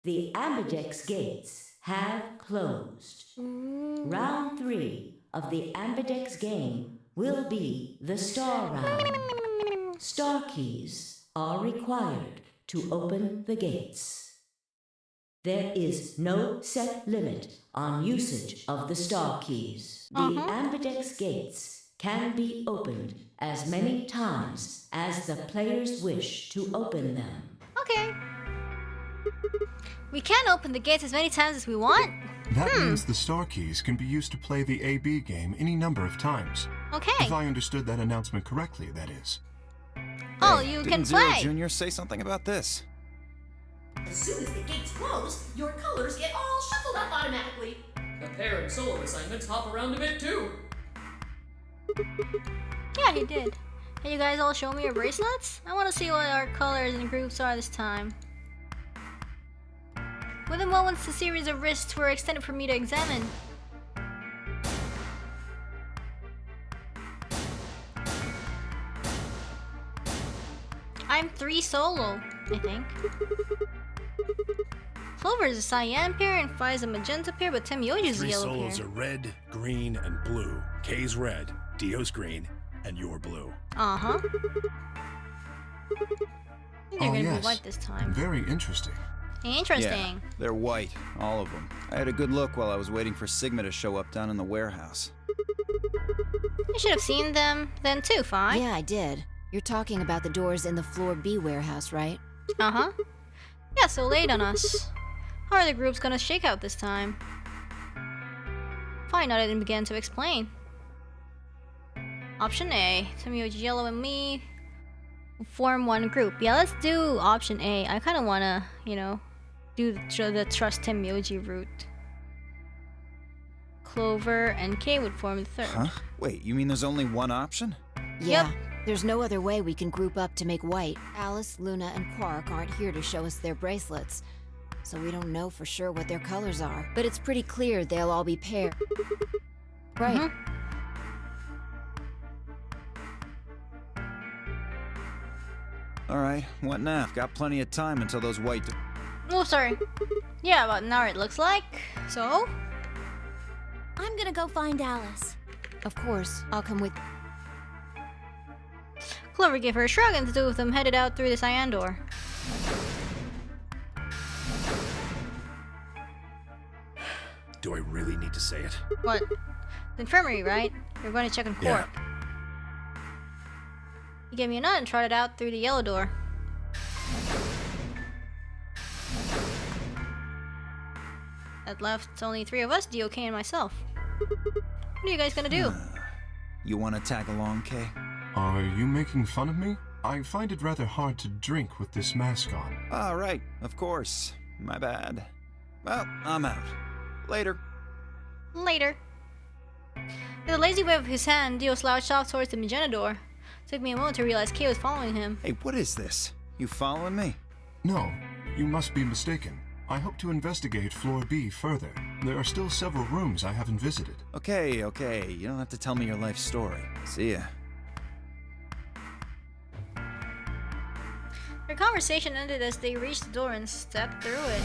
The Ambidex gates have closed. Round 3 of the Ambidex game will be the Star Round. Star keys are required to open the gates. There is no set limit on usage of the Star keys. The Ambidex gates can be opened as many times as the players wish to open them. Okay. We can open the gates as many times as we want? That means the star keys can be used to play the AB game any number of times. Okay. If I understood that announcement correctly, that is. Oh, Hey, you didn't can Zero play. Junior say something about this? As soon as the gates close, your colors get all shuffled up automatically. The pair and solo assignments hop around a bit too. Yeah, he did. Can you guys all show me your bracelets? I want to see what our colors and groups are this time. Within moments, a series of wrists were extended for me to examine. I'm 3 solo, I think. Clover is a cyan pair and Phi is a magenta pair, but Temyoji's a 3 yellow solos pair. are red, green, and blue. K's red, Dio's green, and you're blue. Uh-huh. I think they're Oh, gonna yes. be white this time. Very interesting. Interesting. Yeah, they're white, all of them. I had a good look while I was waiting for Sigma to show up down in the warehouse. You should have seen them then too, Phi. Yeah, I did. You're talking about the doors in the floor B warehouse, right? Uh-huh. Yeah, so late on us. How are the groups gonna shake out this time? Phi nodded and began to explain. Option A, Temyoji, Yellow, and me form one group. Yeah, let's do option A. I kind of wanna, you know, do the trust Temyoji route. Clover and K would form the third. Huh? Wait, you mean there's only one option? Yeah. There's no other way we can group up to make white. Alice, Luna, and Quark aren't here to show us their bracelets, so we don't know for sure what their colors are. But it's pretty clear they'll all be paired. Right. Alright, what now? Got plenty of time until those white... Oh, sorry. Yeah, about now it looks like. So? I'm gonna go find Alice. Of course, I'll come with... Clover gave her a shrug and the two of them headed out through the cyan door. Do I really need to say it? What? The infirmary, right? You're going to check on Quark. Yeah. He gave me a nod and trotted out through the yellow door. That left only 3 of us, DOK and myself. What are you guys gonna do? You wanna tag along, Kay? Are you making fun of me? I find it rather hard to drink with this mask on. Ah, right, of course. My bad. Well, I'm out. Later. Later. With a lazy wave of his hand, Dio slouched off towards the magenta door. Took me a moment to realize Kay was following him. Hey, what is this? You following me? No, you must be mistaken. I hope to investigate floor B further. There are still several rooms I haven't visited. Okay. You don't have to tell me your life story. See ya. Their conversation ended as they reached the door and stepped through it.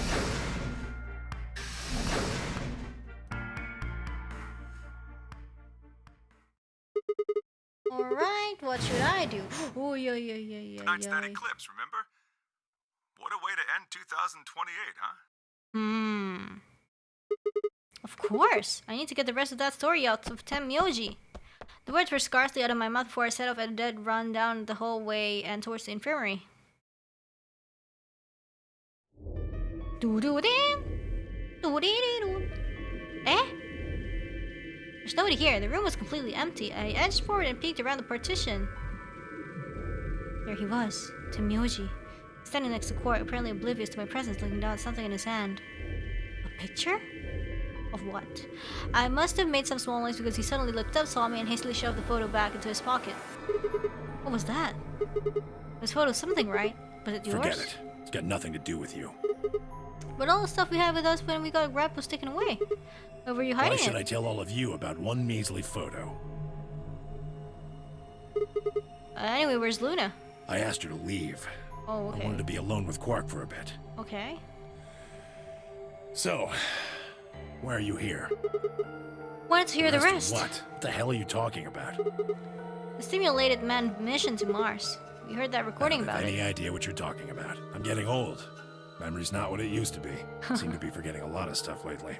Alright, what should I do? Oh, yeah. Tonight's that eclipse, remember? What a way to end 2028, huh? Of course. I need to get the rest of that story out of Temyoji. The words were scarcely out of my mouth before I set off at a dead run down the hallway and towards the infirmary. Eh? There's nobody here. The room was completely empty. I edged forward and peeked around the partition. There he was, Tenmyoji, standing next to Quark, apparently oblivious to my presence, looking down at something in his hand. A picture? Of what? I must have made some small noise because he suddenly looked up, saw me, and hastily shoved the photo back into his pocket. What was that? This photo's something, right? Was it yours? Forget it. It's got nothing to do with you. But all the stuff we had with us when we got grabbed was taken away. Where were you hiding Why should it? I tell all of you about one measly photo? Anyway, where's Luna? I asked her to leave. Oh, okay. I wanted to be alone with Quark for a bit. Okay. So, why are you here? Wanted to hear the of rest. What? What the hell are you talking about? The stimulated manned mission to Mars. We heard that recording about Any it. idea what you're talking about? I'm getting old. Memory's not what it used to be. Seem to be forgetting a lot of stuff lately.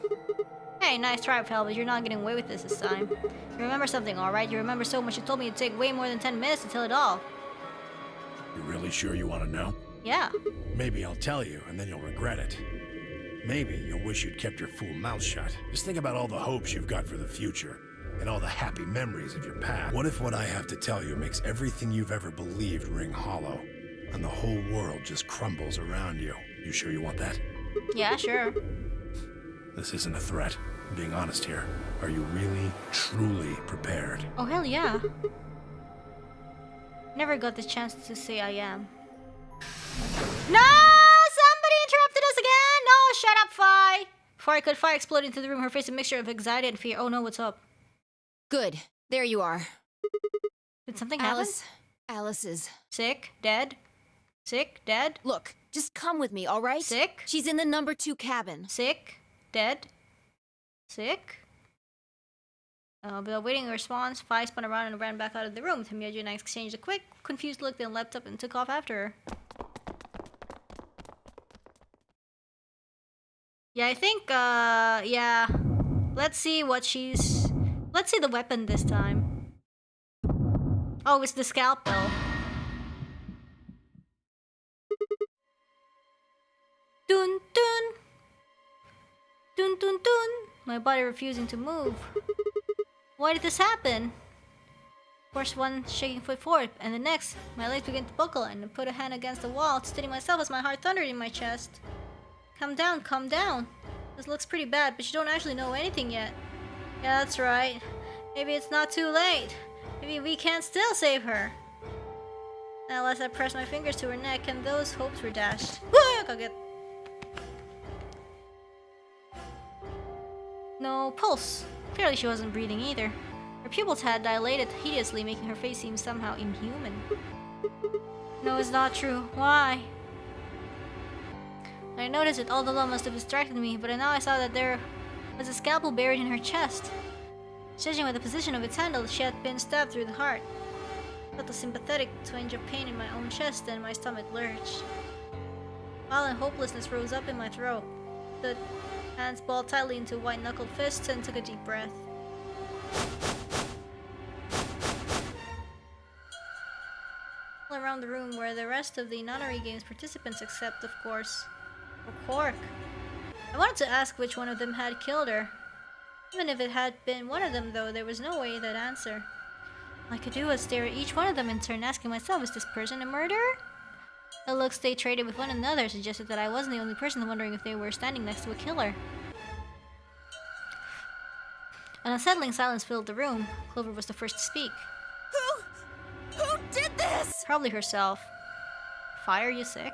Hey, nice try, pal, but you're not getting away with this time. You remember something, alright? You remember so much you told me it'd take way more than 10 minutes to tell it all. You really sure you want to know? Yeah. Maybe I'll tell you, and then you'll regret it. Maybe you'll wish you'd kept your fool mouth shut. Just think about all the hopes you've got for the future, and all the happy memories of your past. What if what I have to tell you makes everything you've ever believed ring hollow, and the whole world just crumbles around you? You sure you want that? Yeah, sure. This isn't a threat. I'm being honest here. Are you really, truly prepared? Oh, hell yeah. Never got the chance to say I am. No! Somebody interrupted us again! No, shut up, Fi! Before I could, Fi exploded into the room, her face a mixture of anxiety and fear. Oh no, what's up? Good. There you are. Did something happen? Alice is... Sick? Dead? Sick? Dead? Look, just come with me, all right? Sick? She's in the number 2 cabin. Sick? Dead? Sick? Without waiting a response, Fi spun around and ran back out of the room. Tenmyoji and I exchanged a quick, confused look, then leapt up and took off after her. Yeah, I think, yeah. Let's see what she's... Let's see the weapon this time. Oh, it's the scalpel. Dun dun! Dun dun dun! My body refusing to move. Why did this happen? First one shaking foot forward, and the next, my legs began to buckle, and I put a hand against the wall to steady myself as my heart thundered in my chest. Calm down, calm down. This looks pretty bad, but you don't actually know anything yet. Yeah, that's right. Maybe it's not too late. Maybe we can still save her. Unless I pressed my fingers to her neck, and those hopes were dashed. No pulse. Clearly she wasn't breathing either. Her pupils had dilated hideously, making her face seem somehow inhuman. No, it's not true. Why? I noticed it all along must have distracted me, but now I saw that there was a scalpel buried in her chest. Judging by the position of its handle, she had been stabbed through the heart. I felt a sympathetic twinge of pain in my own chest, and my stomach lurched. Violent hopelessness rose up in my throat. The hands balled tightly into white-knuckled fists and took a deep breath. All around the room were the rest of the Nonary game's participants, except, of course, for Quark. I wanted to ask which one of them had killed her. Even if it had been one of them, though, there was no way they'd answer. All I could do was stare at each one of them in turn, asking myself, is this person a murderer? The looks they traded with one another suggested that I wasn't the only person wondering if they were standing next to a killer. An unsettling silence filled the room. Clover was the first to speak. Who did this? Probably herself. Fire, you sick?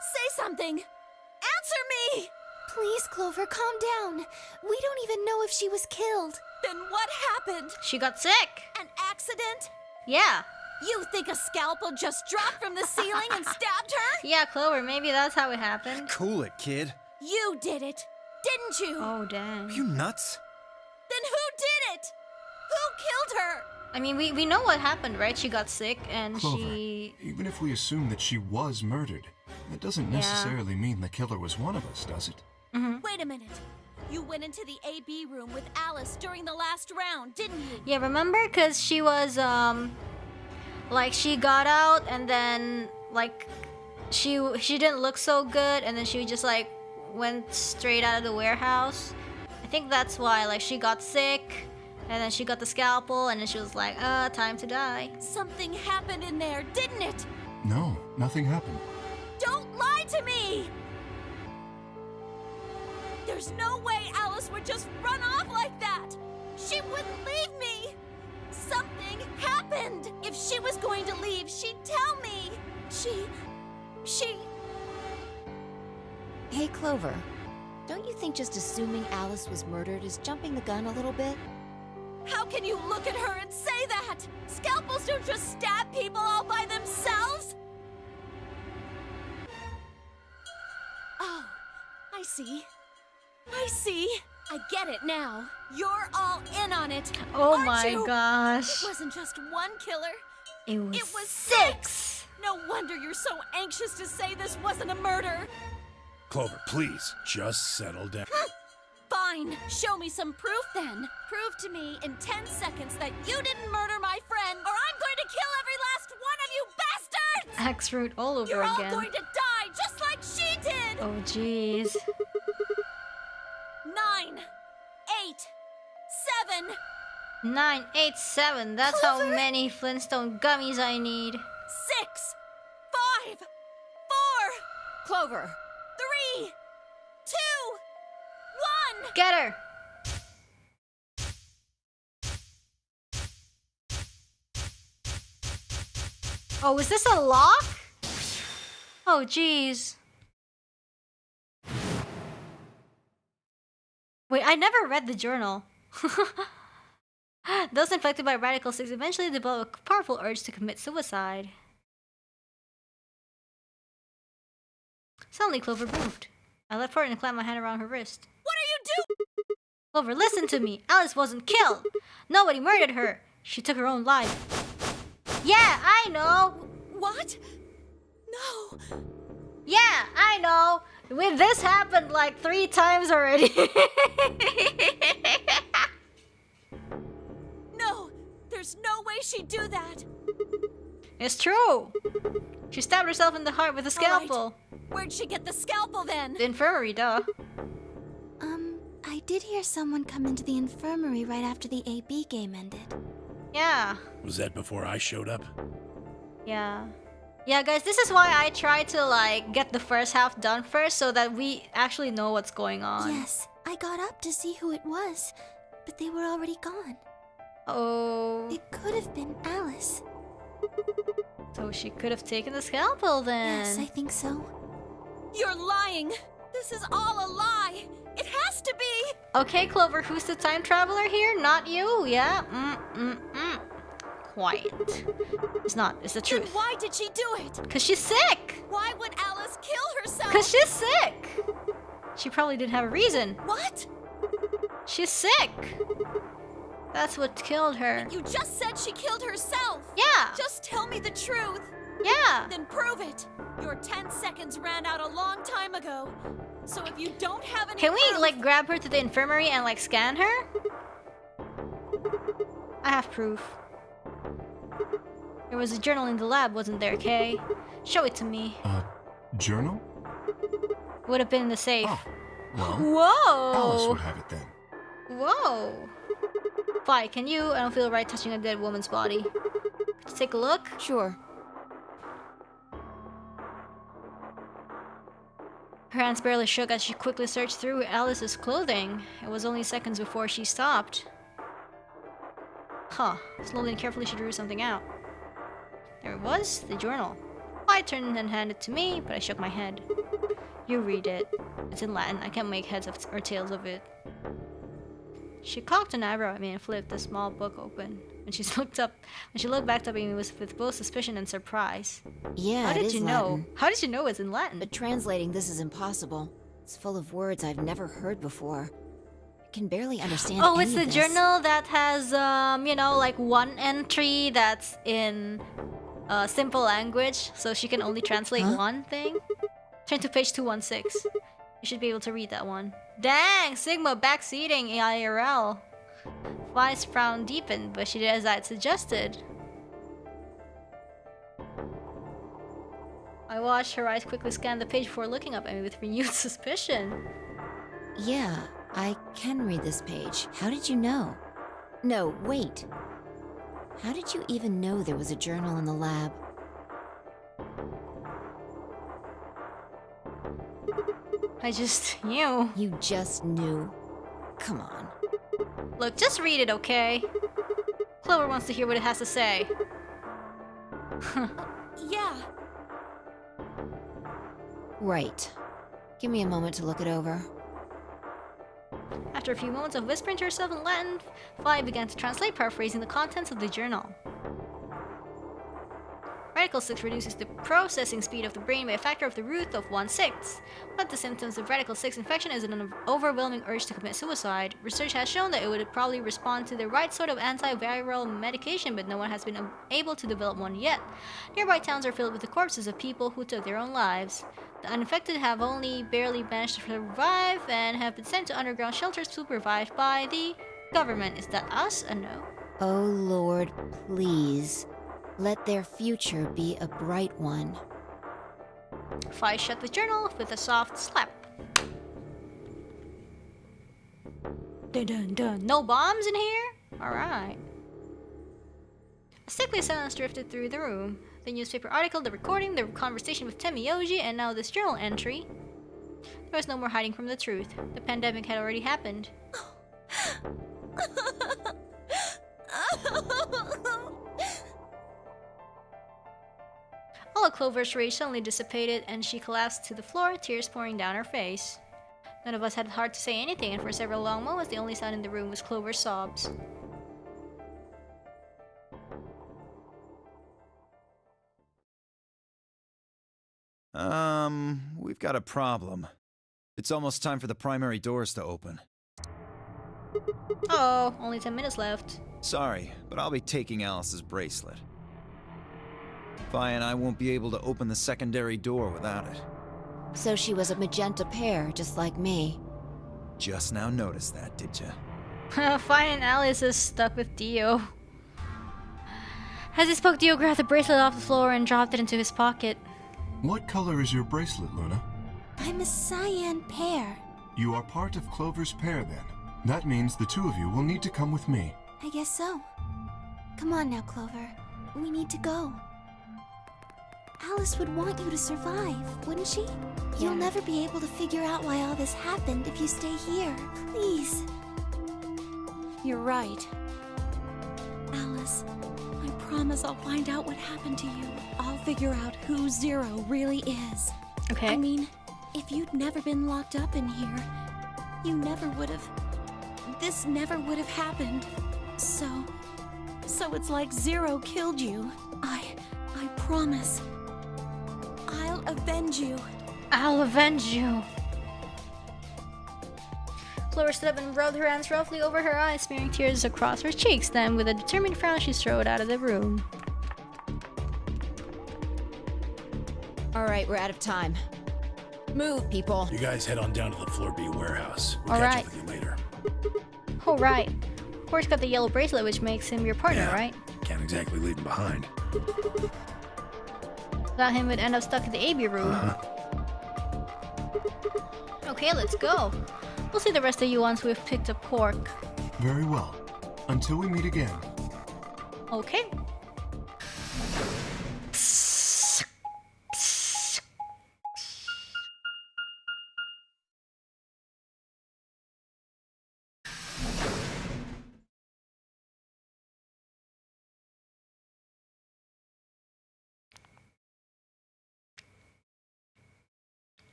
Say something! Answer me! Please, Clover, calm down. We don't even know if she was killed. Then what happened? She got sick! An accident? Yeah. You think a scalpel just dropped from the ceiling and stabbed her? Yeah, Clover, maybe that's how it happened. Cool it, kid. You did it, didn't you? Oh, dang. Are you nuts? Then who did it? Who killed her? I mean, we know what happened, right? She got sick and Clover, she... even if we assume that she was murdered, that doesn't necessarily mean the killer was one of us, does it? Wait a minute. You went into the AB room with Alice during the last round, didn't you? Yeah, remember? Because she was, like, she got out and then, like, she didn't look so good and then she just, like, went straight out of the warehouse. I think that's why, like, she got sick And then she got the scalpel, and then she was like, time to die. Something happened in there, didn't it? No, nothing happened. Don't lie to me! There's no way Alice would just run off like that! She wouldn't leave me! Something happened! If she was going to leave, she'd tell me! She... Hey, Clover. Don't you think just assuming Alice was murdered is jumping the gun a little bit? How can you look at her and say that? Scalpels don't just stab people all by themselves! Oh, I see. I get it now. You're all in on it. Oh aren't my you? gosh. It wasn't just one killer. It was, It was 6. No wonder you're so anxious to say this wasn't a murder. Clover, please, just settle down. Fine. Show me some proof then. Prove to me in 10 seconds that you didn't murder my friend, or I'm going to kill every last one of you bastards! Axe root all over You're all again. going to die just like she did! Oh jeez. 9, 8, 7, 9, 8, 7. That's Clover? how many Flintstone gummies I need. 6, 5, 4, Clover! 3, 2, 1! Get her! Oh, is this a lock? Oh, jeez. Wait, I never read the journal. Those infected by Radical 6 eventually develop a powerful urge to commit suicide. Suddenly, Clover moved. I left her and clamped my hand around her wrist. What are you doing? Clover, listen to me. Alice wasn't killed. Nobody murdered her. She took her own life. Yeah, I know. What? No. Yeah, I know. This happened like 3 times already. No, there's no way she'd do that. It's true. She stabbed herself in the heart with a scalpel. Where'd she get the scalpel then? The infirmary, duh. I did hear someone come into the infirmary right after the AB game ended. Yeah. Was that before I showed up? Yeah. Yeah, guys, this is why I try to, like, get the first half done first so that we actually know what's going on. Yes, I got up to see who it was, but they were already gone. Oh. It could have been Alice. So she could have taken the scalpel then. Yes, I think so. You're lying. This is all a lie. It has to be. Okay, Clover, who's the time traveler here? Not you, yeah? Quiet. It's not, it's the Then truth. why did she do it? Because she's sick! Why would Alice kill herself? Because she's sick! She probably didn't have a reason. What? She's sick! That's what killed her. You just said she killed herself. Yeah! Just tell me the truth. Yeah! Then prove it. Your 10 seconds ran out a long time ago. So if you don't have any Can we, proof... like, grab her to the infirmary and, like, scan her? I have proof. There was a journal in the lab, wasn't there, Kay? Show it to me. Journal? Would have been in the safe. Oh, well, Whoa! Alice would have it then. Whoa! Fi, can you? I don't feel right touching a dead woman's body. Let's take a look. Sure. Her hands barely shook as she quickly searched through Alice's clothing. It was only seconds before she stopped. Huh. Slowly and carefully she drew something out. There it was, the journal. I turned and handed it to me, but I shook my head. You read it. It's in Latin. I can't make heads or tails of it. She cocked an eyebrow at me and flipped the small book open. When she looked back up at me, it was with both suspicion and surprise. Yeah, How it did is you know? Latin. How did you know it's in Latin? But translating this is impossible. It's full of words I've never heard before. I can barely understand Oh, any it's the of this. journal that has, you know, like one entry that's in simple language, so she can only translate one thing. Turn to page 216. You should be able to read that one. Dang! Sigma backseating IRL. Vi's frown deepened, but she did as I had suggested. I watched her eyes quickly scan the page before looking up at me with renewed suspicion. Yeah, I can read this page. How did you know? No, wait. How did you even know there was a journal in the lab? I just knew. You just knew. Come on. Look, just read it, okay? Clover wants to hear what it has to say. Yeah. Right. Give me a moment to look it over. After a few moments of whispering to herself in Latin, Fly began to translate, paraphrasing the contents of the journal. Radical 6 reduces the processing speed of the brain by a factor of the root of 1/6. But the symptoms of Radical 6 infection is an overwhelming urge to commit suicide. Research has shown that it would probably respond to the right sort of antiviral medication, but no one has been able to develop one yet. Nearby towns are filled with the corpses of people who took their own lives. The uninfected have only barely managed to survive and have been sent to underground shelters supervised by the government. Is that us? A no. Oh Lord, please. Let their future be a bright one. Fly shut the journal with a soft slap. Dun dun dun. No bombs in here? Alright. A sickly silence drifted through the room. The newspaper article, the recording, the conversation with Temiyoji, and now this journal entry. There was no more hiding from the truth. The pandemic had already happened. All of Clover's rage suddenly dissipated, and she collapsed to the floor, tears pouring down her face. None of us had the heart to say anything, and for several long moments, the only sound in the room was Clover's sobs. We've got a problem. It's almost time for the primary doors to open. Oh, only 10 minutes left. Sorry, but I'll be taking Alice's bracelet. Vi and I won't be able to open the secondary door without it. So she was a magenta pair, just like me. Just now noticed that, did ya? Fine, and Alice is stuck with Dio. As he spoke, Dio grabbed the bracelet off the floor and dropped it into his pocket. What color is your bracelet, Luna? I'm a cyan pair. You are part of Clover's pair, then. That means the two of you will need to come with me. I guess so. Come on now, Clover. We need to go. Alice would want you to survive, wouldn't she? You'll never be able to figure out why all this happened if you stay here. Please. You're right. Alice, I promise I'll find out what happened to you. I'll figure out who Zero really is. Okay. I mean, if you'd never been locked up in here, you never would have... This never would have happened. So it's like Zero killed you. I promise. I'll avenge you. I'll avenge you. Clover stood up and rubbed her hands roughly over her eyes, smearing tears across her cheeks. Then, with a determined frown, she strode out of the room. Alright, we're out of time. Move, people. You guys head on down to the Floor B warehouse. We'll All catch right. up with you later. Oh, right. Corey's got the yellow bracelet, which makes him your partner, Yeah, right? Can't exactly leave him behind. Without him, would end up stuck in the AB room. Okay, let's go. We'll see the rest of you once we've picked up Cork. Very well. Until we meet again. Okay.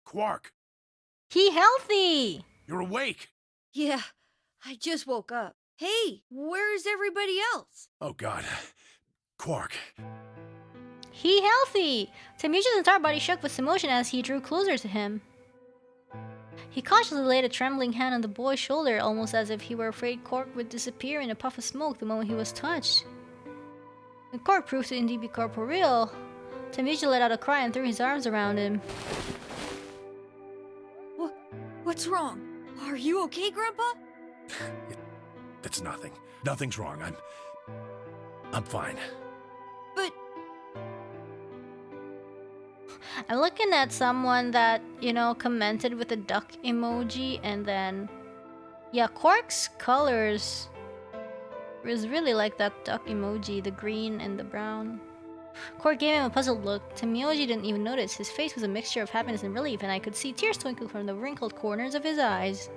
Quark, He healthy! you're awake! Yeah, I just woke up. Hey, where's everybody else? Oh god. Quark. He healthy! Temiyoji's entire body shook with emotion as he drew closer to him. He cautiously laid a trembling hand on the boy's shoulder, almost as if he were afraid Cork would disappear in a puff of smoke the moment he was touched. When Cork proved to indeed be corporeal, Temiyoji let out a cry and threw his arms around him. What's wrong? Are you okay, Grandpa? It's nothing. Nothing's wrong. I'm fine. But... I'm looking at someone that, commented with a duck emoji and then Yeah, Quark's colors was really like that duck emoji, the green and the brown. Quark gave him a puzzled look. Temioji didn't even notice. His face was a mixture of happiness and relief, and I could see tears twinkle from the wrinkled corners of his eyes.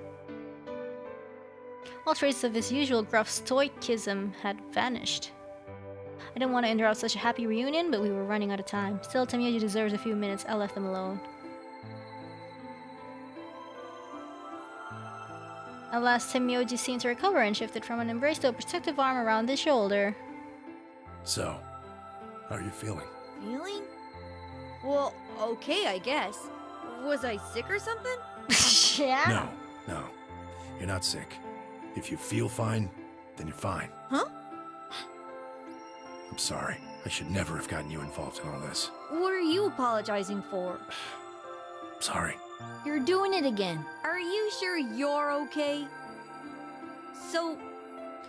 All traces of his usual gruff stoicism had vanished. I didn't want to interrupt such a happy reunion, but we were running out of time. Still, Temioji deserves a few minutes. I left them alone. At last, Temioji seemed to recover and shifted from an embrace to a protective arm around his shoulder. So, how are you feeling? Feeling? Well, okay, I guess. Was I sick or something? Yeah. No. You're not sick. If you feel fine, then you're fine. Huh? I'm sorry. I should never have gotten you involved in all this. What are you apologizing for? Sorry. You're doing it again. Are you sure you're okay? So,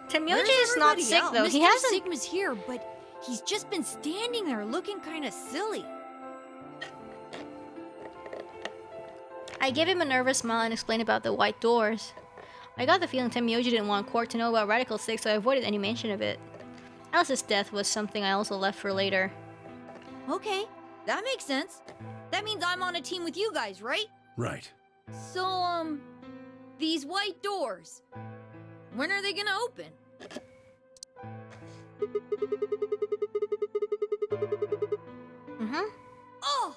Temioji is not sick though. Mr. He hasn't. Sigma's here, but he's just been standing there looking kind of silly. I gave him a nervous smile and explained about the white doors. I got the feeling Temioji didn't want Quark to know about Radical 6, so I avoided any mention of it. Alice's death was something I also left for later. Okay, that makes sense. That means I'm on a team with you guys, right? Right. So, these white doors, when are they gonna open? Oh,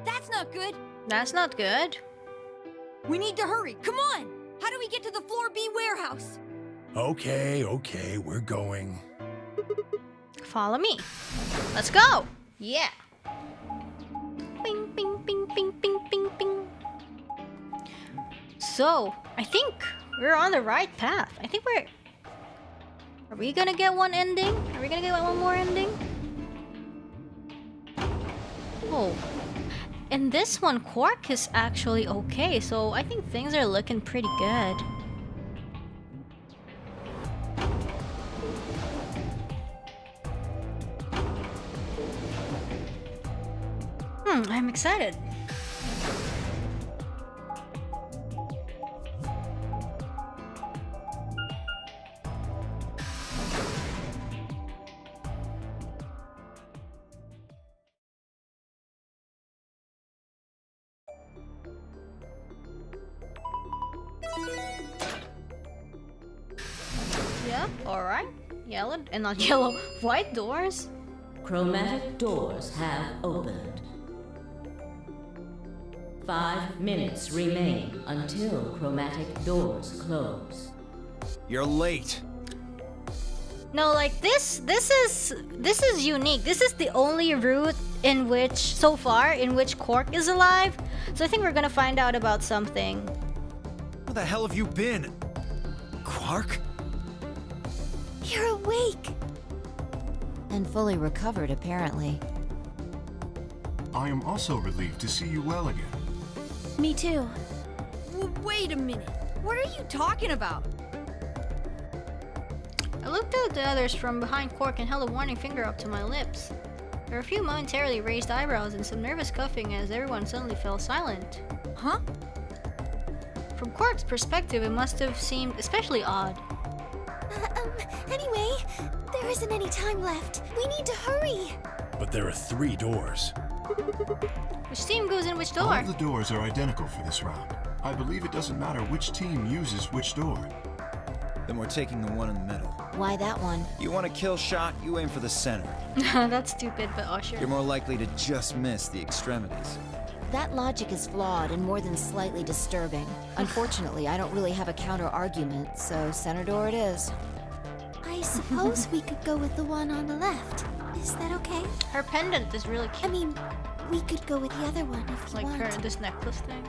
that's not good. That's not good. We need to hurry. Come on. How do we get to the floor B warehouse? Okay, we're going. Follow me. Let's go. Yeah. Bing, bing, bing, bing, bing, bing, bing. So, I think we're on the right path. I think we're... Are we gonna get one ending? Are we gonna get one more ending? Oh. In this one, Quark is actually okay, so I think things are looking pretty good. I'm excited. Yep, alright. Yellow, and not yellow, white doors. Chromatic doors have opened. 5 minutes remain until chromatic doors close. You're late. No, like this is unique. This is the only route in which, so far, in which Quark is alive. So I think we're gonna find out about something. Where the hell have you been? Quark? You're awake. And fully recovered, apparently. I am also relieved to see you well again. Me too. Wait a minute. What are you talking about? I looked at the others from behind Quark and held a warning finger up to my lips. There were a few momentarily raised eyebrows and some nervous coughing as everyone suddenly fell silent. Huh? From Quark's perspective, it must have seemed especially odd. Anyway, there isn't any time left. We need to hurry. But there are 3 doors. Which team goes in which door? All the doors are identical for this round. I believe it doesn't matter which team uses which door. Then we're taking the one in the middle. Why that one? You want a kill shot, you aim for the center. That's stupid, but oh sure. You're more likely to just miss the extremities. That logic is flawed and more than slightly disturbing. Unfortunately, I don't really have a counter-argument, so center door it is. I suppose we could go with the one on the left. Is that okay? Her pendant is really cute. I mean, we could go with the other one if It's you like want. this necklace thing.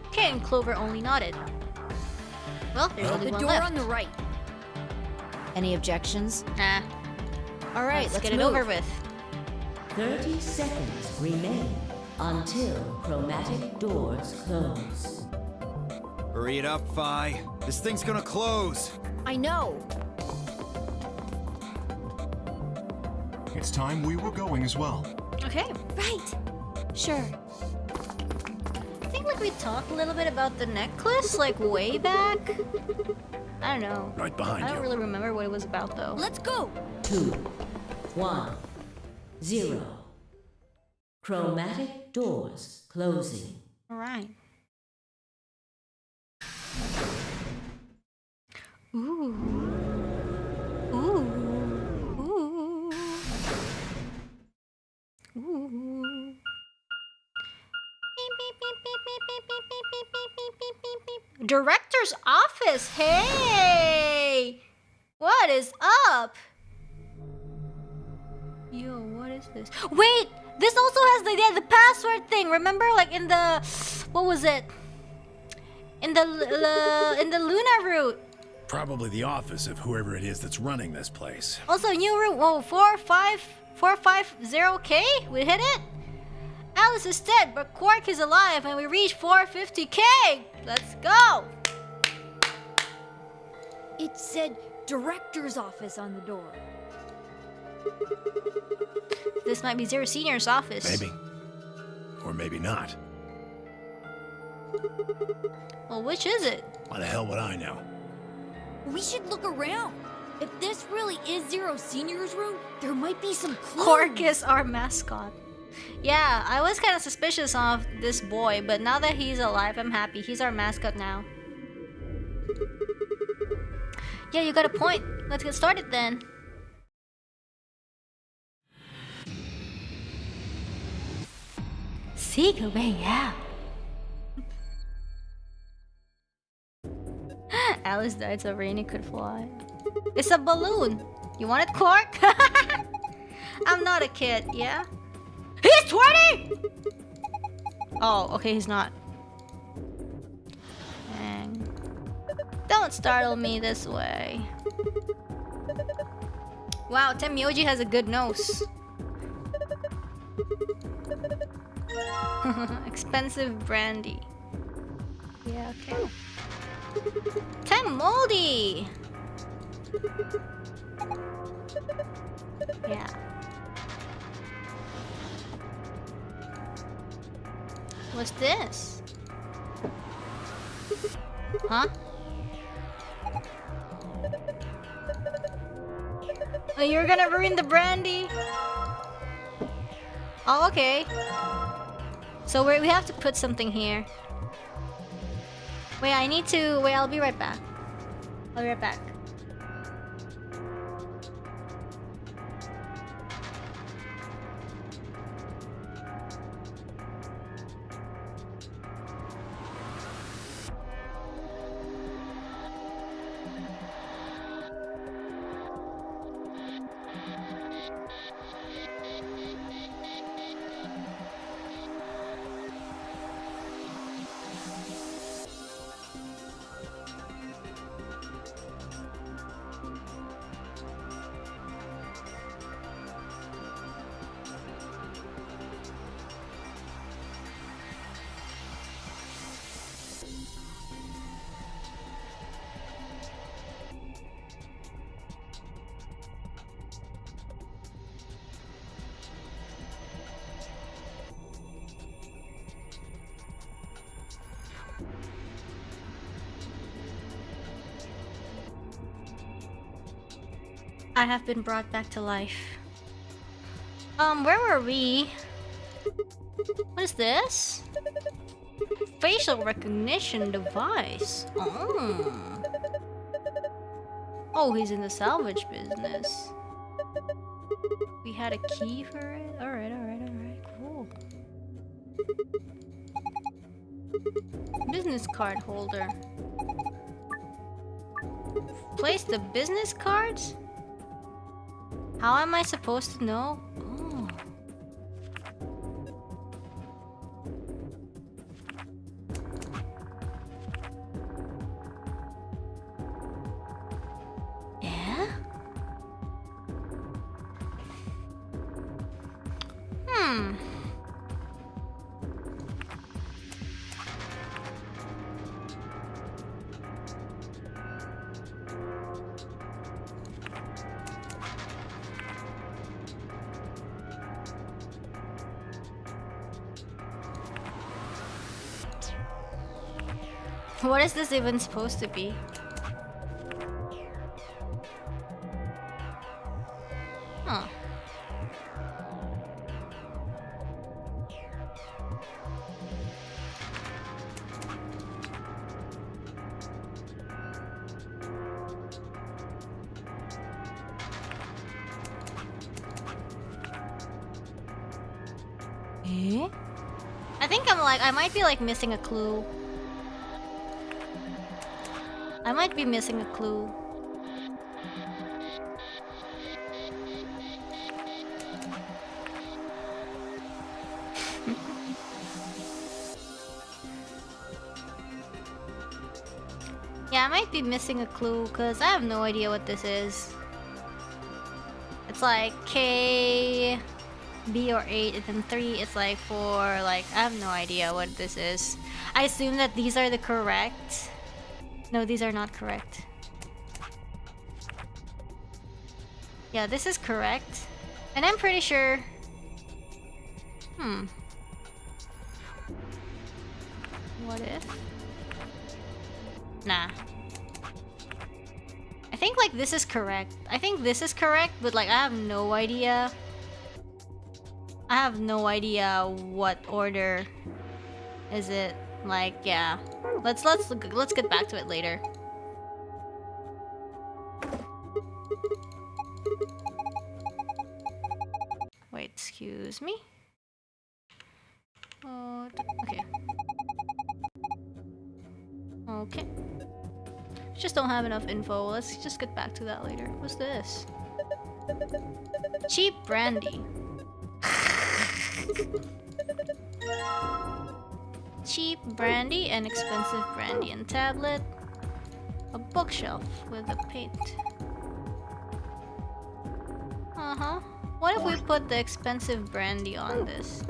Okay, and Clover only nodded. Well, there's only The one door left. on the right. Any objections? Nah. All right, Let's let's get it move. over with. 30 seconds remain until chromatic doors close. Hurry it up, Phi. This thing's gonna close. I know. It's time we were going as well. Okay. Right. Sure. I think like like we talked a little bit about the necklace, like way back. I don't know. Right behind you. I don't really remember what it was about though. Let's go! 2, 1, 0. Chromatic doors closing. Alright. Ooh. Ooh. Ooh. Ooh. Director's office. Hey! What is up? Yo, what is this? Wait! This also has the password thing. Remember, like in the what was it? In the Luna route. Probably the office of whoever it is that's running this place. Also, new route. Whoa, 450K. We hit it. Alice is dead, but Quark is alive, and we reached 450K. Let's go. It said director's office on the door. This might be Zero Senior's office. Maybe. Or maybe not. Well, which is it? Why the hell would I know? We should look around. If this really is Zero Senior's room, there might be some clues. Quark is our mascot. Yeah, I was kind of suspicious of this boy, but now that he's alive, I'm happy. He's our mascot now. Yeah, you got a point. Let's get started then. Seek a way out. Alice died so Rainy could fly. It's a balloon. You want it, Quark? I'm not a kid, yeah? He's 20! Oh, okay, he's not. Dang. Don't startle me this way. Wow, Tenmyoji has a good nose. Expensive brandy. Yeah, okay. Moldy. Yeah. What's this? Huh? Oh, you're gonna ruin the brandy? Oh, okay. So we have to put something here. Wait, I need to... Wait, I'll be right back. I'll be right back. I have been brought back to life. Where were we? What is this? Facial recognition device. Oh. Oh, he's in the salvage business. We had a key for it? Alright, cool. Business card holder. Place the business cards? How am I supposed to know? Oh. Yeah? What is this even supposed to be? Huh. Eh? I think I might be like missing a clue. I might be missing a clue. Yeah, I might be missing a clue because I have no idea what this is. It's like K, B or 8, and then 3 it's like 4. Like, I have no idea what this is. I assume that these are the correct. No, these are not correct. Yeah, this is correct. And I'm pretty sure... What if? Nah. I think like this is correct. I think this is correct, but like I have no idea. I have no idea what order is it. Like, yeah. Let's get back to it later. Wait, excuse me. Okay. Okay. Just don't have enough info. Let's just get back to that later. What's this? Cheap brandy. Cheap brandy and expensive brandy and tablet. A bookshelf with a paint. Uh-huh. What if we put the expensive brandy on this?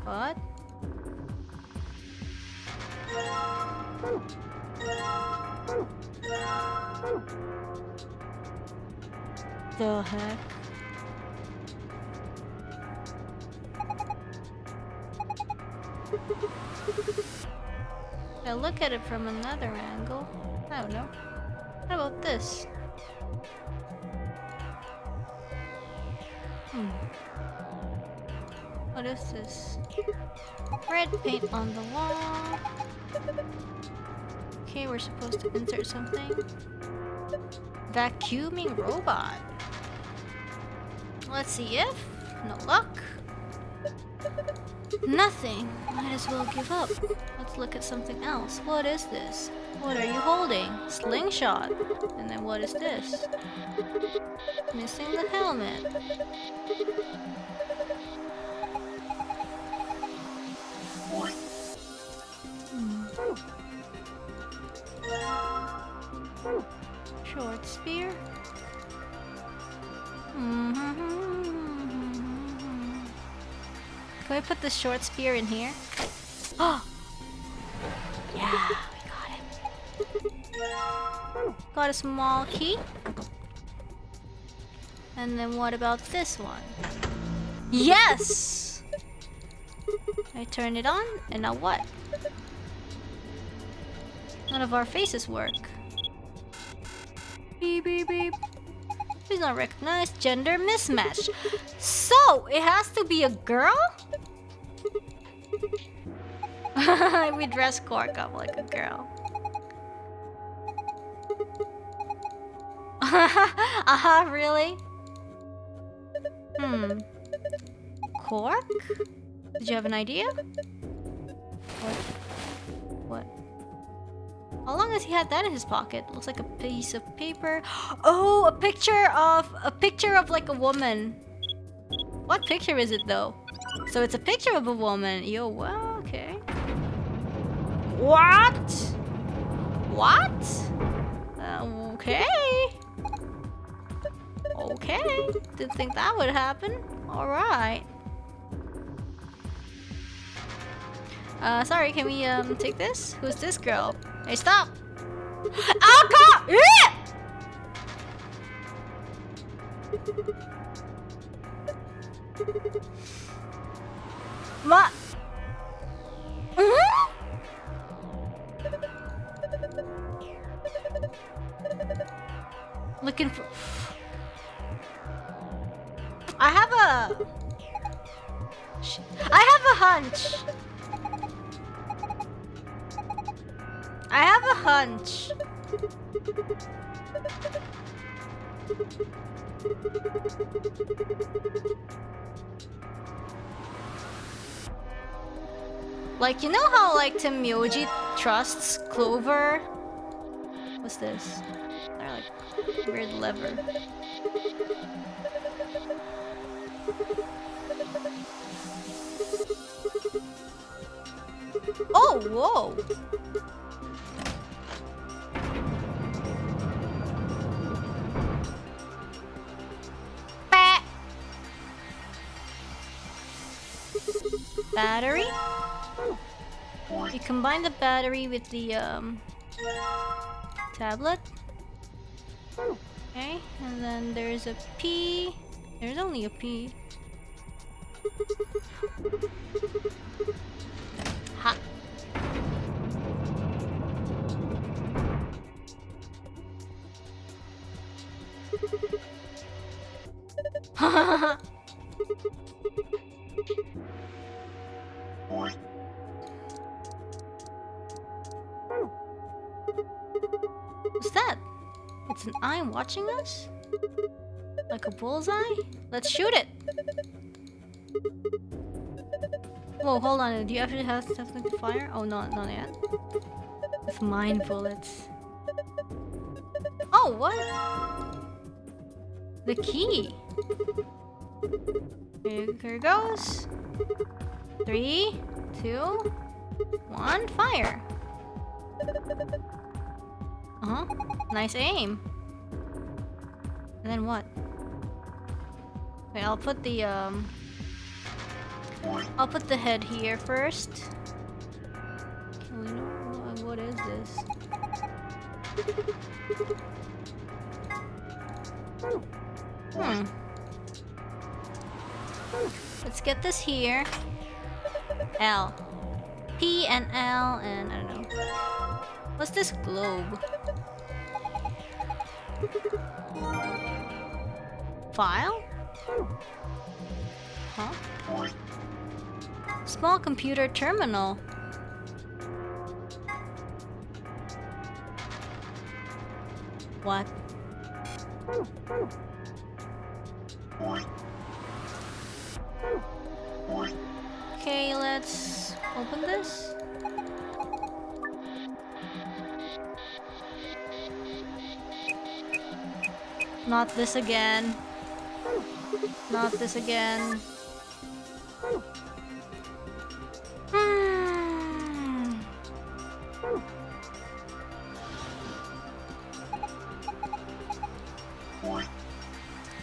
What? The heck? I'll look at it from another angle. I don't know. How about this? What is this? Red paint on the wall. Okay, we're supposed to insert something. Vacuuming robot. Let's see if... No luck. Nothing. Might as well give up. Let's look at something else. What is this? What are you holding? Slingshot. And then what is this? Missing the helmet. Short spear. Can we put the short spear in here? Oh! Yeah, we got it. Got a small key. And then what about this one? Yes! I turn it on, and now what? None of our faces work. Beep beep beep. Please not recognize gender mismatch. So it has to be a girl? We dress Quark up like a girl. Really? Quark? Did you have an idea? What? How long has he had that in his pocket? Looks like a piece of paper. Oh, a picture of like a woman. What picture is it though? So it's a picture of a woman. Yo, well, okay. What? What? Okay. Okay. Didn't think that would happen. All right. Sorry, can we take this? Who's this girl? Hey, stop! Alka! Looking for... I have a hunch. I have a hunch. Like, you know how like Temyoji trusts Clover? What's this? They're like weird lever. Oh, whoa! Bah. Battery? You combine the battery with the tablet. Okay, and then there's a P. There's only a P. Ha. What's that? It's an eye watching us? Like a bullseye? Let's shoot it! Whoa, hold on. Do you actually have something to fire? Oh, no, not yet. With mine bullets. Oh, what? The key. Here it goes. 3, 2, 1, fire. Uh-huh. Nice aim. And then what? Okay, I'll put the head here first. Can we know what is this? Let's get this here. L. P and L and I don't know. What's this globe? File? Huh? Small computer terminal. What? Okay, let's open this. Not this again. Not this again.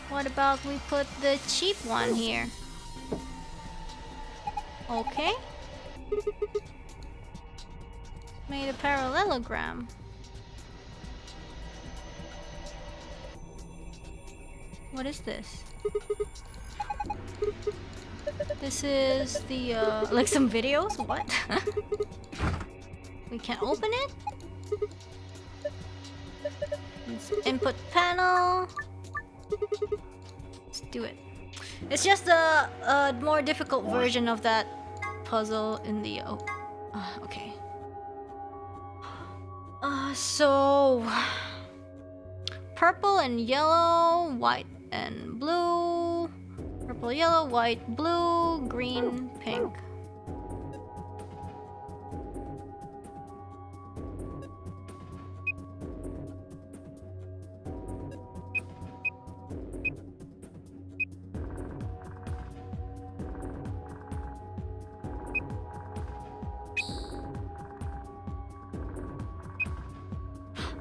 What about we put the cheap one here? Okay. Made a parallelogram. What is this? This is the, like some videos? What? We can't open it? It's input panel. Let's do it. It's just a more difficult version of that puzzle in the, okay. So... Purple and yellow, white and blue. Purple, yellow, white, blue, green, pink.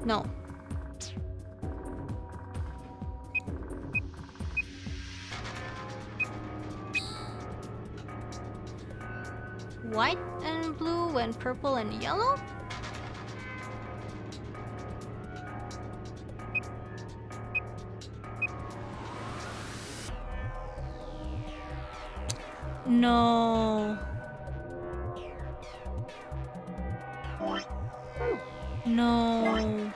No. White and blue and purple and yellow? No. No.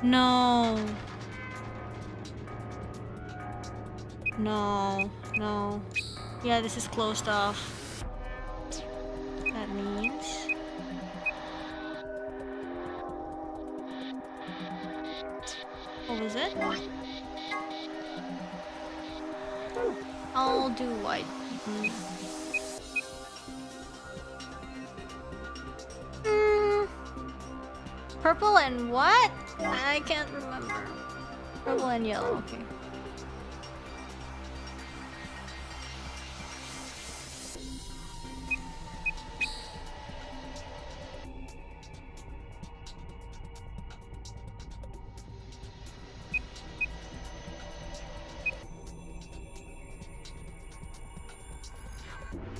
No. No. No. Yeah, this is closed off. That means... What was it? I'll do white. Purple and what? I can't remember. Purple and yellow, okay.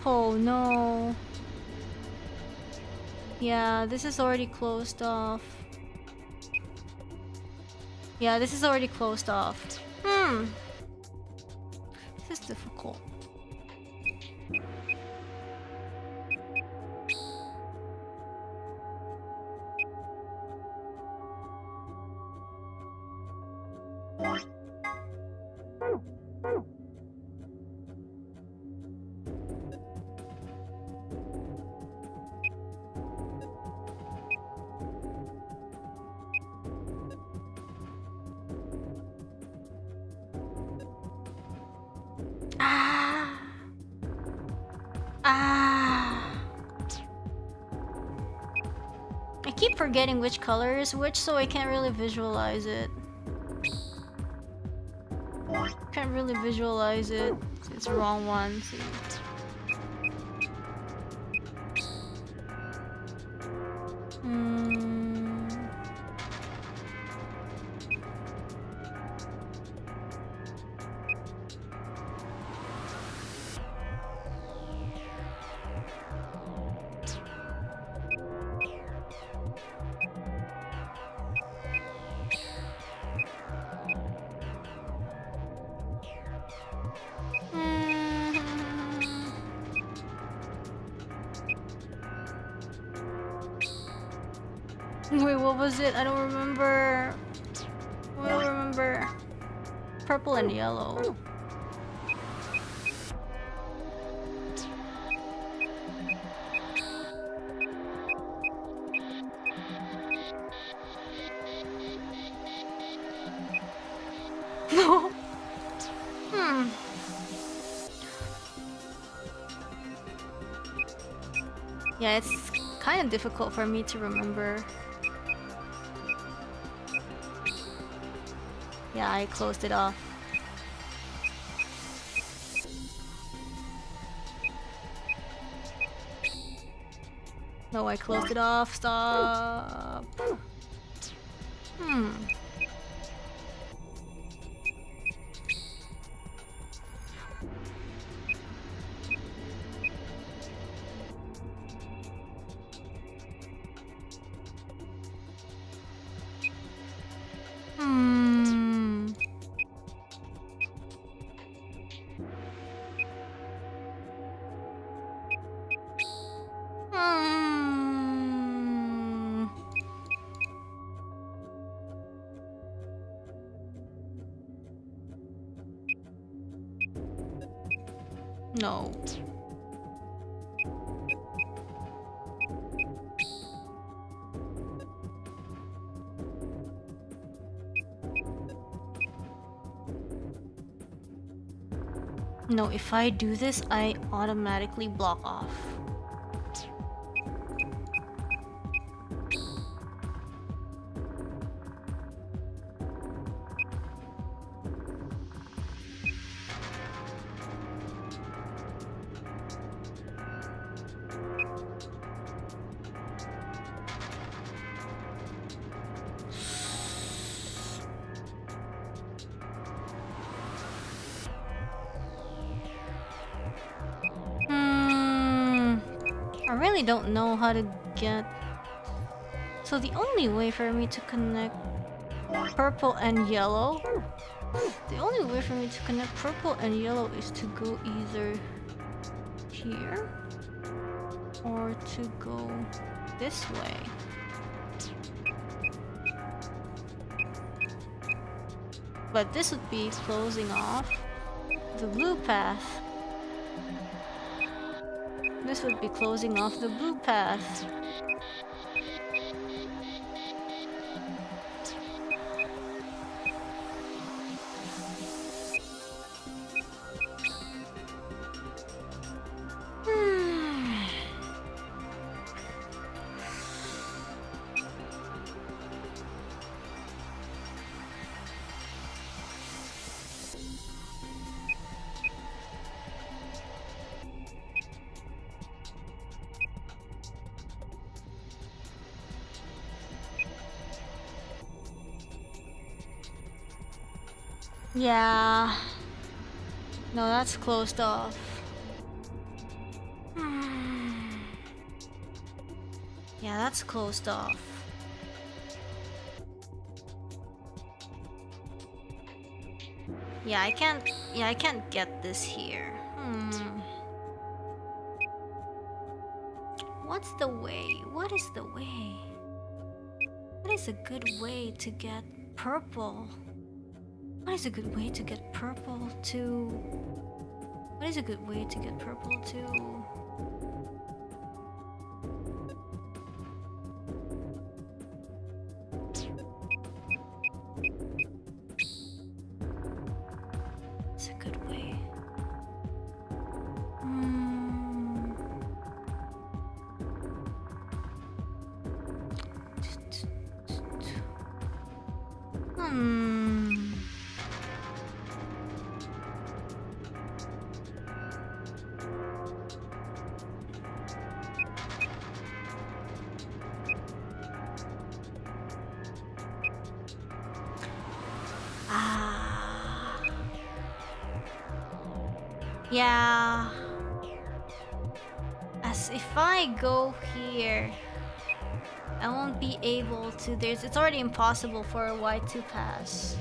Oh no. Yeah, this is already closed off. Yeah, this is already closed off. This is difficult. I keep forgetting which color is which, so I can't really visualize it. Can't really visualize it. It's the wrong one. See. Wait, what was it? I don't remember. I don't remember. Purple and yellow. No. Yeah, it's kind of difficult for me to remember. Yeah, I closed it off. No, I closed it off. Stop. No. No, if I do this, I automatically block off. I really don't know how to get... So the only way for me to connect purple and yellow... The only way for me to connect purple and yellow is to go either here or to go this way. But this would be closing off the blue path. This would be closing off the blue path. Yeah. No, that's closed off. Yeah, that's closed off. Yeah, I can't get this here. What's the way? What is the way? What is a good way to get purple? What is a good way to get purple to... What is a good way to get purple to... It's a good way. Yeah. As if I go here, I won't be able to. It's already impossible for a white to pass.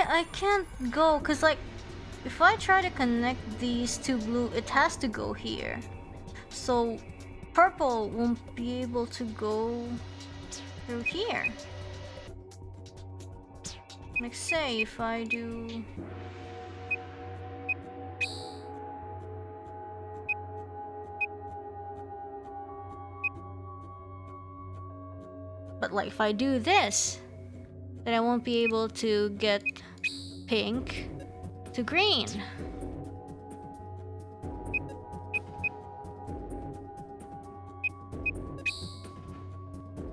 I can't go because, like, if I try to connect these two blue, it has to go here. So purple won't be able to go through here. Like, say if I do... But like if I do this, then I won't be able to get pink to green.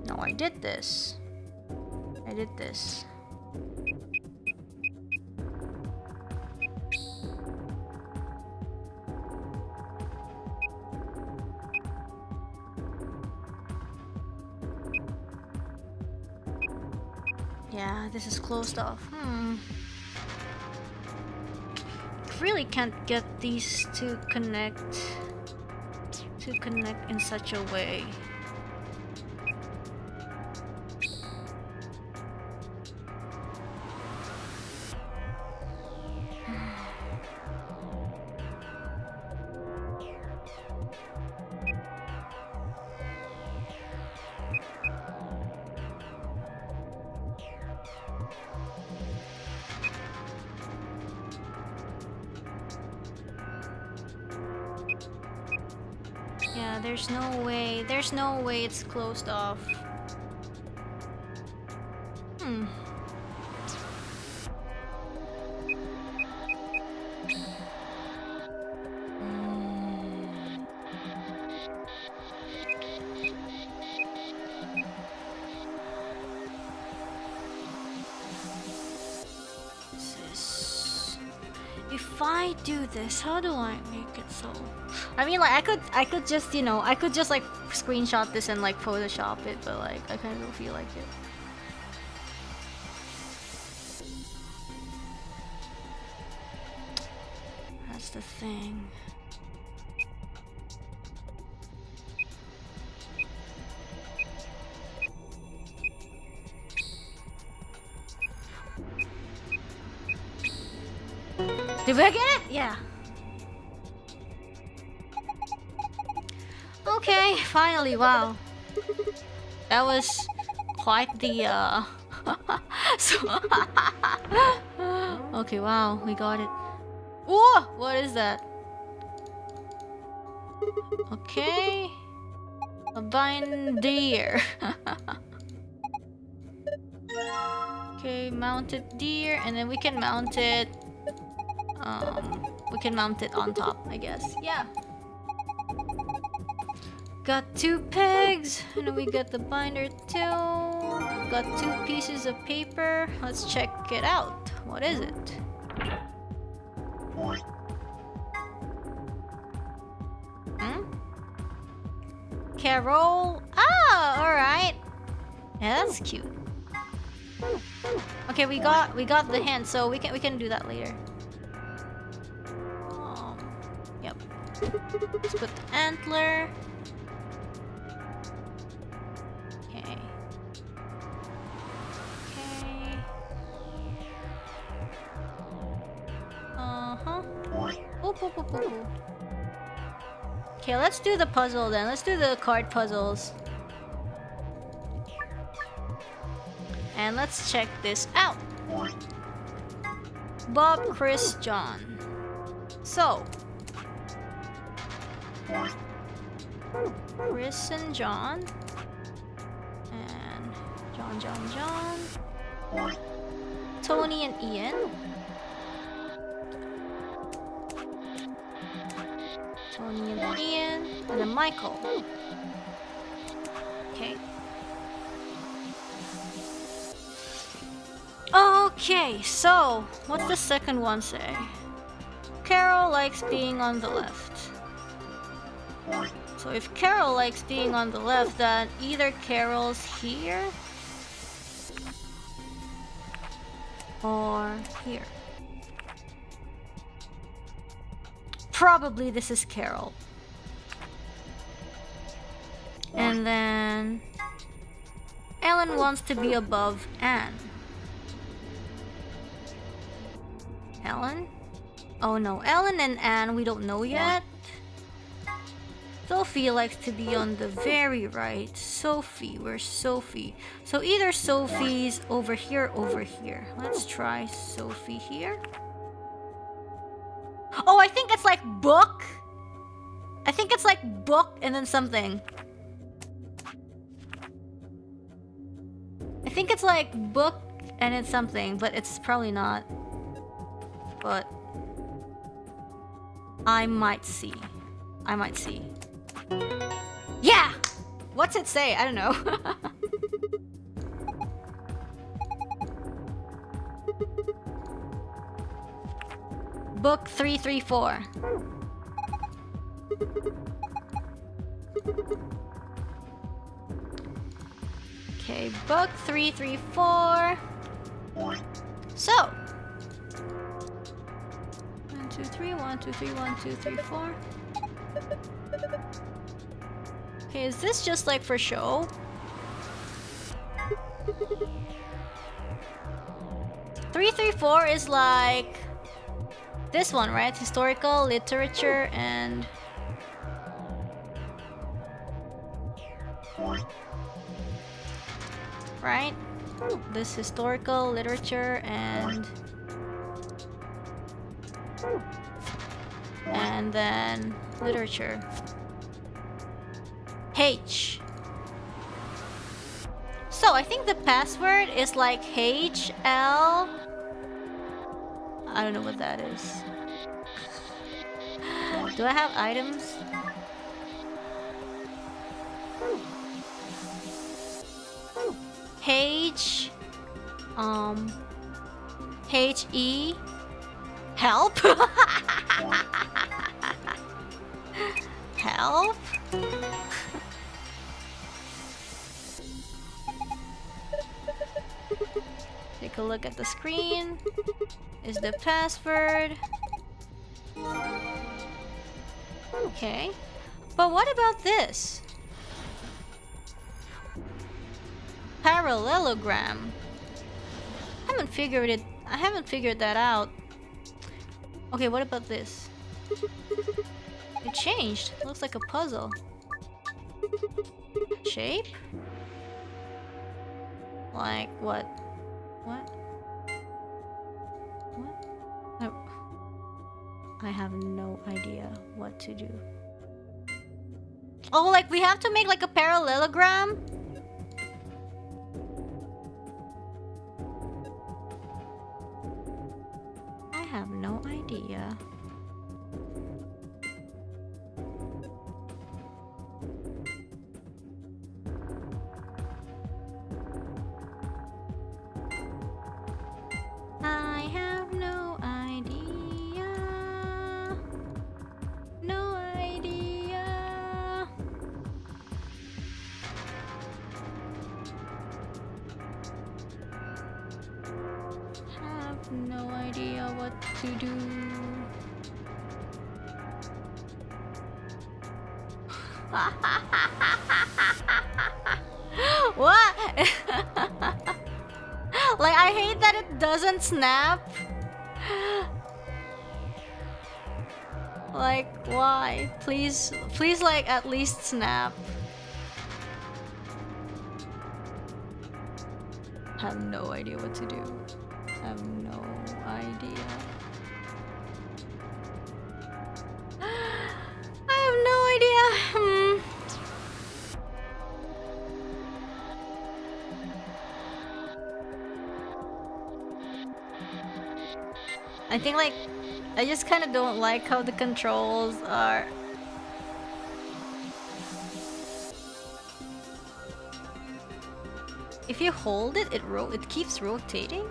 No, I did this. I did this. Yeah, this is closed off. Really can't get these to connect in such a way. Yeah, there's no way. There's no way it's closed off. Hmm. If I do this, how do I make it so? I mean, like, I could just, you know, I could just like screenshot this and like Photoshop it, but like, I kind of don't feel like it. That's the thing. Did we get it? Yeah. Okay, finally, wow. That was quite the okay, wow, we got it. Whoa! What is that? Okay. A binder. Okay, mounted deer, and then we can mount it. We can mount it on top, I guess. Yeah. Got 2 pegs, and then we got the binder too. Got 2 pieces of paper. Let's check it out. What is it? Hmm? Carol. Ah, all right. Yeah, that's cute. Okay, we got the hint, so we can do that later. Yep. Let's put the antler. Okay. Okay. Oop, oop, oop, oop. Okay, let's do the puzzle then. Let's do the card puzzles. And let's check this out. Bob, Chris, John. So, Chris and John. And John. Tony and Ian. Tony and Ian. And then Michael. Okay. Okay, so what's the second one say? Carol likes being on the left. So if Carol likes being on the left, then either Carol's here or here. Probably this is Carol. And then Ellen wants to be above Anne. Ellen? Oh no, Ellen and Anne, we don't know yet. Sophie likes to be on the very right. Sophie, where's Sophie? So either Sophie's over here, over here. Let's try Sophie here. Oh, I think it's like book. I think it's like book and then something. I think it's like book and it's something, but it's probably not. But I might see. Yeah! What's it say? I don't know. Book 334. Okay, book 334. So 1, 2, 3, 1, 2, 3, 1, 2, 3, 4. Okay, is this just like for show? Three, 4 is like this one, right? Historical, literature, and right? This historical, literature, and then literature. H. So I think the password is like HL. I don't know what that is. Do I have items? H HE help. Help. Take a look at the screen. Is the password? Okay. But what about this? Parallelogram. I haven't figured that out. Okay, what about this? It changed. Looks like a puzzle. Shape? Like what? What? What? No. I have no idea what to do. Oh, like we have to make like a parallelogram? I have no idea. I have no idea. No idea. Have no idea what to do. What? Like, I hate that it doesn't snap. Like, why? Please, like, at least snap. Have no idea what to do. Have no idea. I have no idea. I think, like, I just kind of don't like how the controls are. If you hold it, it keeps rotating.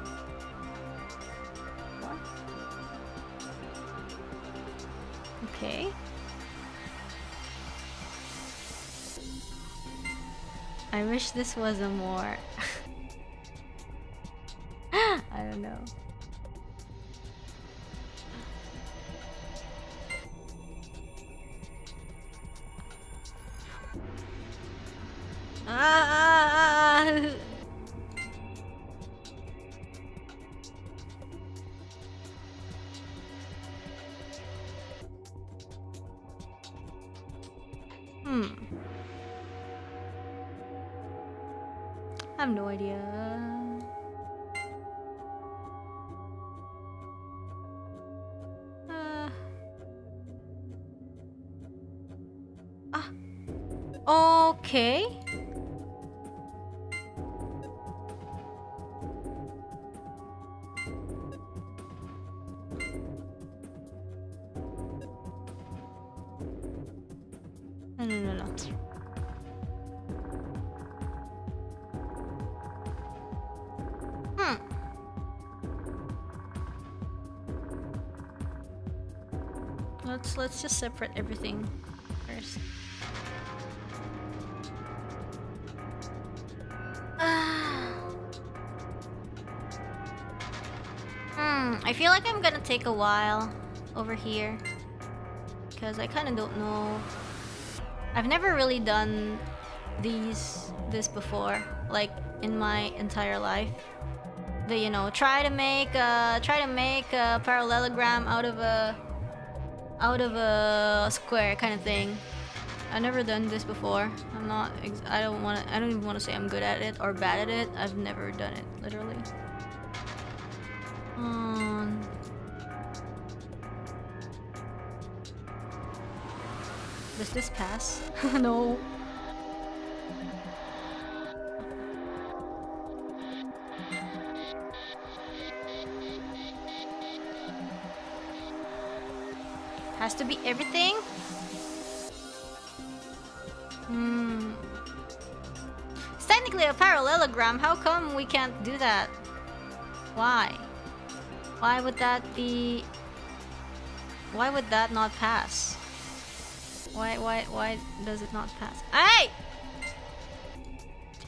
What? Okay. I wish this was a more. I don't know. I have no idea. Okay. No. Let's just separate everything first. I feel like I'm gonna take a while over here because I kind of don't know. I've never really done this before, like in my entire life. Try to make a parallelogram out of a square kind of thing. I've never done this before. I don't even want to say I'm good at it or bad at it. I've never done it, literally. Does this pass? No. Has to be everything? It's technically a parallelogram. How come we can't do that? Why? Why would that be... Why would that not pass? Why does it not pass? Hey!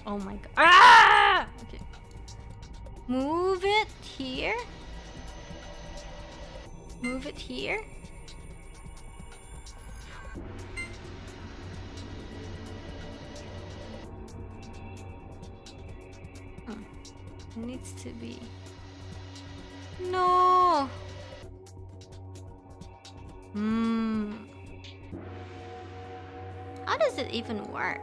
Oh my god. Ah! Okay. Move it here. Move it here. It needs to be... No! How does it even work?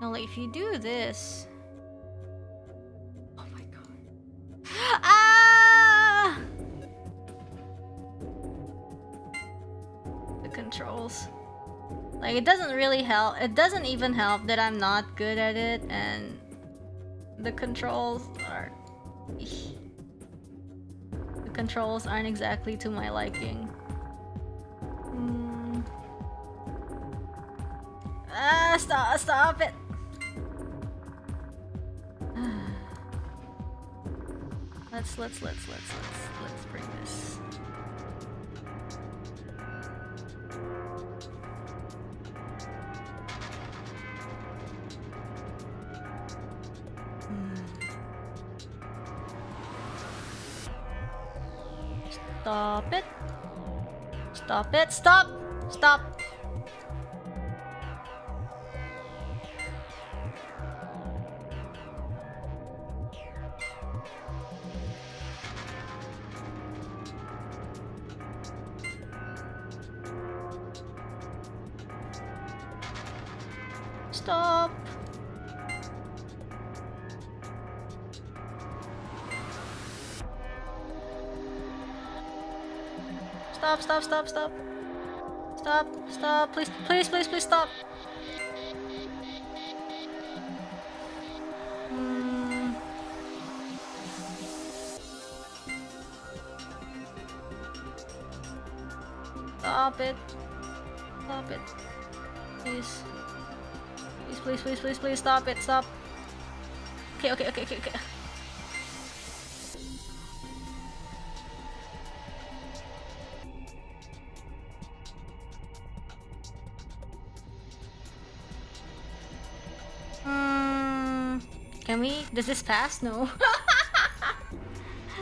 No, like if you do this... Oh my god. Ah! The controls. Like, it doesn't really help. It doesn't even help that I'm not good at it, and the controls are... The controls aren't exactly to my liking. Ah, stop it! Let's bring this. Stop it. Stop it. Stop. Stop. Stop. Stop. Stop. Please stop. Stop it. Please stop it. Stop. Okay. Can we? Does this pass? No.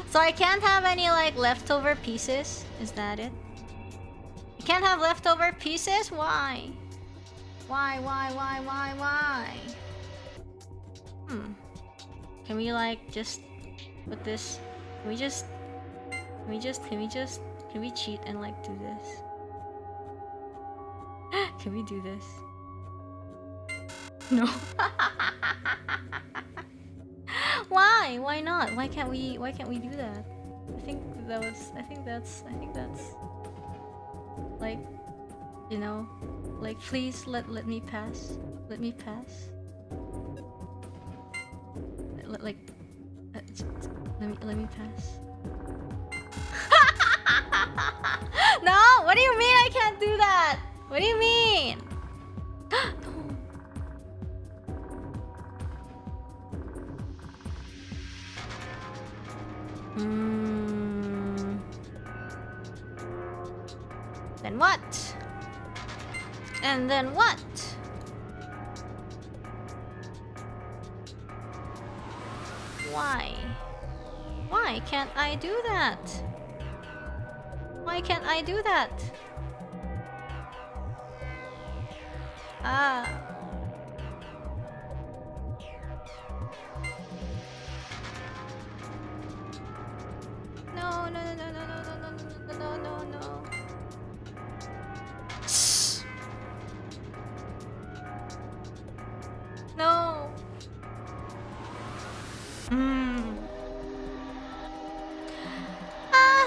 So I can't have any like leftover pieces? Is that it? You can't have leftover pieces? Why? Why? Can we like just put this? Can we cheat and like do this? Can we do this? No. Why? Why not? Why can't we do that? I think that's like, you know, like please let me pass. Let me pass. Let me pass. No, what do you mean I can't do that? What do you mean? Then what? And then what? Why? Why can't I do that? Why can't I do that? Ah. No. No.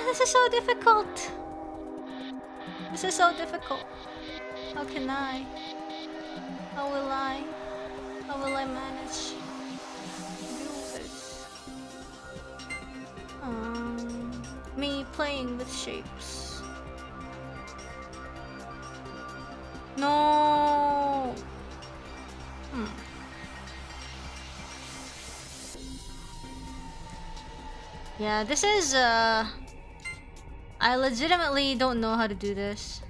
This is so difficult. This is so difficult. How can I? How will I manage to do this? playing with shapes. No. Yeah, this is I legitimately don't know how to do this.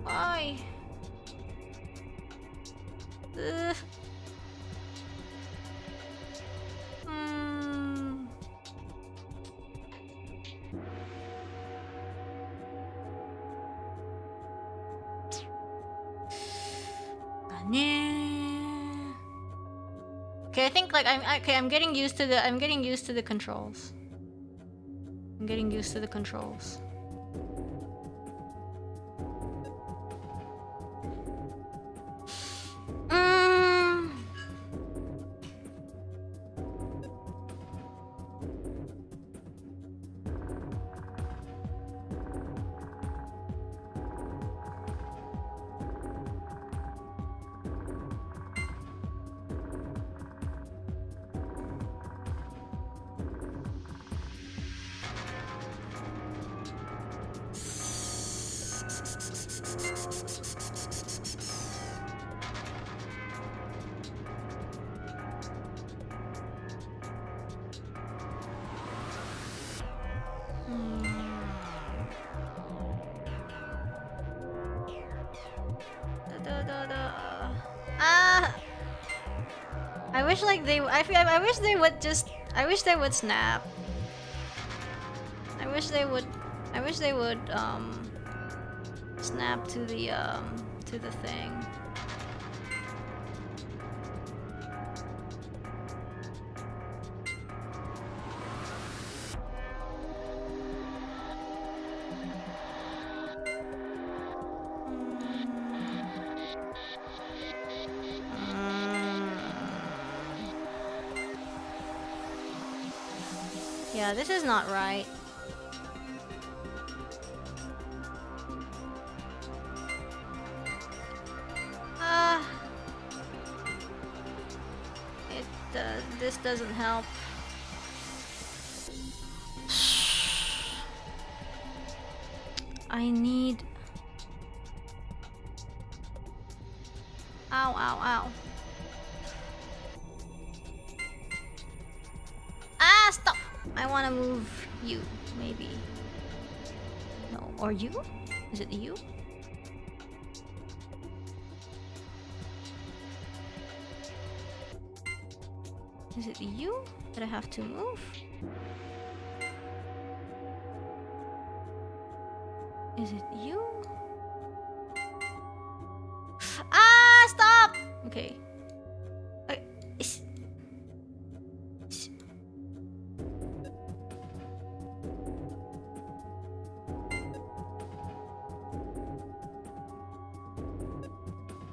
Why? Ugh. Okay, I think like I'm getting used to the controls. I'm getting used to the controls. I wish they would just. I wish they would snap. I wish they would snap to the thing. Yeah, this is not right. This doesn't help. I need. Ow, ow, ow. Ah, stop! I want to move you, maybe. No, or you? Is it you? Is it you that I have to move? Is it you? Ah, stop! Okay.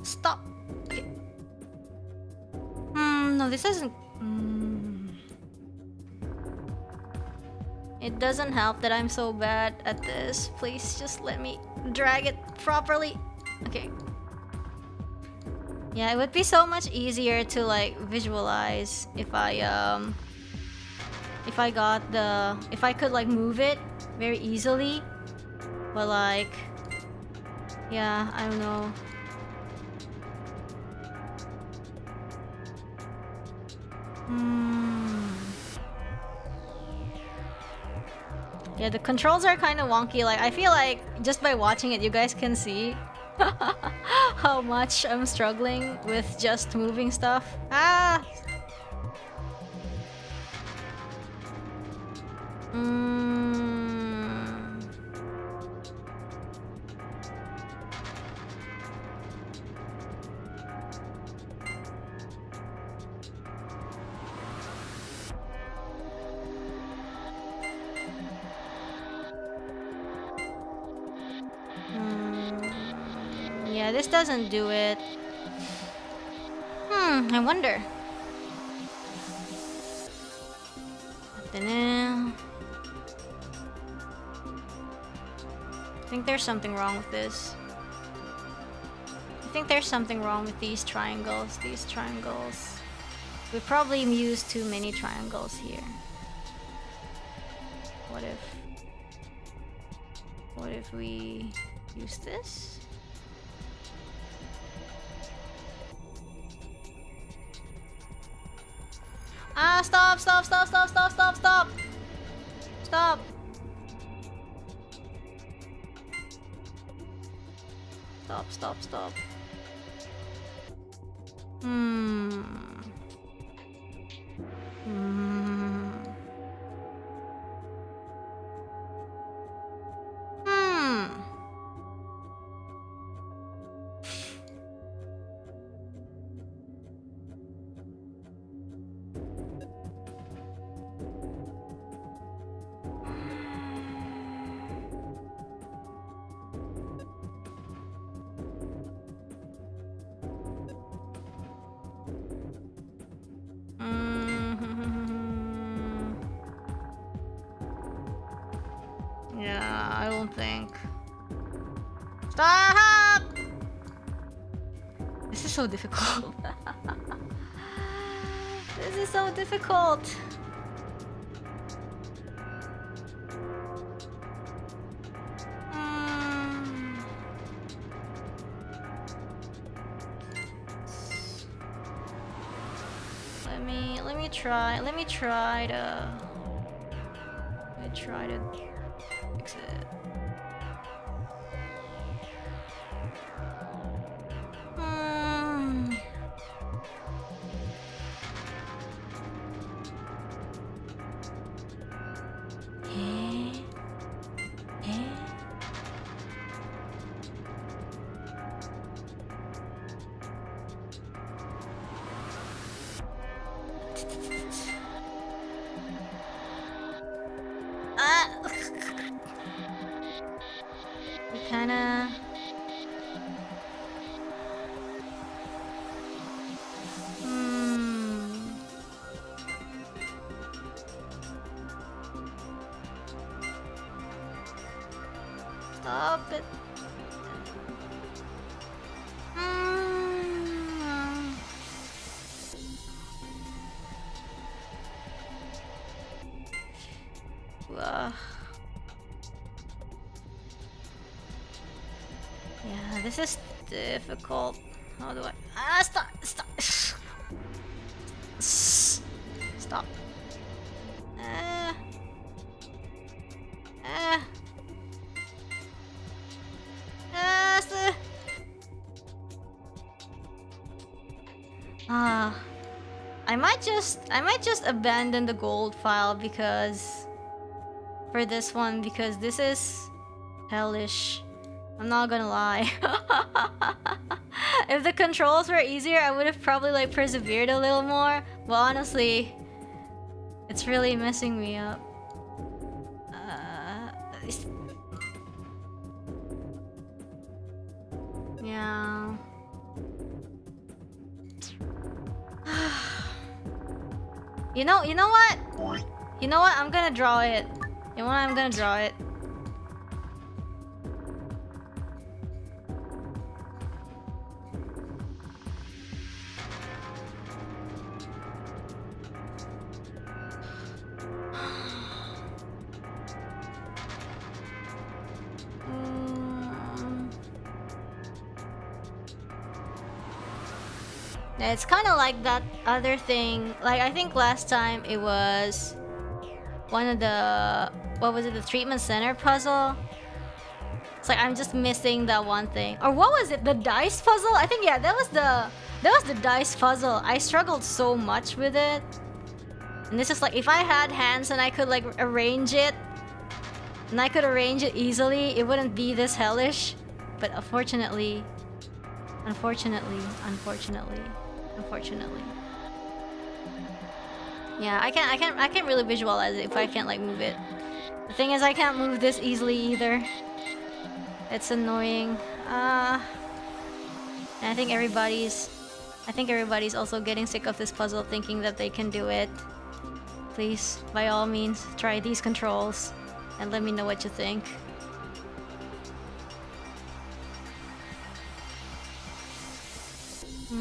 Stop. Okay. No, this doesn't. It doesn't help that I'm so bad at this. Please just let me drag it properly. Okay. Yeah, it would be so much easier to like visualize if I could like move it very easily. But like, yeah, I don't know. Yeah, the controls are kind of wonky. Like, I feel like just by watching it, you guys can see how much I'm struggling with just moving stuff. Ah! Yeah, this doesn't do it. I wonder. I think there's something wrong with this. think there's something wrong with these triangles. These triangles. We probably used too many triangles here. What if we use this? Ah, stop, stop, stop, stop, stop, stop, stop. Stop. Stop, stop, stop. Hmm. Hmm. Hmm. Yeah, I don't think. Stop! This is so difficult. This is so difficult. Let me try to fix it. Stop it. Yeah, this is difficult. How do I... stop! Stop! Stop. I might just abandon the gold file because for this one, because this is hellish. I'm not gonna lie. If the controls were easier, I would have probably like persevered a little more. But honestly, it's really messing me up. Yeah. You know what? You know what? I'm gonna draw it. You know what? I'm gonna draw it. Yeah, it's kind of like that other thing. Like, I think last time it was one of the... What was it? The treatment center puzzle? It's like I'm just missing that one thing. Or what was it? The dice puzzle? I think, yeah, that was the dice puzzle. I struggled so much with it. And this is like, if I had hands and I could like arrange it, and I could arrange it easily, it wouldn't be this hellish. But unfortunately... Yeah, I can't really visualize it if I can't like move it. The thing is, I can't move this easily either. It's annoying. And I think everybody's also getting sick of this puzzle, thinking that they can do it. Please, by all means, try these controls and let me know what you think. ど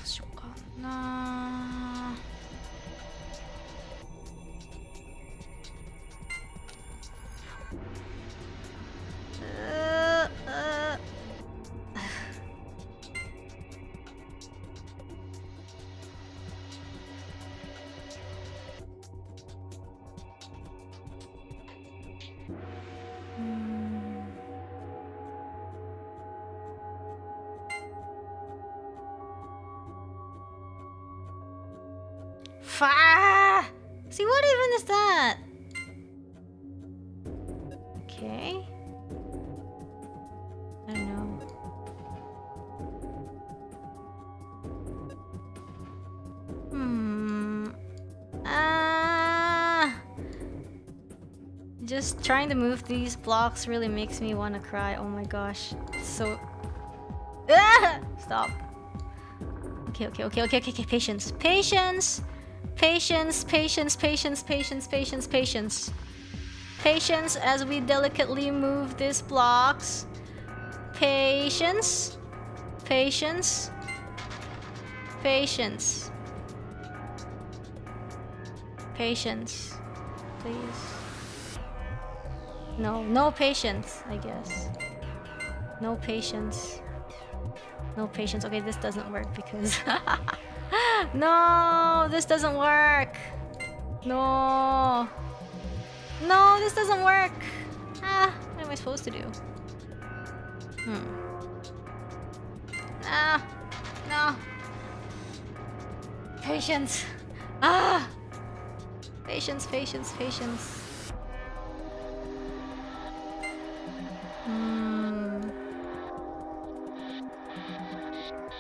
うしようかな。See, what even is that? Okay. I don't know. Just trying to move these blocks really makes me want to cry. Oh my gosh. It's so... Stop. Okay. Patience. Patience as we delicately move these blocks. Patience. Patience, please. No patience, I guess. No patience. Okay, this doesn't work because... No, this doesn't work. No, this doesn't work. What am I supposed to do? No. Patience. Patience.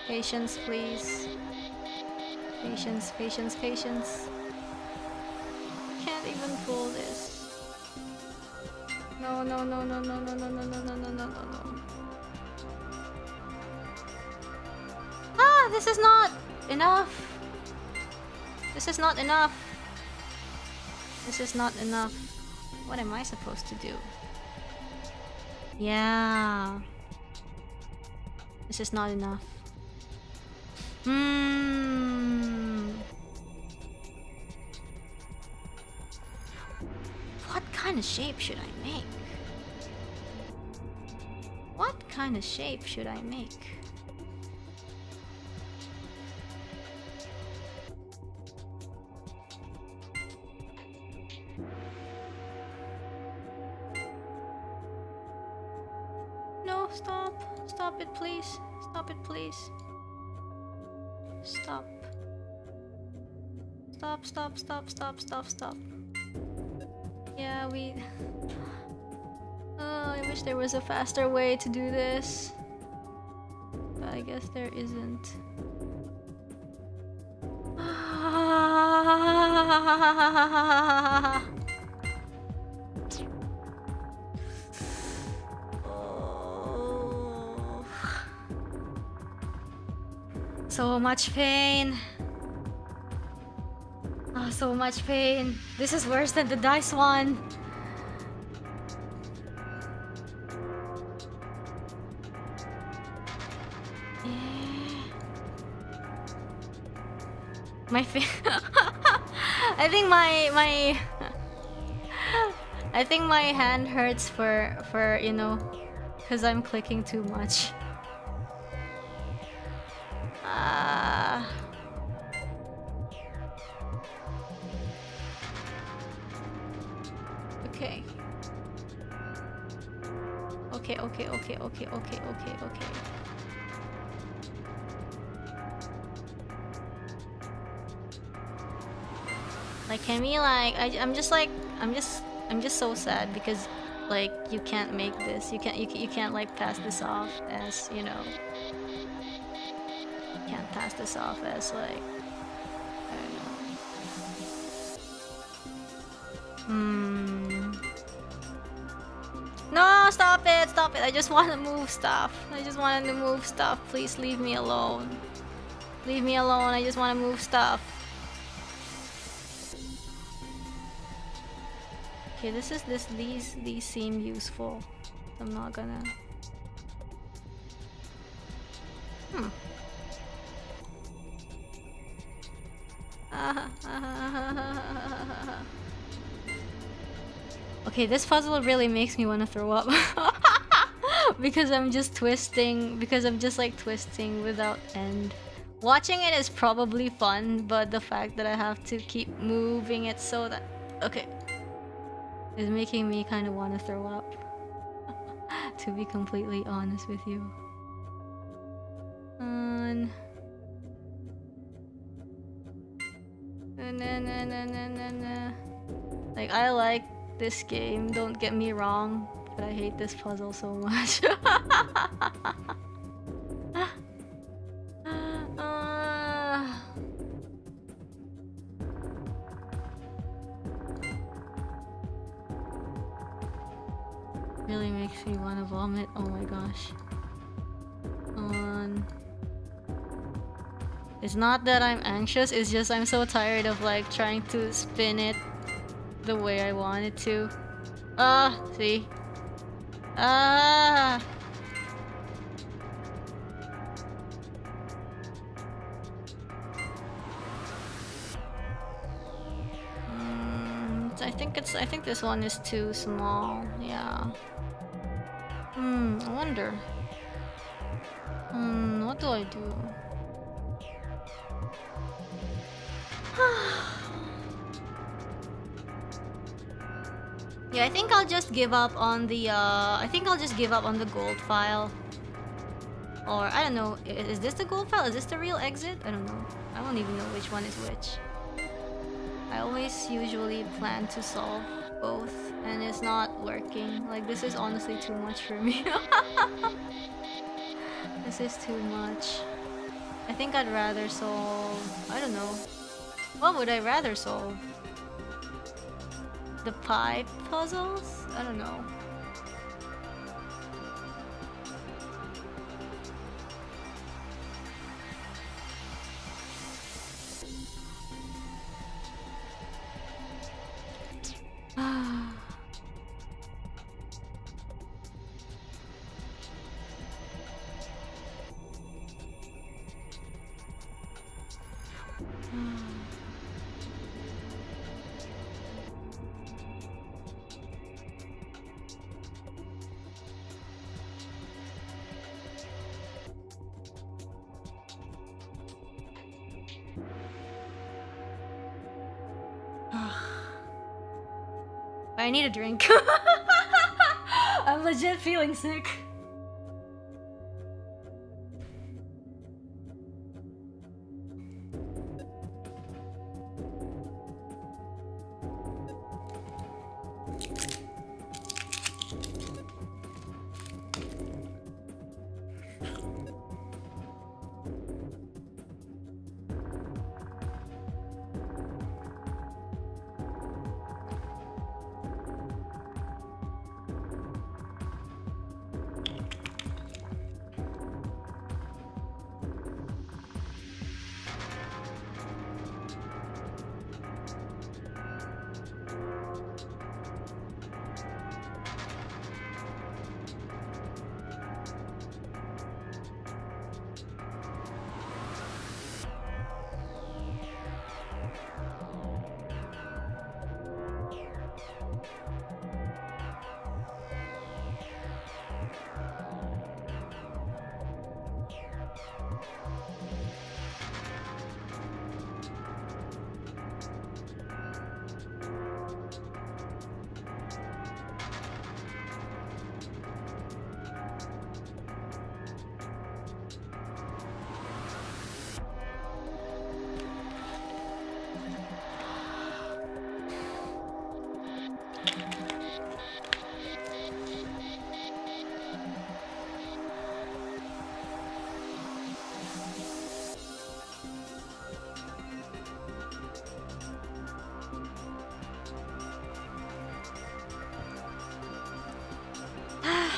Patience, please. Patience. Can't even pull this. No. This is not enough. This is not enough. What am I supposed to do? Yeah. This is not enough. What kind of shape should I make? No, stop. Stop it, please. Stop. Yeah, I wish there was a faster way to do this. But I guess there isn't. So much pain. So much pain. This is worse than the dice one. I think my hand hurts for because I'm clicking too much. Okay. Like, can we I'm just so sad because you can't make this. You can't pass this off as, you can't pass this off as I don't know. No, stop it. I just want to move stuff. Please leave me alone. I just want to move stuff. Okay, these seem useful. I'm not gonna. Okay, this puzzle really makes me want to throw up. Because I'm just twisting, like twisting without end. Watching it is probably fun, but the fact that I have to keep moving it so that... Okay. Is making me kind of want to throw up. To be completely honest with you. Like, I like this game, don't get me wrong, but I hate this puzzle so much. Really makes me want to vomit. Oh my gosh. It's not that I'm anxious, it's just I'm so tired of like trying to spin it the way I want it to. See? I think this one is too small. Yeah. I wonder. What do I do? Yeah, I think I'll just give up on the gold file. Or I don't know, is this the gold file? Is this the real exit? I don't know. I don't even know which one is which. I always usually plan to solve both, and it's not working. Like, this is honestly too much for me. This is too much. I think I'd rather solve... I don't know. What would I rather solve? The pipe puzzles? I don't know. I need a drink. I'm legit feeling sick.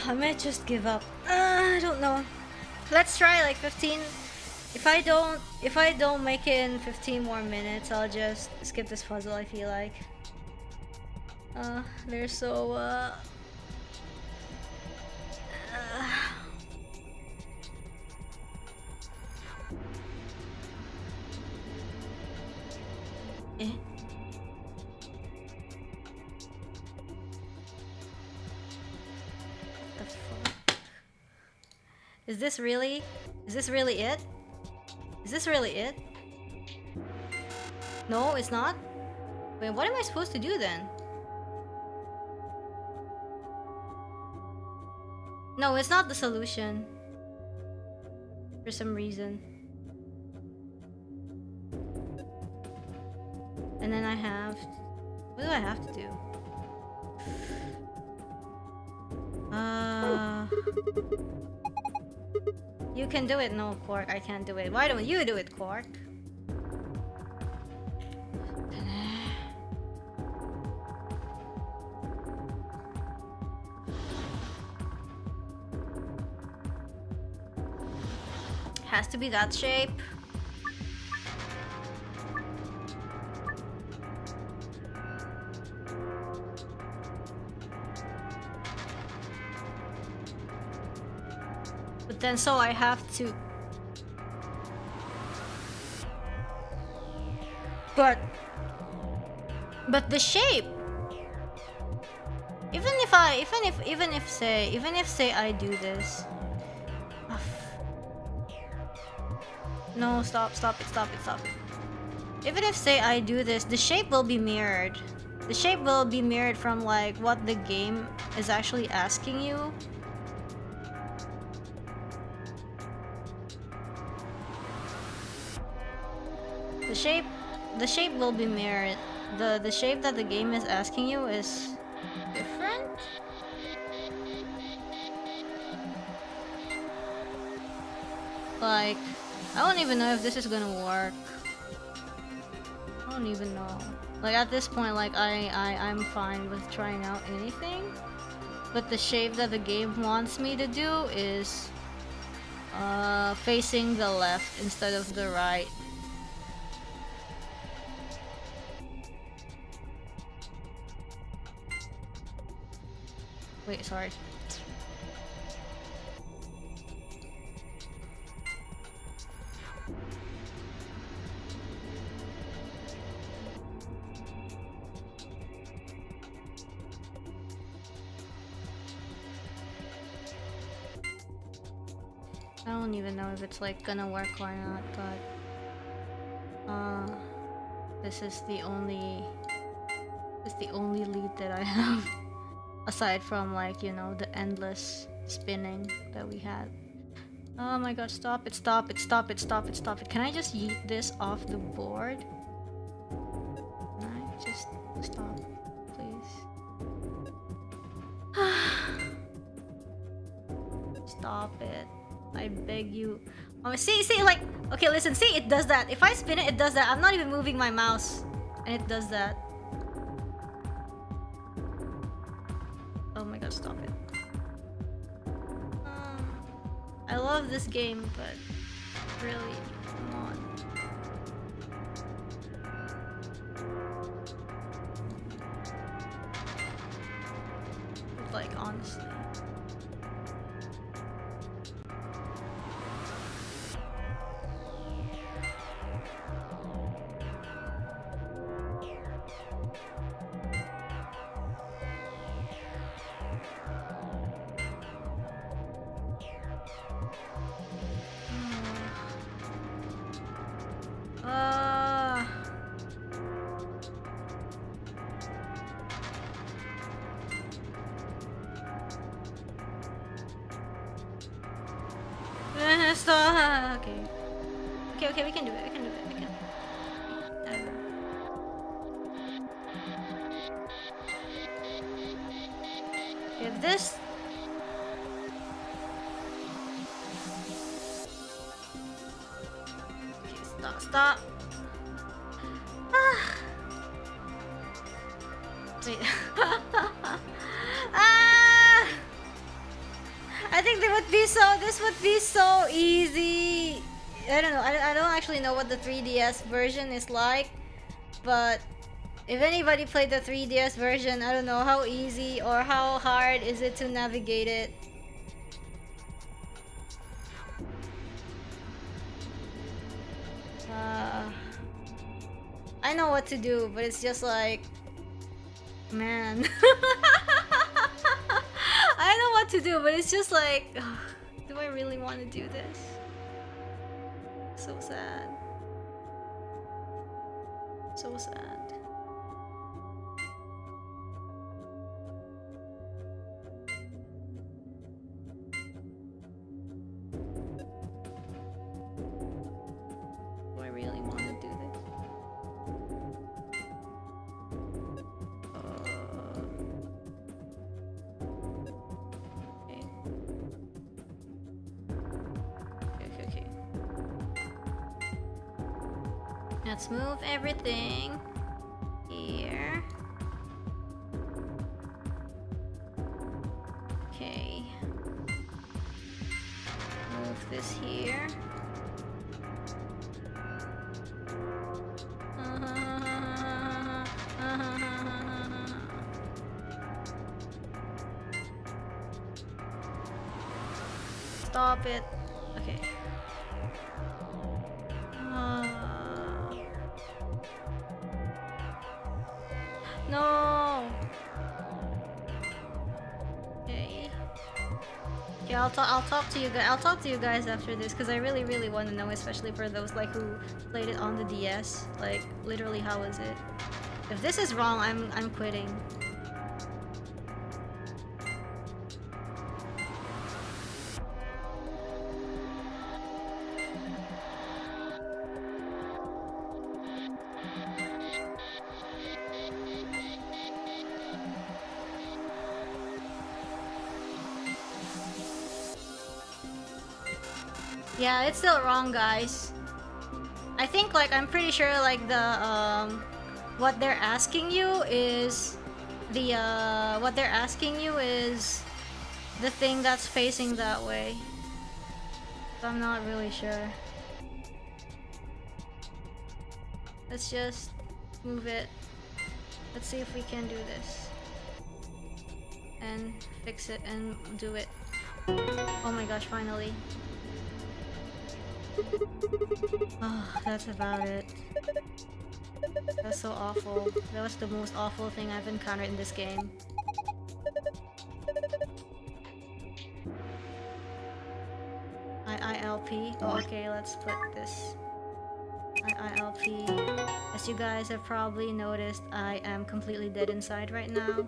I might just give up. I don't know. Let's try like 15. If I don't make it in 15 more minutes, I'll just skip this puzzle, I feel like. They're so eh? What the fuck? Is this really it? Is this really it? No, it's not? Wait, what am I supposed to do then? No, it's not the solution. For some reason. And then I have... What do I have to do? You can do it. No, Quark, I can't do it. Why don't you do it, Quark? Has to be that shape. But then so I have to... But the shape. Even if say I do this. No, stop it. Even if say I do this, the shape will be mirrored. The shape will be mirrored from like what the game is actually asking you. The shape will be mirrored. The shape that the game is asking you is different. Like, I don't even know if this is gonna work. I don't even know. Like at this point, like I'm fine with trying out anything. But the shape that the game wants me to do is facing the left instead of the right. Wait, sorry. I don't even know if it's like gonna work or not, but this is the only lead that I have aside from like, you know, the endless spinning that we had. Oh my god, stop it. Can I just yeet this off the board? Can I just stop, please? Stop it. I beg you. Oh, see, like, okay, listen, see, it does that. If I spin it, it does that. I'm not even moving my mouse, and it does that. Oh my god, stop it. I love this game, but really, come on. Like, honestly. Stop. Okay, we can do it. If this... Okay, stop. Wait. I think this would be so easy. I don't know. I don't actually know what the 3DS version is like, but If anybody played the 3DS version, I don't know how easy or how hard is it to navigate it. I know what to do, but it's just like, man. I know what to do, but it's just like, do I really want to do this? So sad. So sad. Do I really want to do this? Okay. Let's move everything here. Okay. Move this here. Stop it. Okay. No. Okay. Yeah, I'll talk to you guys. I'll talk to you guys after this because I really want to know, especially for those like who played it on the DS. Like literally, how is it? If this is wrong, I'm quitting. Yeah, it's still wrong, guys. I think like I'm pretty sure like the what they're asking you is the the thing that's facing that way. So I'm not really sure. Let's just move it. Let's see if we can do this and fix it and do it. Oh my gosh, finally. Oh, that's about it. That's so awful. That was the most awful thing I've encountered in this game. IILP. Oh, okay, let's put this. IILP. As you guys have probably noticed, I am completely dead inside right now.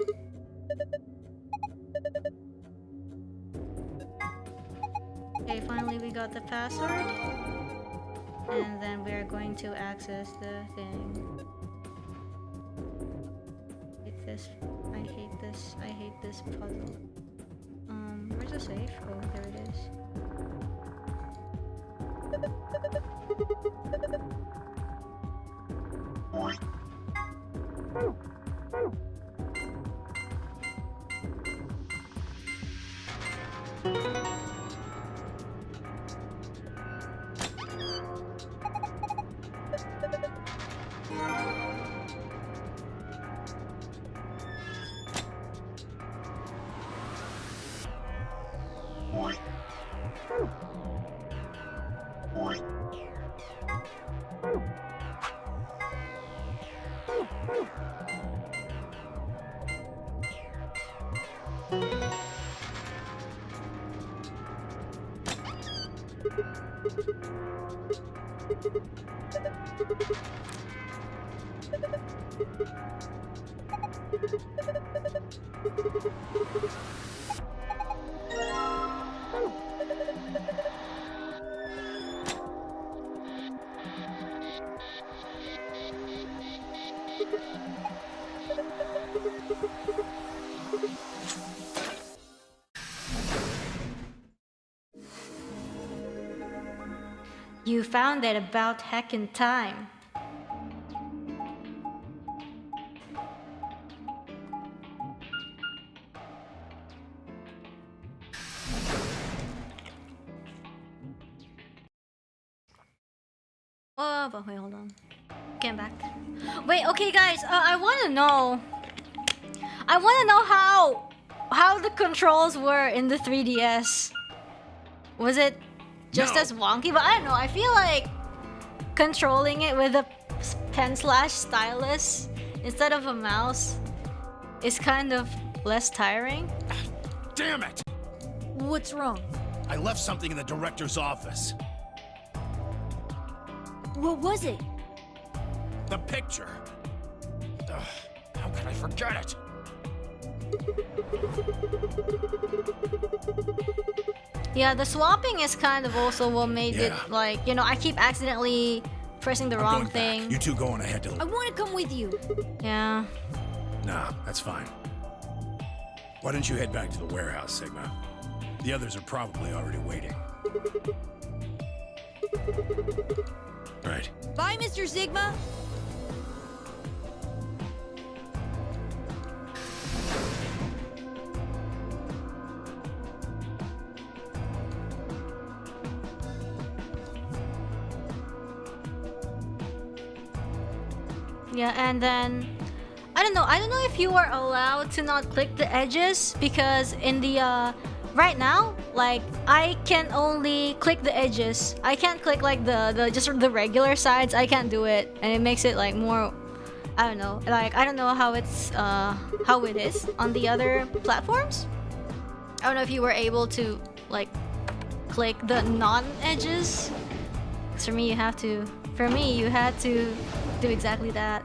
Okay, finally we got the password. And then we're going to access the thing. I hate this puzzle. Where's the safe? Oh, there it is. You found it about heckin' time. Oh, but wait, hold on. Okay, I'm back. Wait, okay, guys. I want to know. How the controls were in the 3DS. Was it just as wonky? But I don't know. I feel like controlling it with a pen/stylus instead of a mouse is kind of less tiring. Damn it! What's wrong? I left something in the director's office. What was it? The picture. Ugh, how could I forget it? Yeah, the swapping is kind of also what made it like, you know, I keep accidentally pressing the wrong thing. Back. You two go on ahead to... I want to come with you. Yeah. Nah, that's fine. Why don't you head back to the warehouse, Sigma? The others are probably already waiting. Right. Bye, Mr. Sigma. Yeah, and then I don't know if you are allowed to not click the edges, because in the right now, like, I can only click the edges. I can't click like the just the regular sides. I can't do it, and it makes it like more, I don't know, like I don't know how it's how it is on the other platforms. I don't know if you were able to like click the non-edges. 'Cause for me, you had to do exactly that.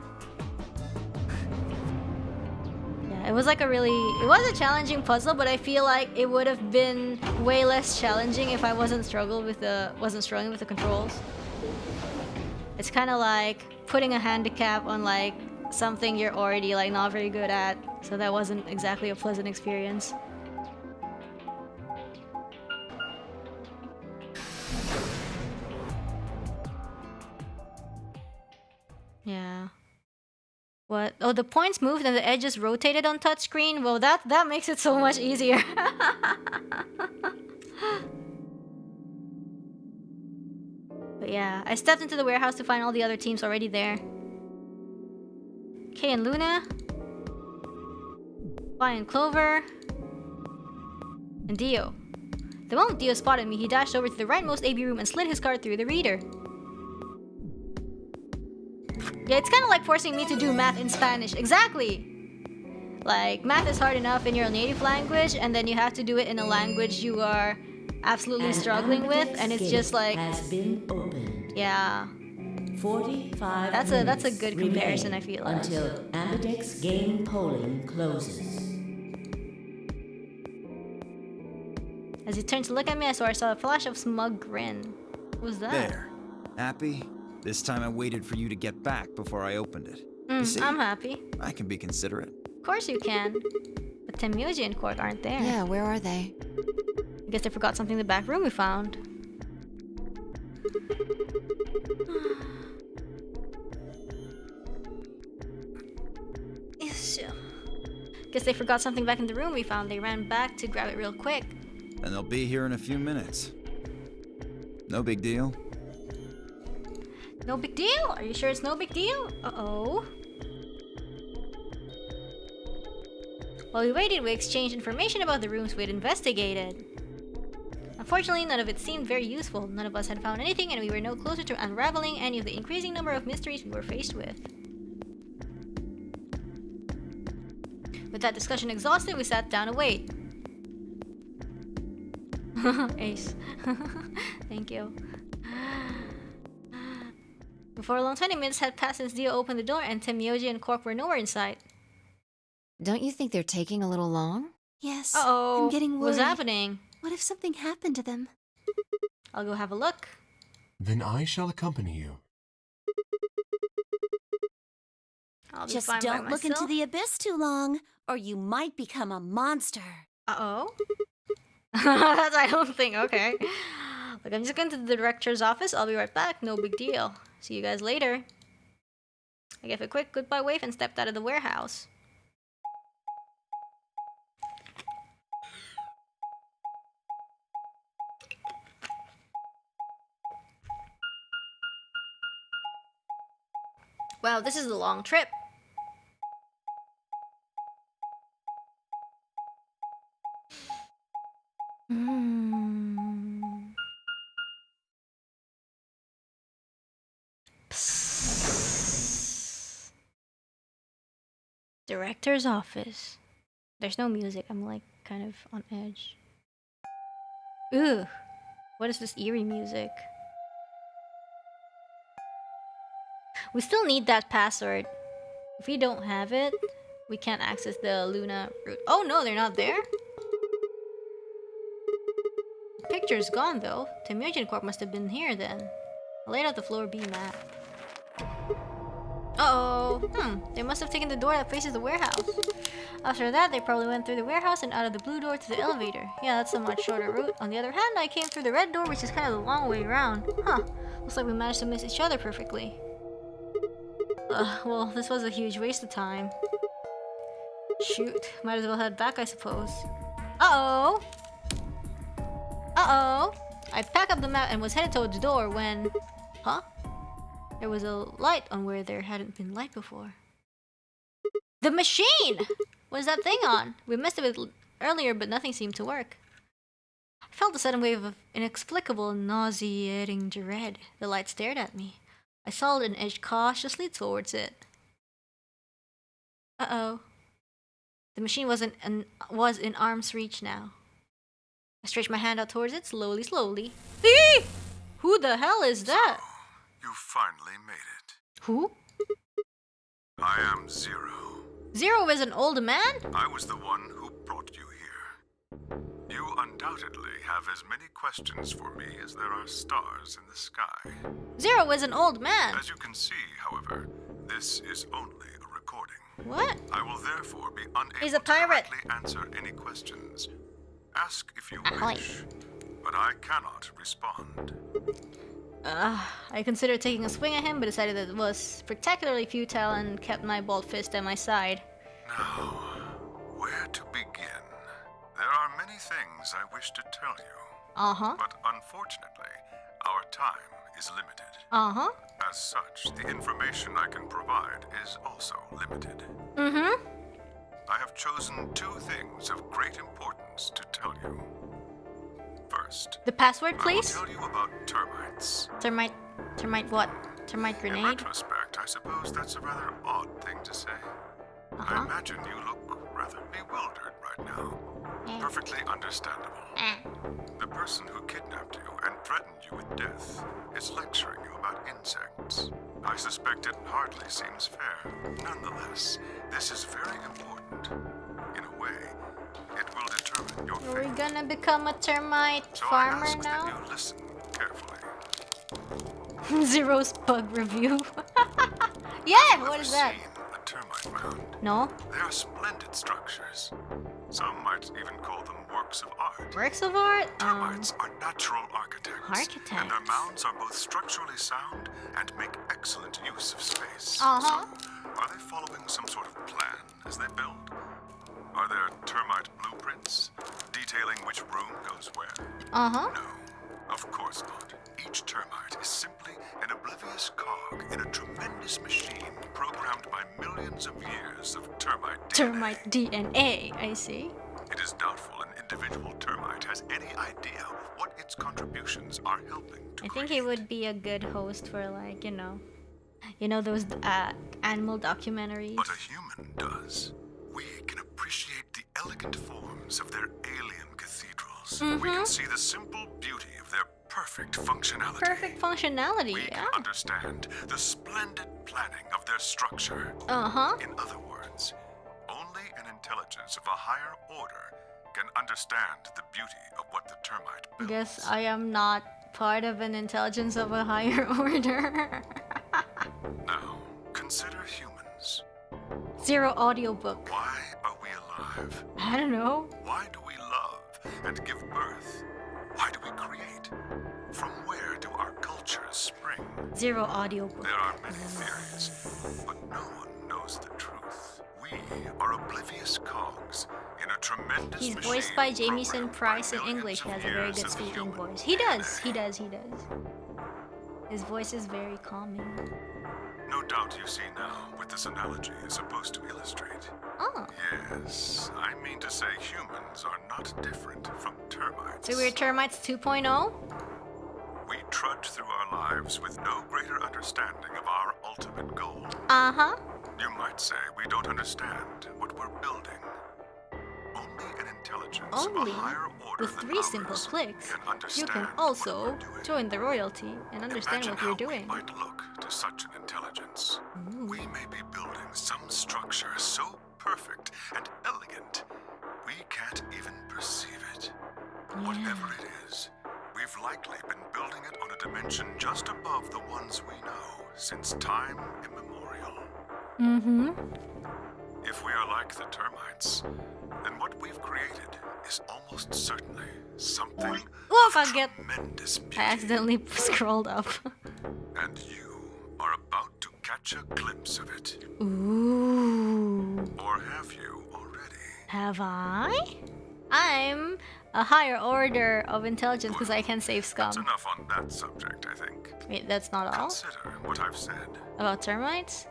Yeah, it was like it was a challenging puzzle, but I feel like it would have been way less challenging if I wasn't struggling with the controls. It's kind of like putting a handicap on like something you're already like not very good at, so that wasn't exactly a pleasant experience. Yeah. What? Oh, the points moved and the edges rotated on touchscreen? Well, that makes it so much easier. But yeah, I stepped into the warehouse to find all the other teams already there. Kay and Luna. Vi and Clover. And Dio. The moment Dio spotted me, he dashed over to the rightmost AB room and slid his card through the reader. Yeah, it's kind of like forcing me to do math in Spanish. Exactly! Like, math is hard enough in your native language, and then you have to do it in a language you are absolutely struggling with, and it's just like... has been opened. Yeah. 45 that's a good comparison, I feel like. Until Ambidex game polling closes. As he turned to look at me, I saw a flash of smug grin. What was that? There. Happy? This time I waited for you to get back before I opened it. See, I'm happy. I can be considerate. Of course you can. But Temyoji and Quark aren't there. Yeah, where are they? I guess they forgot something in the back room we found. Guess they forgot something back in the room we found. They ran back to grab it real quick. And they'll be here in a few minutes. No big deal. No big deal? Are you sure it's no big deal? Uh-oh. While we waited, we exchanged information about the rooms we'd investigated. Unfortunately, none of it seemed very useful. None of us had found anything, and we were no closer to unraveling any of the increasing number of mysteries we were faced with. With that discussion exhausted, we sat down to wait. Ace. Thank you. Before a long 20 minutes had passed since Dio opened the door, and Temyoji and Quark were nowhere in sight. Don't you think they're taking a little long? Yes. Uh-oh. I'm getting worried. What's happening? What if something happened to them? I'll go have a look. Then I shall accompany you. I'll be Just fine by don't look into myself. the abyss too long, or you might become a monster. Uh-oh. That's I don't think. Okay. Look, I'm just going to the director's office. I'll be right back. No big deal. See you guys later. I gave a quick goodbye wave and stepped out of the warehouse. Wow, this is a long trip. Psst. Director's office. There's no music. I'm like kind of on edge. Ugh. What is this eerie music? We still need that password. If we don't have it, we can't access the Luna route. Oh no, they're not there? The picture's gone though. Temujin Corp must have been here then. I laid out the floor B map. Uh-oh. They must have taken the door that faces the warehouse. After that, they probably went through the warehouse and out of the blue door to the elevator. Yeah, that's a much shorter route. On the other hand, I came through the red door, which is kind of the long way around. Huh. Looks like we managed to miss each other perfectly. Well, this was a huge waste of time. Shoot. Might as well head back, I suppose. Uh-oh. Uh-oh. I packed up the map and was headed towards the door when... Huh? There was a light on where there hadn't been light before. The machine! What is that thing on? We missed it earlier, but nothing seemed to work. I felt a sudden wave of inexplicable, nauseating dread. The light stared at me. I saw it and edged cautiously towards it. Uh-oh. The machine was in arm's reach now. I stretched my hand out towards it, slowly. Eee! Who the hell is that? You finally made it. Who? I am Zero. Zero is an old man? I was the one who brought you here. You undoubtedly have as many questions for me as there are stars in the sky. Zero is an old man. As you can see, however, this is only a recording. What? I will therefore be unable He's a to pirate. directly answer any questions. Ask if you wish, but I cannot respond. I considered taking a swing at him, but decided that it was spectacularly futile and kept my bald fist at my side. Now, where to begin? There are many things I wish to tell you. Uh-huh. But unfortunately, our time is limited. Uh-huh. As such, the information I can provide is also limited. Mm-hmm. I have chosen two things of great importance to tell you. First, the password, please. I will tell you about termites. Termite what? Termite grenade? In retrospect, I suppose that's a rather odd thing to say. I imagine you look rather bewildered right now. Perfectly understandable. The person who kidnapped you and threatened you with death is lecturing you about insects. I suspect it hardly seems fair. Nonetheless, this is very important. In a way, it will determine your fate. Are we gonna become a termite So farmer I ask now? that you listen carefully. Zero's bug review. Yeah, what is that? Seen a termite mound? No. They are splendid structures. Some might even call them works of art. Works of art? Termites are natural architects. And their mounds are both structurally sound and make excellent use of space. So, are they following some sort of plan as they build? Are there termite blueprints detailing which room goes where? No, of course not. Each termite is simply an oblivious cog in a tremendous machine programmed by millions of years of termite DNA. Termite DNA, I see. It is doubtful an individual termite has any idea what its contributions are helping to I think he would be a good host for, like, you know those animal documentaries. But a human does. We can appreciate the elegant forms of their alien cathedrals. We can see the simple beauty of their perfect functionality. Perfect functionality, We can understand the splendid planning of their structure. In other words, only an intelligence of a higher order can understand the beauty of what the termite builds. Guess I am not part of an intelligence of a higher order. Now, consider humans. Zero audiobook. Why are we alive? I don't know. Why do we love and give birth? Why do we create? From where do our cultures spring? Zero audiobook. There are many theories, but no one knows the truth. We are oblivious cogs in a tremendous He's machine voiced by Jamieson Price in English. He has a very good speaking voice. He does. His voice is very calming. No doubt you see now what this analogy is supposed to illustrate. Oh. Yes, I mean to say humans are not different from termites. So we're termites 2.0? We trudge through our lives with no greater understanding of our ultimate goal. Uh-huh. You might say we don't understand what we're building. Only an intelligence of Only a higher order with than 3 simple ours clicks, can you understand can what also we're doing. join the royalty and understand Imagine what you're how doing. we might look to such an intelligence. Ooh. We may be building some structure so perfect and elegant, we can't even perceive it. Yeah. Whatever it is, we've likely been building it on a dimension just above the ones we know since time immemorial. Mm-hmm. If we are like the termites, then what we've created is almost certainly something Look, of I get. tremendous beauty. I accidentally scrolled up. And you are about to catch a glimpse of it. Ooh. Or have you already? Have I? I'm a higher order of intelligence because I can save That's scum. enough on that subject, I think. Wait, that's not all? Consider what I've said. About termites?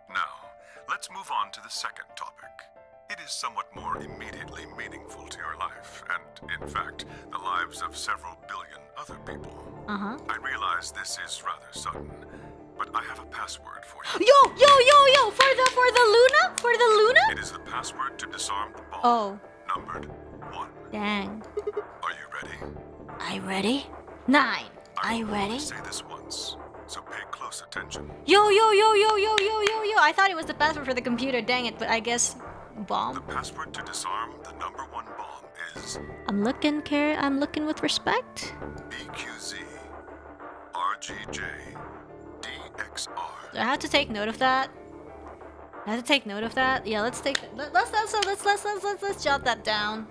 Now, let's move on to the second topic. It is somewhat more immediately meaningful to your life, and, in fact, the lives of several billion other people. Uh-huh. I realize this is rather sudden, but I have a password for you. Yo! For the Luna? For the Luna? It is the password to disarm the bomb. Oh. Numbered 1. Dang. Are you ready? I ready? 9. I will will only ready? say this once, so pay close attention. Yo! I thought it was the password for the computer, dang it, but I guess The bomb. password to disarm the number 1 bomb is I'm looking with respect. BQZ RGJ DXR. Do I have to take note of that? Yeah, let's jot that down.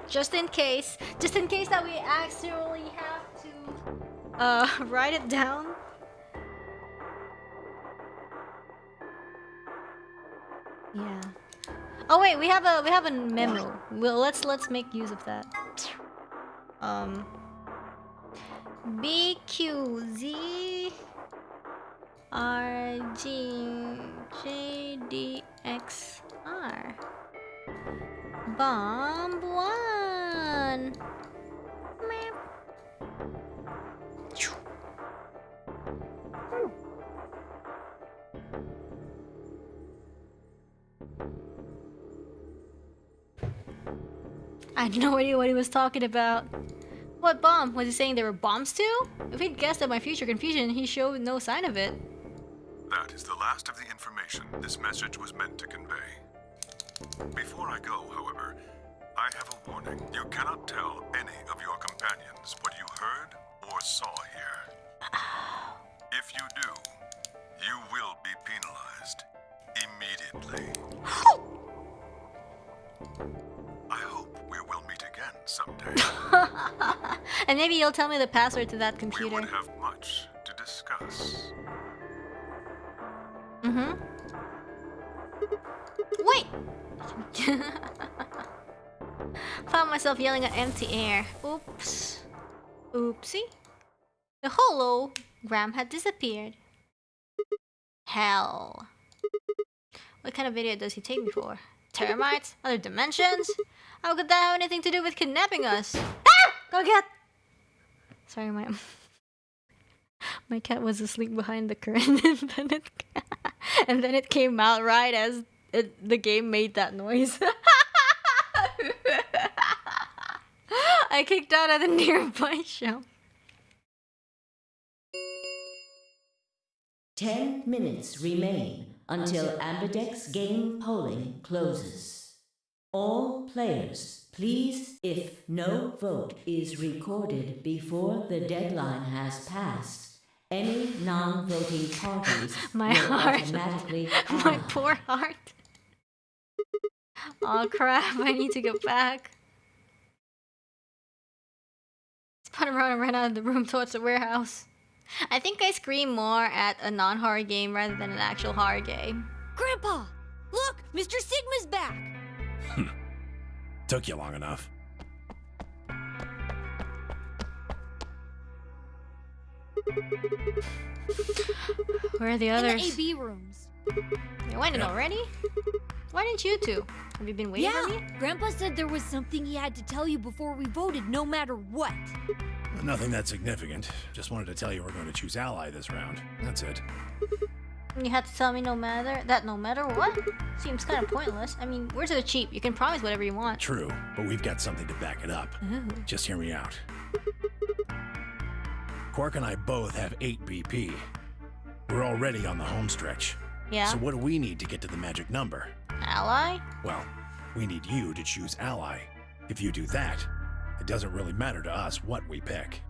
Just in case that we actually have to write it down. Yeah. Oh wait, we have a memo. Well, let's make use of that. BQZ RGJDXR Bomb 1. Meep. I had no idea what he was talking about. What bomb? Was he saying there were bombs too? If he'd guessed at my future confusion, he showed no sign of it. That is the last of the information this message was meant to convey. Before I go, however, I have a warning. You cannot tell any of your companions what you heard or saw here. If you do, you will be penalized immediately. I hope we will meet again someday. And maybe you'll tell me the password to that We computer. would have much to discuss. Mm-hmm. Wait! Found myself yelling at empty air. Oops. Oopsie. The hologram had disappeared. Hell. What kind of video does he take me for? Termites? Other dimensions? How could that have anything to do with kidnapping us? Ah! Go get! Sorry, my cat was asleep behind the curtain, and then it came out right as the game made that noise. I kicked out at a nearby shop. 10 minutes remain until Ambidex game polling closes. All players, please, if no vote is recorded before the deadline has passed, any non-voting parties My will heart. automatically My poor heart. Oh crap, I need to go back. Spun around and ran out of the room towards the warehouse. I think I scream more at a non-horror game rather than an actual horror game. Grandpa! Look! Mr. Sigma's back! Took you long enough. Where are the In others? the AB rooms. You went in already? Why didn't you two? Have you been waiting for me? Grandpa said there was something he had to tell you before we voted, no matter what. Nothing that significant. Just wanted to tell you we're going to choose ally this round. That's it. You had to tell me no matter what? Seems kind of pointless. I mean, words are cheap. You can promise whatever you want. True, but we've got something to back it up. Ooh. Just hear me out. Quark and I both have 8 BP. We're already on the home stretch. Yeah. So what do we need to get to the magic number? Ally? Well, we need you to choose ally. If you do that, it doesn't really matter to us what we pick.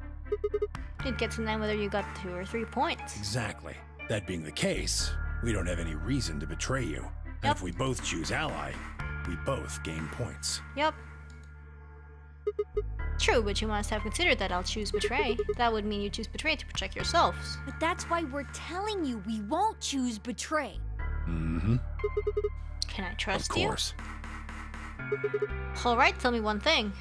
It gets to know whether you got 2 or 3 points. Exactly. That being the case, we don't have any reason to betray you. And if we both choose ally, we both gain points. Yep. True, but you must have considered that I'll choose betray. That would mean you choose betray to protect yourselves. But that's why we're telling you we won't choose betray. Mm-hmm. Can I trust Of course. you? Alright, tell me one thing.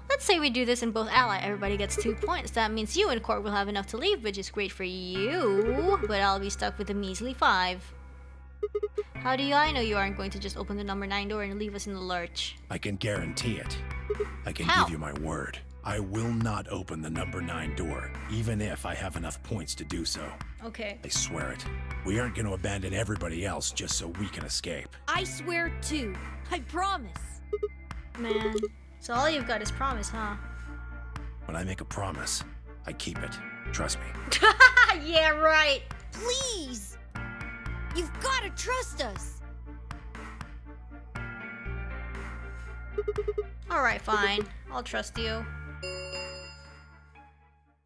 Let's say we do this in both ally. Everybody gets 2 points. That means you and Quark will have enough to leave, which is great for you. But I'll be stuck with a measly 5. How do I know you aren't going to just open the number 9 door and leave us in the lurch? I can guarantee it. I can How? give you my word. I will not open the number 9 door, even if I have enough points to do so. Okay. I swear it. We aren't going to abandon everybody else just so we can escape. I swear too. I promise. Man. So all you've got is promise, huh? When I make a promise, I keep it. Trust me. Yeah, right. Please! You've got to trust us. Alright, fine. I'll trust you.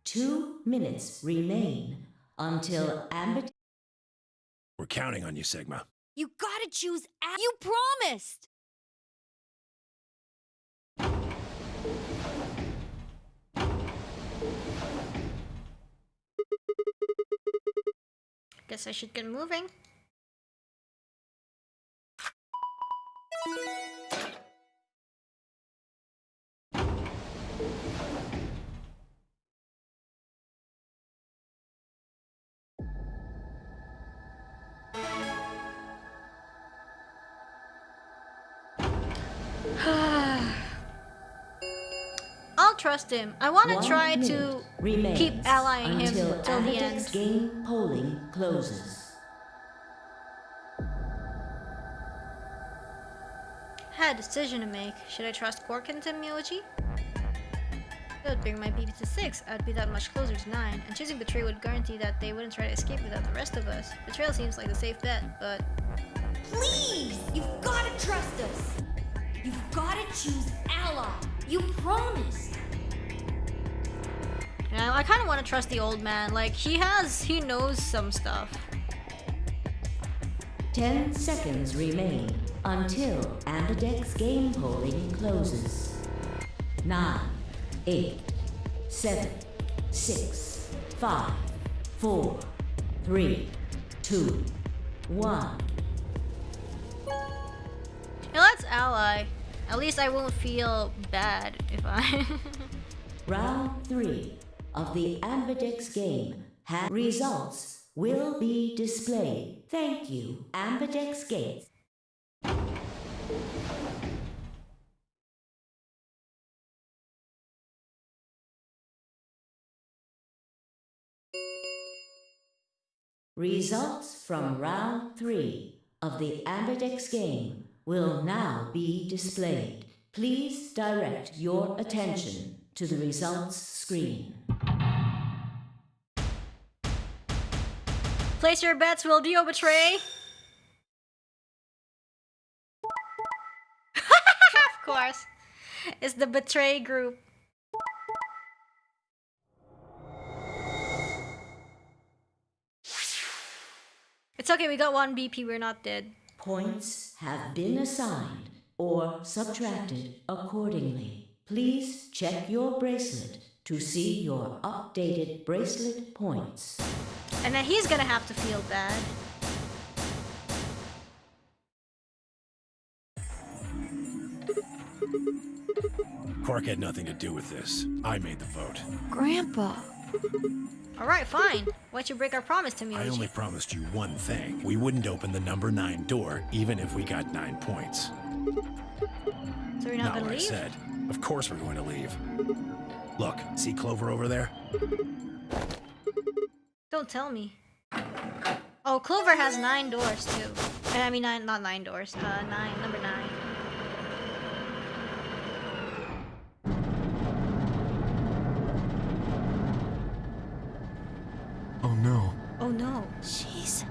2 minutes remain until Amber. We're counting on you, Sigma. You gotta choose You promised! Guess I should get moving. I'll trust him. I want to try to keep allying him till the end. Game polling closes. Had a decision to make. Should I trust Quark and Temyoji? That would bring my BP to 6. I'd be that much closer to 9. And choosing Betray would guarantee that they wouldn't try to escape without the rest of us. Betrayal seems like the safe bet, but... Please! You've gotta trust us! You've gotta choose ally! You promised! Now, I kind of want to trust the old man. Like, he knows some stuff. 10 seconds remain until Amberdex game polling closes. 9, 8, 7, 6, 5, 4, 3, 2, 1. Let's ally. At least I won't feel bad if I... Round 3 of the Amberdex game. Results will be displayed. Thank you, Amberdex Gates. Results from round 3 of the Amberdex game will now be displayed. Please direct your attention to the results screen. Place your bets, will Dio betray? Of course. It's the betray group. It's okay, we got 1 BP, we're not dead. Points have been assigned or subtracted accordingly. Please check your bracelet to see your updated bracelet points. And then he's gonna have to feel bad. Quark had nothing to do with this. I made the vote. Grandpa, Alright, fine. Why'd you break our promise to me, I Oji? only promised you one thing. We wouldn't open the number 9 door, even if we got 9 points. So we're not gonna what I leave? said. Of course we're going to leave. Look, see Clover over there? Don't tell me. Oh, Clover has 9 doors too. I mean, not 9 doors. Number 9. Oh no. Oh no. Jeez.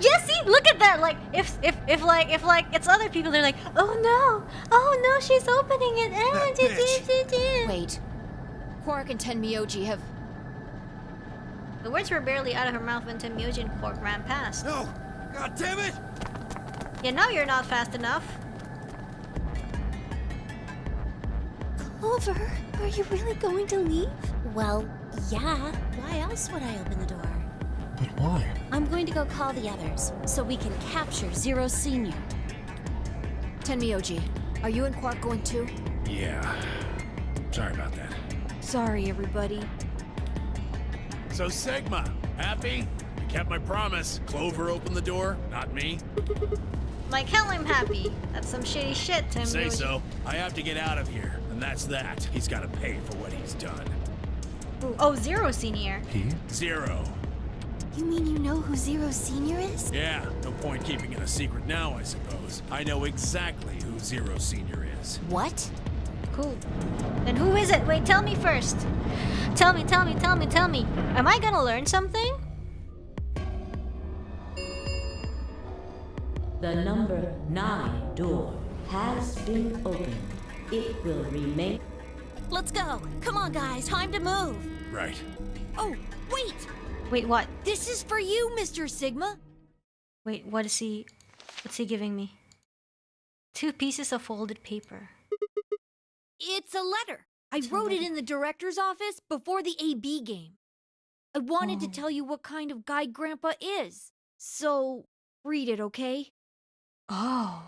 Yeah, see, look at that. Like, if it's other people, they're like, oh no, she's opening it. Wait. Quark and Tenmyoji have... The words were barely out of her mouth when Tenmyoji and Quark ran past. No! God damn it! Yeah, now you're not fast enough. Clover, are you really going to leave? Well, yeah. Why else would I open the door? But why? I'm going to go call the others, so we can capture Zero Senior. Tenmyoji, are you and Quark going too? Yeah. Sorry about that. Sorry, everybody. So Sigma, happy? I kept my promise. Clover opened the door, not me. Like hell, I'm happy. That's some shitty shit, Tenmyoji. Say so. I have to get out of here, and that's that. He's got to pay for what he's done. Ooh, oh, Zero Senior. He? Zero. You mean you know who Zero Senior is? Yeah, no point keeping it a secret now, I suppose. I know exactly who Zero Senior is. What? Cool. Then who is it? Wait, tell me first. Tell me. Am I gonna learn something? The number 9 door has been opened. It will remain. Let's go. Come on, guys. Time to move. Right. Oh, wait! Wait, what? This is for you, Mr. Sigma. Wait, what's he giving me? 2 pieces of folded paper. It's a letter. I wrote it in the director's office before the AB game. I wanted to tell you what kind of guy Grandpa is. So, read it, okay? Oh.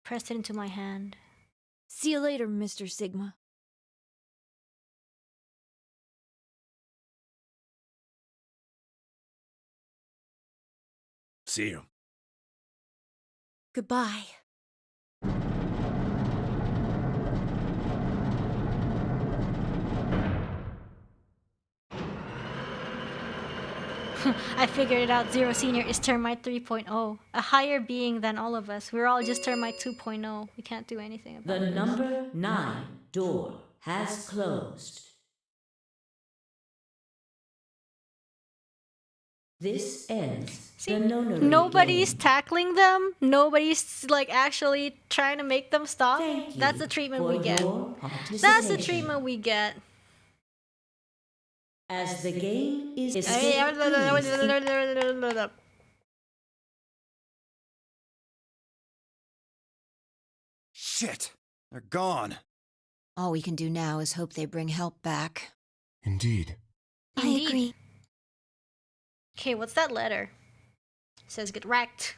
Pressed it into my hand. See you later, Mr. Sigma. See you. Goodbye. I figured it out. Zero Senior is Termite 3.0. A higher being than all of us. We're all just Termite 2.0. We can't do anything about The it. number 9 door has closed. This ends See, the Nonary nobody's game. tackling them. Nobody's like actually trying to make them stop. Thank you That's the treatment we for get. your That's the participation. treatment we get. As the game is Shit! They're gone. All we can do now is hope they bring help back. Indeed. I agree. Okay, what's that letter? It says get wrecked.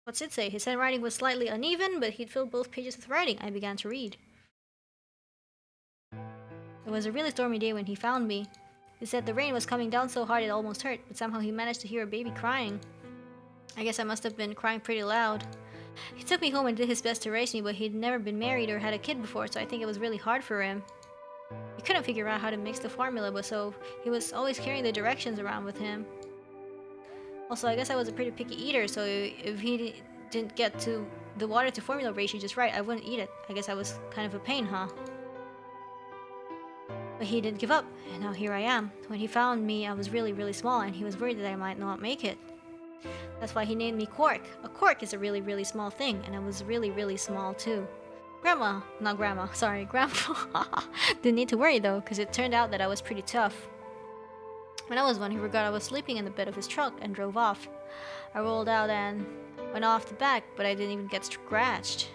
What's it say? His handwriting was slightly uneven, but he'd filled both pages with writing. I began to read. It was a really stormy day when he found me. He said the rain was coming down so hard it almost hurt, but somehow he managed to hear a baby crying. I guess I must have been crying pretty loud. He took me home and did his best to raise me, but he'd never been married or had a kid before, so I think it was really hard for him. He couldn't figure out how to mix the formula, but so he was always carrying the directions around with him. Also, I guess I was a pretty picky eater, so if he didn't get to the water to formula ratio just right, I wouldn't eat it. I guess I was kind of a pain, huh? But he didn't give up, and now here I am. When he found me, I was really, really small, and he was worried that I might not make it. That's why he named me Quark. A quark is a really, really small thing, and I was really, really small too. Grandpa. Didn't need to worry though, because it turned out that I was pretty tough. When I was one, he forgot I was sleeping in the bed of his truck and drove off. I rolled out and went off the back, but I didn't even get scratched.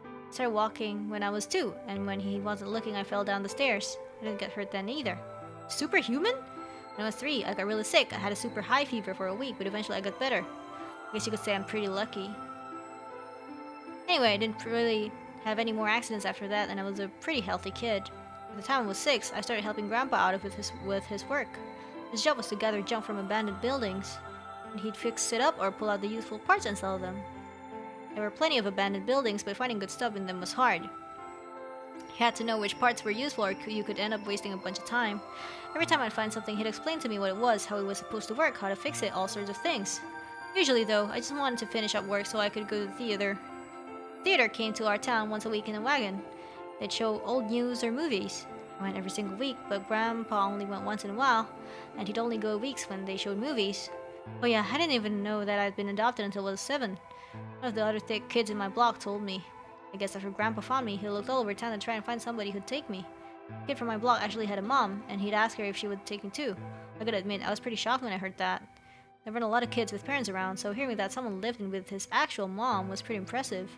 I started walking when I was 2, and when he wasn't looking, I fell down the stairs. I didn't get hurt then either. Superhuman? When I was 3, I got really sick. I had a super high fever for a week, but eventually I got better. I guess you could say I'm pretty lucky. Anyway, I didn't really have any more accidents after that, and I was a pretty healthy kid. By the time I was 6, I started helping Grandpa out with his work. His job was to gather junk from abandoned buildings, and he'd fix it up or pull out the useful parts and sell them. There were plenty of abandoned buildings, but finding good stuff in them was hard. You had to know which parts were useful, or you could end up wasting a bunch of time. Every time I'd find something, he'd explain to me what it was, how it was supposed to work, how to fix it, all sorts of things. Usually, though, I just wanted to finish up work so I could go to the theater. Theater came to our town once a week in a wagon. They'd show old news or movies. I went every single week, but Grandpa only went once in a while, and he'd only go weeks when they showed movies. Oh yeah, I didn't even know that I'd been adopted until I was 7. One of the other thick kids in my block told me. I guess after Grandpa found me, he looked all over town to try and find somebody who'd take me. The kid from my block actually had a mom, and he'd ask her if she would take me too. I gotta admit, I was pretty shocked when I heard that. There weren't a lot of kids with parents around, so hearing that someone lived in with his actual mom was pretty impressive.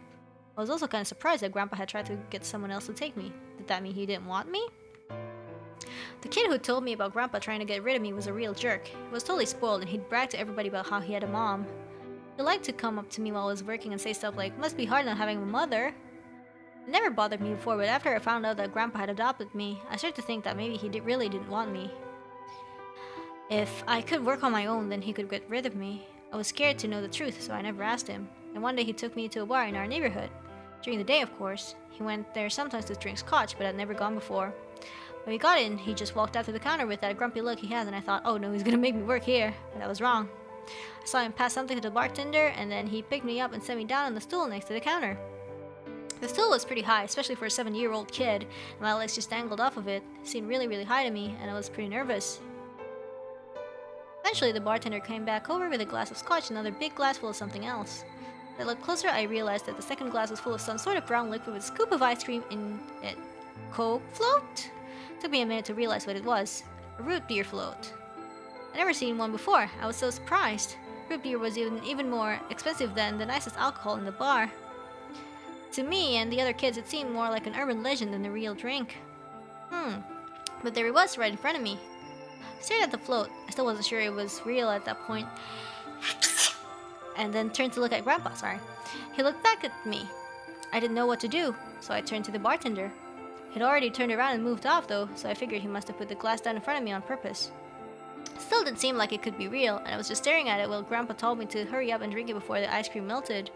I was also kind of surprised that Grandpa had tried to get someone else to take me. Did that mean he didn't want me? The kid who told me about Grandpa trying to get rid of me was a real jerk. He was totally spoiled, and he'd brag to everybody about how he had a mom. He liked to come up to me while I was working and say stuff like, "Must be hard not having a mother." It never bothered me before, but after I found out that Grandpa had adopted me, I started to think that maybe he really didn't want me. If I could work on my own, then he could get rid of me. I was scared to know the truth, so I never asked him. And one day he took me to a bar in our neighborhood. During the day, of course. He went there sometimes to drink scotch, but I'd never gone before. When we got in, he just walked out to the counter with that grumpy look he has, and I thought, oh no, he's gonna make me work here. But I was wrong. I saw him pass something to the bartender, and then he picked me up and set me down on the stool next to the counter. The stool was pretty high, especially for a 7-year-old kid, and my legs just dangled off of it. It seemed really, really high to me, and I was pretty nervous. Eventually, the bartender came back over with a glass of scotch and another big glass full of something else. As I looked closer, I realized that the second glass was full of some sort of brown liquid with a scoop of ice cream in it. Coke float? It took me a minute to realize what it was. A root beer float. I'd never seen one before. I was so surprised. Root beer was even more expensive than the nicest alcohol in the bar. To me and the other kids, it seemed more like an urban legend than a real drink. But there it was right in front of me. I stared at the float. I still wasn't sure it was real at that point. And then turned to look at Grandpa, He looked back at me. I didn't know what to do, so I turned to the bartender. He'd already turned around and moved off though, so I figured he must have put the glass down in front of me on purpose. It still didn't seem like it could be real, and I was just staring at it while Grandpa told me to hurry up and drink it before the ice cream melted.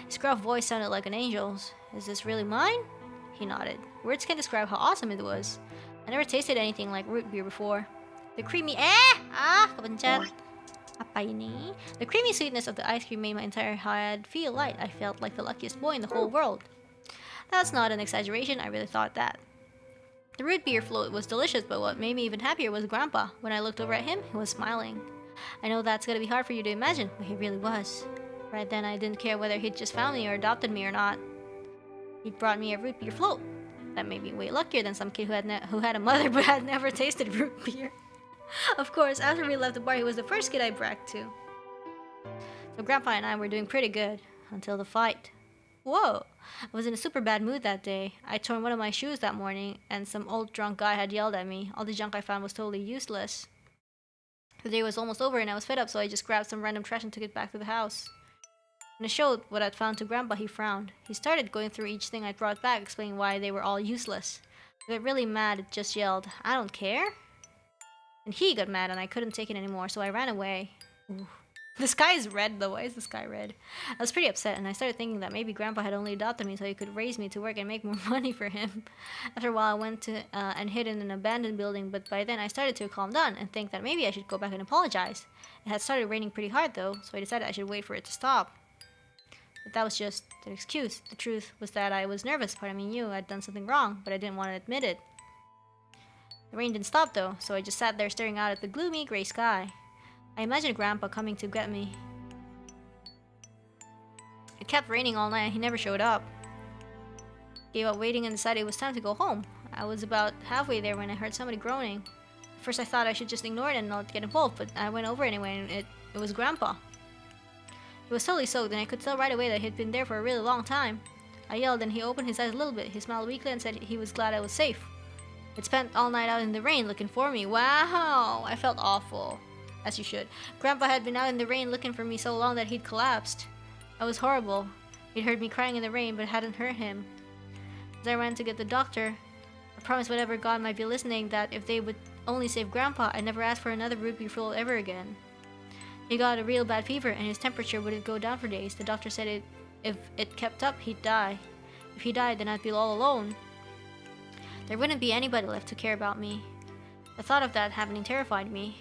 His gruff voice sounded like an angel's. "Is this really mine?" He nodded. Words can't describe how awesome it was. I never tasted anything like root beer before. The creamy kabanchat. Apa ini? The creamy sweetness of the ice cream made my entire head feel light. I felt like the luckiest boy in the whole world. That's not an exaggeration, I really thought that. The root beer float was delicious, but what made me even happier was Grandpa. When I looked over at him, he was smiling. I know that's gonna be hard for you to imagine, but he really was. Right then, I didn't care whether he'd just found me or adopted me or not. He'd brought me a root beer float. That made me way luckier than some kid who had a mother but had never tasted root beer. Of course, after we left the bar, he was the first kid I bragged to. So Grandpa and I were doing pretty good, until the fight. Whoa! I was in a super bad mood that day. I'd torn one of my shoes that morning, and some old drunk guy had yelled at me. All the junk I found was totally useless. The day was almost over and I was fed up, so I just grabbed some random trash and took it back to the house. When I showed what I'd found to Grandpa, he frowned. He started going through each thing I'd brought back, explaining why they were all useless. I got really mad and just yelled, "I don't care!" And he got mad and I couldn't take it anymore, so I ran away. Ooh. The sky is red though. Why is the sky red? I was pretty upset and I started thinking that maybe Grandpa had only adopted me so he could raise me to work and make more money for him. After a while I went to and hid in an abandoned building, but by then I started to calm down and think that maybe I should go back and apologize. It had started raining pretty hard though, so I decided I should wait for it to stop. But that was just an excuse. The truth was that I was nervous. Part of me knew I'd done something wrong, but I didn't want to admit it. The rain didn't stop though, so I just sat there staring out at the gloomy gray sky. I imagined Grandpa coming to get me. It kept raining all night and he never showed up. Gave up waiting and decided it was time to go home. I was about halfway there when I heard somebody groaning. At first I thought I should just ignore it and not get involved, but I went over anyway and it was Grandpa. He was totally soaked and I could tell right away that he'd been there for a really long time. I yelled and he opened his eyes a little bit. He smiled weakly and said he was glad I was safe. He'd spent all night out in the rain looking for me. Wow! I felt awful. As you should. Grandpa had been out in the rain looking for me so long that he'd collapsed. That was horrible. He'd heard me crying in the rain but hadn't hurt him. As I ran to get the doctor, I promised whatever god might be listening that if they would only save Grandpa, I'd never ask for another root beer full ever again. He got a real bad fever and his temperature wouldn't go down for days. The doctor said if it kept up, he'd die. If he died, then I'd be all alone. There wouldn't be anybody left to care about me. The thought of that happening terrified me.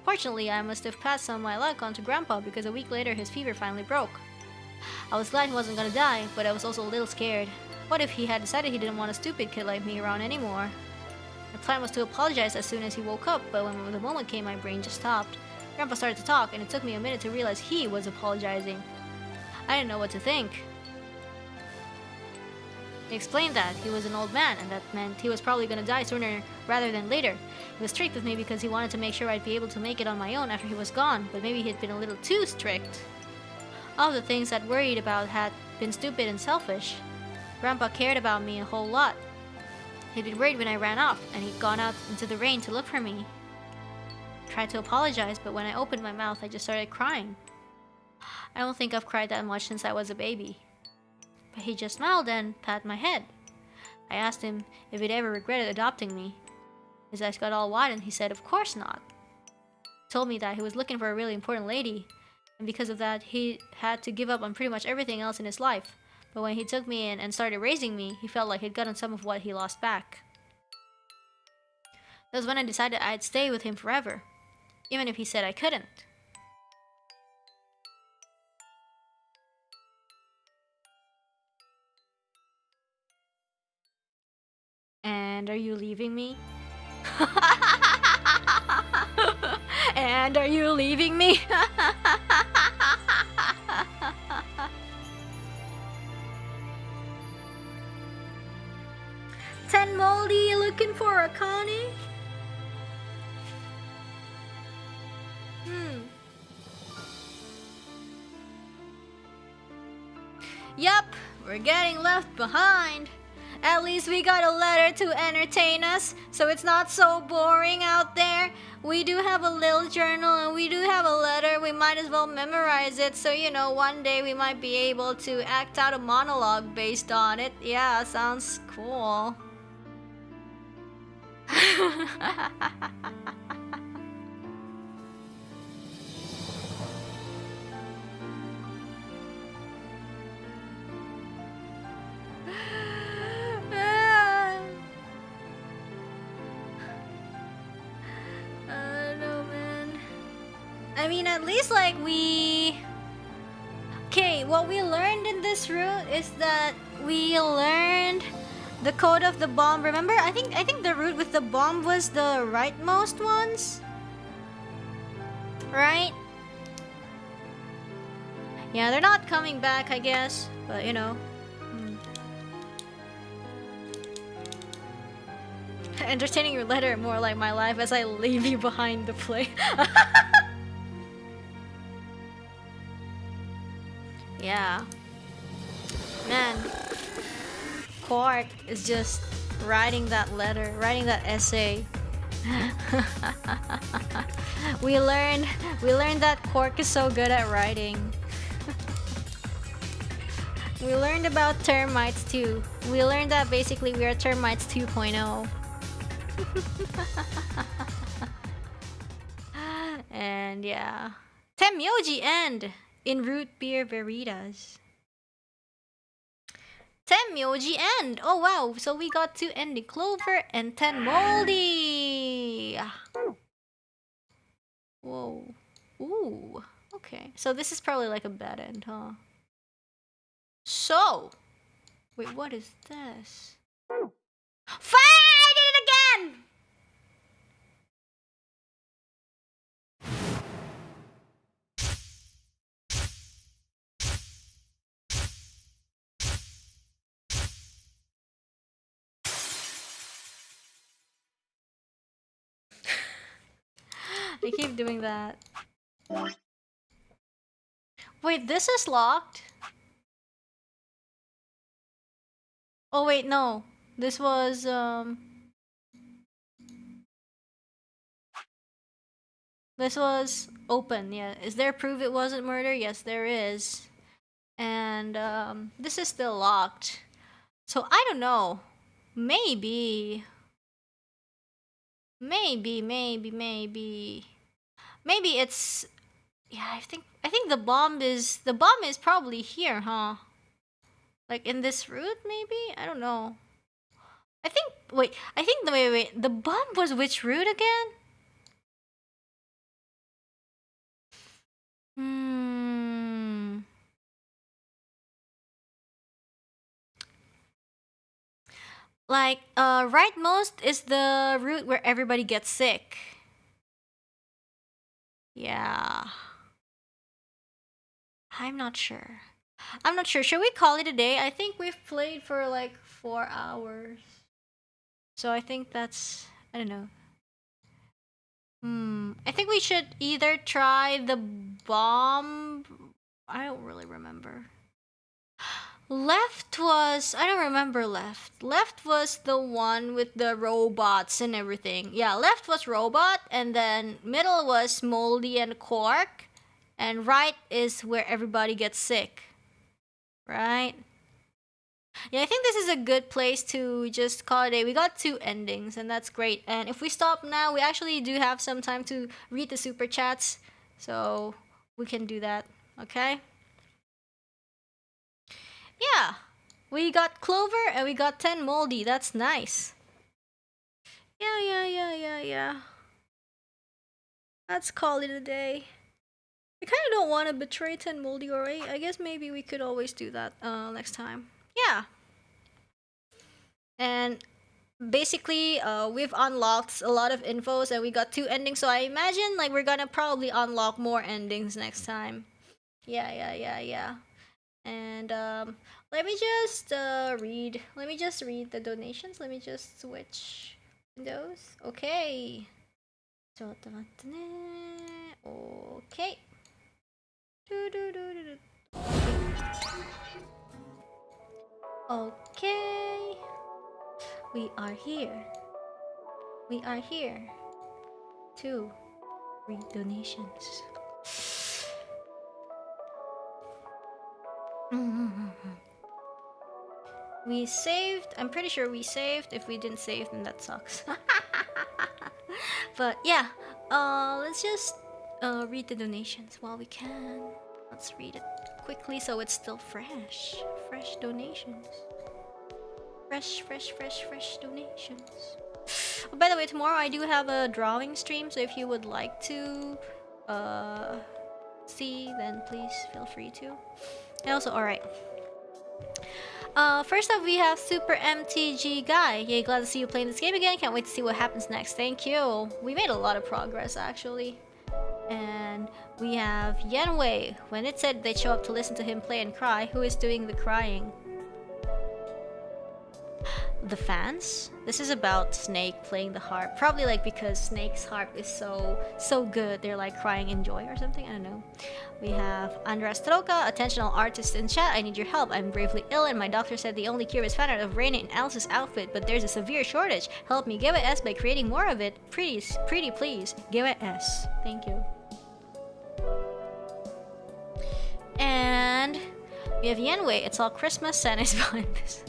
Fortunately, I must have passed some of my luck on to Grandpa because a week later his fever finally broke. I was glad he wasn't gonna die, but I was also a little scared. What if he had decided he didn't want a stupid kid like me around anymore? My plan was to apologize as soon as he woke up, but when the moment came, my brain just stopped. Grandpa started to talk, and it took me a minute to realize he was apologizing. I didn't know what to think. He explained that he was an old man, and that meant he was probably gonna die sooner rather than later. He was strict with me because he wanted to make sure I'd be able to make it on my own after he was gone, but maybe he'd been a little too strict. All of the things I'd worried about had been stupid and selfish. Grandpa cared about me a whole lot. He'd been worried when I ran off, and he'd gone out into the rain to look for me. I tried to apologize, but when I opened my mouth, I just started crying. I don't think I've cried that much since I was a baby. But he just smiled and patted my head. I asked him if he'd ever regretted adopting me. His eyes got all wide and he said, of course not. He told me that he was looking for a really important lady, and because of that, he had to give up on pretty much everything else in his life. But when he took me in and started raising me, he felt like he'd gotten some of what he lost back. That was when I decided I'd stay with him forever, even if he said I couldn't. And are you leaving me? And are you leaving me? Ten Moldy, you looking for a Connie? Yup, we're getting left behind. At least we got a letter to entertain us, so it's not so boring out there. We do have a little journal and we do have a letter. We might as well memorize it, so you know, one day we might be able to act out a monologue based on it. Yeah, sounds cool. I mean, at least like okay, what we learned in this route is that we learned the code of the bomb. Remember, I think the route with the bomb was the rightmost ones, right? Yeah, they're not coming back, I guess, but you know. Entertaining your letter, more like my life as I leave you behind to play. Yeah. Man. Quark is just writing that letter, writing that essay. we learned that Quark is so good at writing. We learned about termites too. We learned that basically we are termites 2.0. And yeah. Temyoji end in root beer veritas. Temyoji end. Oh wow, so we got 2 ending clover and 10 moldy. Whoa. Ooh. Okay. So this is probably like a bad end, huh? So wait, what is this? Fine, I did it again! I keep doing that. Wait, this is locked? Oh wait, no. This was this was open, yeah. Is there proof it wasn't murder? Yes, there is. And this is still locked. So I don't know. Maybe. Maybe it's, yeah, I think the bomb is probably here, huh? Like in this route, maybe? I don't know. I think wait, the bomb was which route again? Like, rightmost is the route where everybody gets sick. Yeah. I'm not sure. Should we call it a day? I think we've played for like 4 hours. So I think that's, I don't know. I think we should either try the bomb. I don't really remember. Left was, I don't remember left. Left was the one with the robots and everything. Yeah, left was robot, and then middle was moldy and cork, and right is where everybody gets sick. Right? Yeah, I think this is a good place to just call it a day. We got 2 endings, and that's great. And if we stop now, we actually do have some time to read the super chats, so we can do that. Okay? Yeah, we got Clover and we got 10 moldy. That's nice. Yeah. Let's call it a day. I kind of don't want to betray 10 moldy or 8. I guess maybe we could always do that next time. Yeah. And basically, we've unlocked a lot of infos and we got 2 endings. So I imagine like we're gonna probably unlock more endings next time. Yeah. And let me just read the donations. Let me just switch windows. Okay. Okay. Okay. We are here to read donations. We saved. I'm pretty sure we saved. If we didn't save, then that sucks. But yeah, let's just read the donations while we can. Let's read it quickly so it's still fresh. Fresh donations. Fresh donations. Oh, by the way, tomorrow I do have a drawing stream, so if you would like to see, then please feel free to. And also, alright. First up, we have Super MTG Guy. Yay, glad to see you playing this game again. Can't wait to see what happens next. Thank you. We made a lot of progress, actually. And we have Yenwei. When it said they'd show up to listen to him play and cry, who is doing the crying? The fans? This is about Snake playing the harp. Probably like because Snake's harp is so good, they're like crying in joy or something. I don't know. We have Andras Troca. Attention all artists in chat, I need your help. I'm gravely ill and my doctor said the only cure is fan art of Reine in Alice's outfit, but there's a severe shortage. Help me, give it S by creating more of it. Pretty please. Give it S. Thank you. And we have Yenwei. It's all Christmas. Santa's behind this.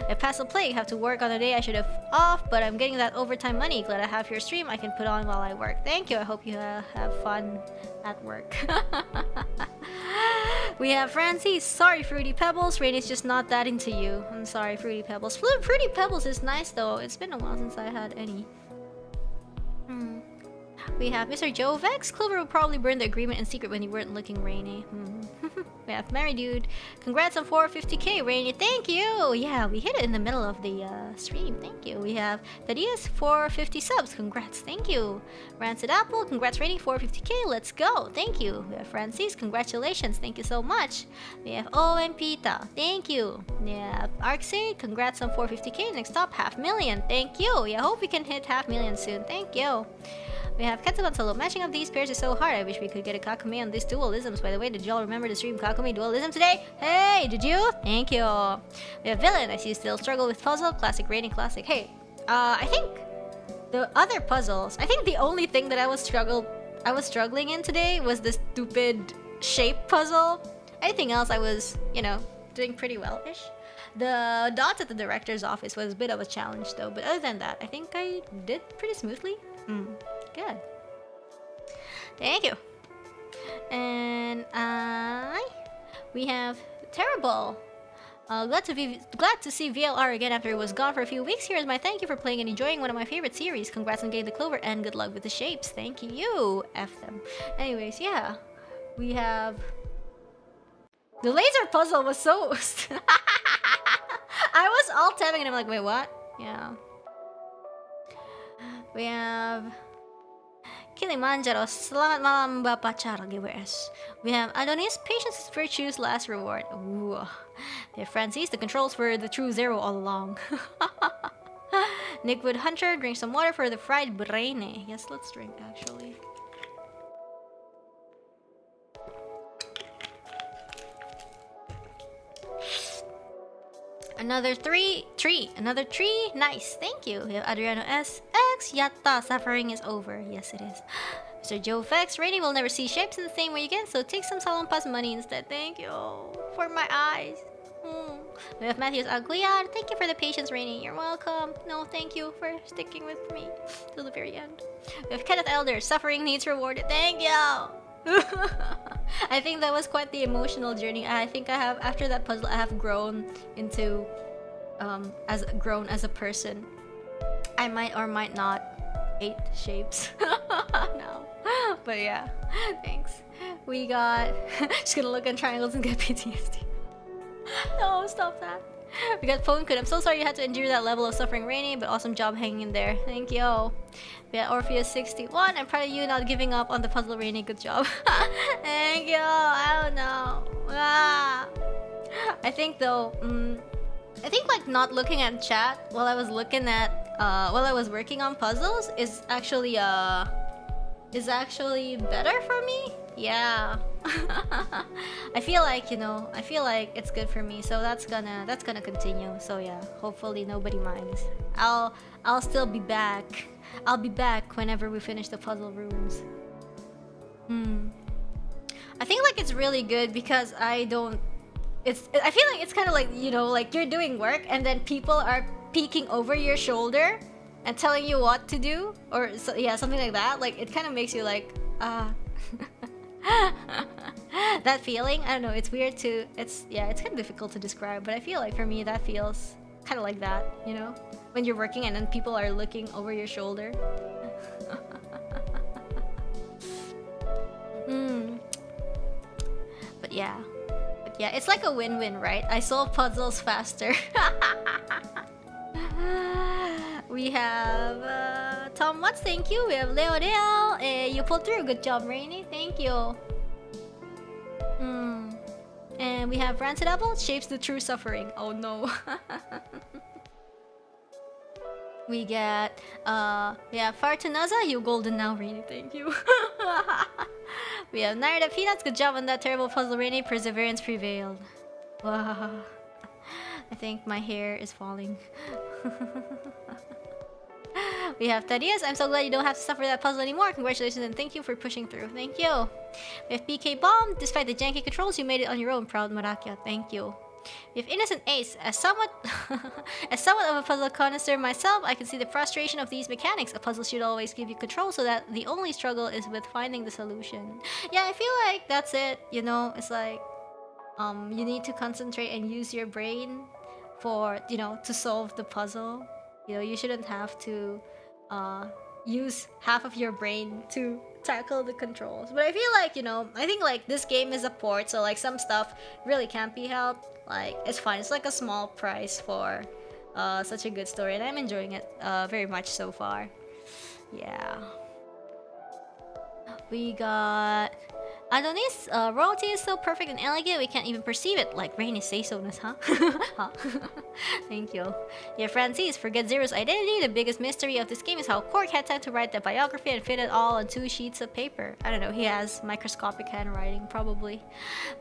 I passed the plague, have to work on the day I should have off, but I'm getting that overtime money. Glad I have your stream I can put on while I work. Thank you, I hope you have fun at work. We have Francis. Sorry, Fruity Pebbles. Rain is just not that into you. I'm sorry, Fruity Pebbles. Fruity Pebbles is nice though. It's been a while since I had any. We have Mr. Joe Vex. Clover will probably burn the agreement in secret when you weren't looking, Rainy. We have Mary Dude. Congrats on 450k, Rainy. Thank you. Yeah, we hit it in the middle of the stream. Thank you. We have Thaddeus 450 subs. Congrats. Thank you. Rancid Apple. Congrats, Rainy. 450k. Let's go. Thank you. We have Francis. Congratulations. Thank you so much. We have Owen Pita. Thank you. We have Arcade. Congrats on 450k. Next up, 500,000. Thank you. Yeah, hope we can hit 500,000 soon. Thank you. We have Ketsuban Solo. Matching up these pairs is so hard. I wish we could get a Kakame on these dualisms. By the way, did y'all remember to stream Kakame dualism today? Hey, did you? Thank you. We have Villain. I see you still struggle with puzzle. Classic rating classic. Hey, I think the other puzzles, I think the only thing that I was struggling in today was the stupid shape puzzle. Anything else I was, you know, doing pretty well-ish. The dots at the director's office was a bit of a challenge though, but other than that, I think I did pretty smoothly. Good. Thank you. And we have Terrible. Glad to see VLR again after it was gone for a few weeks. Here is my thank you for playing and enjoying one of my favorite series. Congrats on getting the clover and good luck with the shapes. Thank you. F them. Anyways, yeah. We have... The laser puzzle was so... I was all tapping and I'm like, wait, what? Yeah. We have... Kilimanjaro, selamat malam Bapak Char, GWS. We have Adonis, patience is virtue's last reward. Ooh. We have Francis, the controls were the true zero all along. Nickwood Hunter, drink some water for the fried brain. Yes, let's drink actually. Another tree. Nice, thank you. We have Adriano S. X. Yatta, suffering is over. Yes, it is. Mr. Joe Vex, Rainy will never see shapes in the same way again, so take some Salonpas money instead. Thank you. For my eyes. We have Matthews Aguiar. Thank you for the patience, Rainy. You're welcome. No, thank you for sticking with me till the very end. We have Kenneth Elder. Suffering needs rewarded. Thank you. I think that was quite the emotional journey. I think I have, after that puzzle, I have grown into, as a person. I might or might not hate shapes. No. But yeah, thanks. We got, just gonna look at triangles and get PTSD. No, stop that. We got Phone Code. I'm so sorry you had to endure that level of suffering, Rainy, but awesome job hanging in there. Thank you. We got Orpheus 61. I'm proud of you not giving up on the puzzle, Rainy. Good job. Thank you. I don't know. I think though, I think like not looking at chat while I was looking at while I was working on puzzles is actually better for me. Yeah. I feel like, you know, it's good for me, so that's gonna continue. So yeah, hopefully nobody minds. I'll still be back. I'll be back whenever we finish the puzzle rooms. I think like it's really good because I feel like it's kind of like, you know, like you're doing work and then people are peeking over your shoulder and telling you what to do, or so, yeah, something like that. Like it kind of makes you like that feeling. I don't know, it's weird to, it's kind of difficult to describe, but I feel like for me that feels kind of like that, you know, when you're working and then people are looking over your shoulder. But yeah, it's like a win-win, right? I solve puzzles faster. We have Tom Watts, thank you. We have Leo Real. You pulled through. Good job, Rainy. Thank you. And we have Rancid Apple. Shapes the true suffering. Oh no. We get Fartunaza. You golden now, Rainy. Thank you. We have Narita Peanuts. Good job on that terrible puzzle, Rainy. Perseverance prevailed. Wow. I think my hair is falling. We have Thaddeus. I'm so glad you don't have to suffer that puzzle anymore. Congratulations and thank you for pushing through. Thank you. We have BK Bomb. Despite the janky controls, you made it on your own. Proud Marakya. Thank you. We have Innocent Ace. As somewhat of a puzzle connoisseur myself, I can see the frustration of these mechanics. A puzzle should always give you control so that the only struggle is with finding the solution. Yeah, I feel like that's it. You know, it's like you need to concentrate and use your brain for, you know, to solve the puzzle. You know, you shouldn't have to use half of your brain to tackle the controls. But I feel like, you know, I think like this game is a port, so like some stuff really can't be helped. Like it's fine. It's like a small price for such a good story, and I'm enjoying it very much so far. Yeah. We got Adonis. Royalty is so perfect and elegant we can't even perceive it. Like Rainy say-so-ness, huh? Huh? Thank you. Yeah, Francis, forget Zero's identity. The biggest mystery of this game is how Cork had time to write the biography and fit it all on 2 sheets of paper. I don't know, he has microscopic handwriting, probably.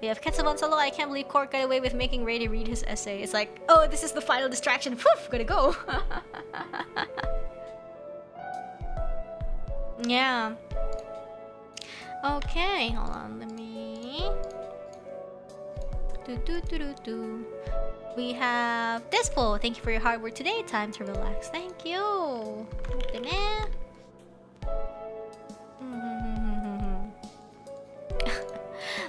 We have Ketsuban Solo. I can't believe Cork got away with making Rainy read his essay. It's like, oh, this is the final distraction. Poof, gotta go. Yeah. Okay, hold on, let me We have Despo. Thank you for your hard work today. Time to relax. Thank you.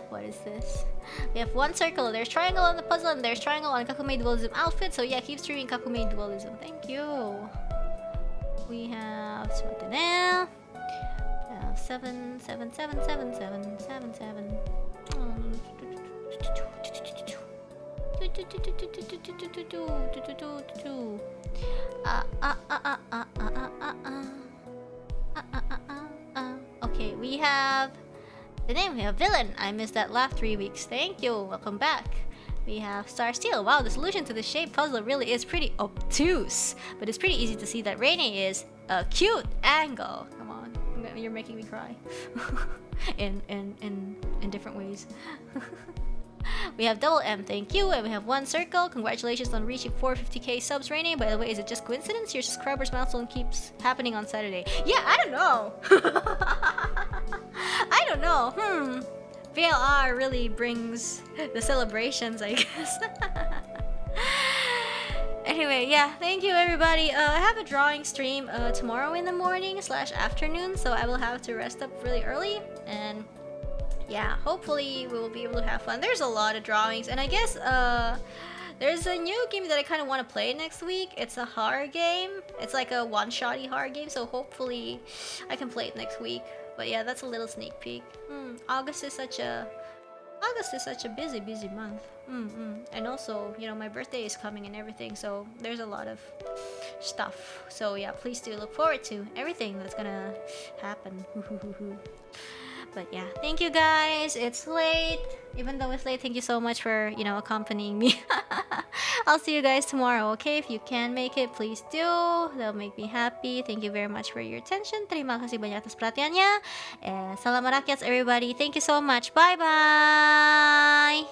What is this? We have one circle. There's triangle on the puzzle, and there's triangle on Kakume dualism outfit. So yeah, keep streaming Kakume dualism. Thank you. We have Smatane. 7, 7, 7, 7, 7, 7, 7. Okay, we have the name. We have villain. I missed that last 3 weeks. Thank you. Welcome back. We have Star Steel. Wow, the solution to the shape puzzle really is pretty obtuse, but it's pretty easy to see that Reine is a cute angle. Come on, you're making me cry. in different ways. We have double M, thank you, and we have one circle. Congratulations on reaching 450k subs, Reine. By the way, is it just coincidence your subscribers milestone keeps happening on Saturday? Yeah, I don't know. I don't know. VLR really brings the celebrations, I guess. Anyway, yeah, thank you everybody. I have a drawing stream tomorrow in the morning / afternoon, so I will have to rest up really early, and yeah, hopefully we will be able to have fun. There's a lot of drawings, and I guess there's a new game that I kind of want to play next week. It's a horror game. It's like a one-shotty horror game, so hopefully I can play it next week. But yeah, that's a little sneak peek. August is such a busy month. And also, you know, my birthday is coming and everything, so there's a lot of stuff. So yeah, please do look forward to everything that's gonna happen. But yeah, thank you guys. It's late. Even though it's late, thank you so much for, you know, accompanying me. I'll see you guys tomorrow, okay? If you can make it, please do. That'll make me happy. Thank you very much for your attention. Terima kasih banyak atas perhatiannya. Salam rakyat, everybody. Thank you so much. Bye-bye.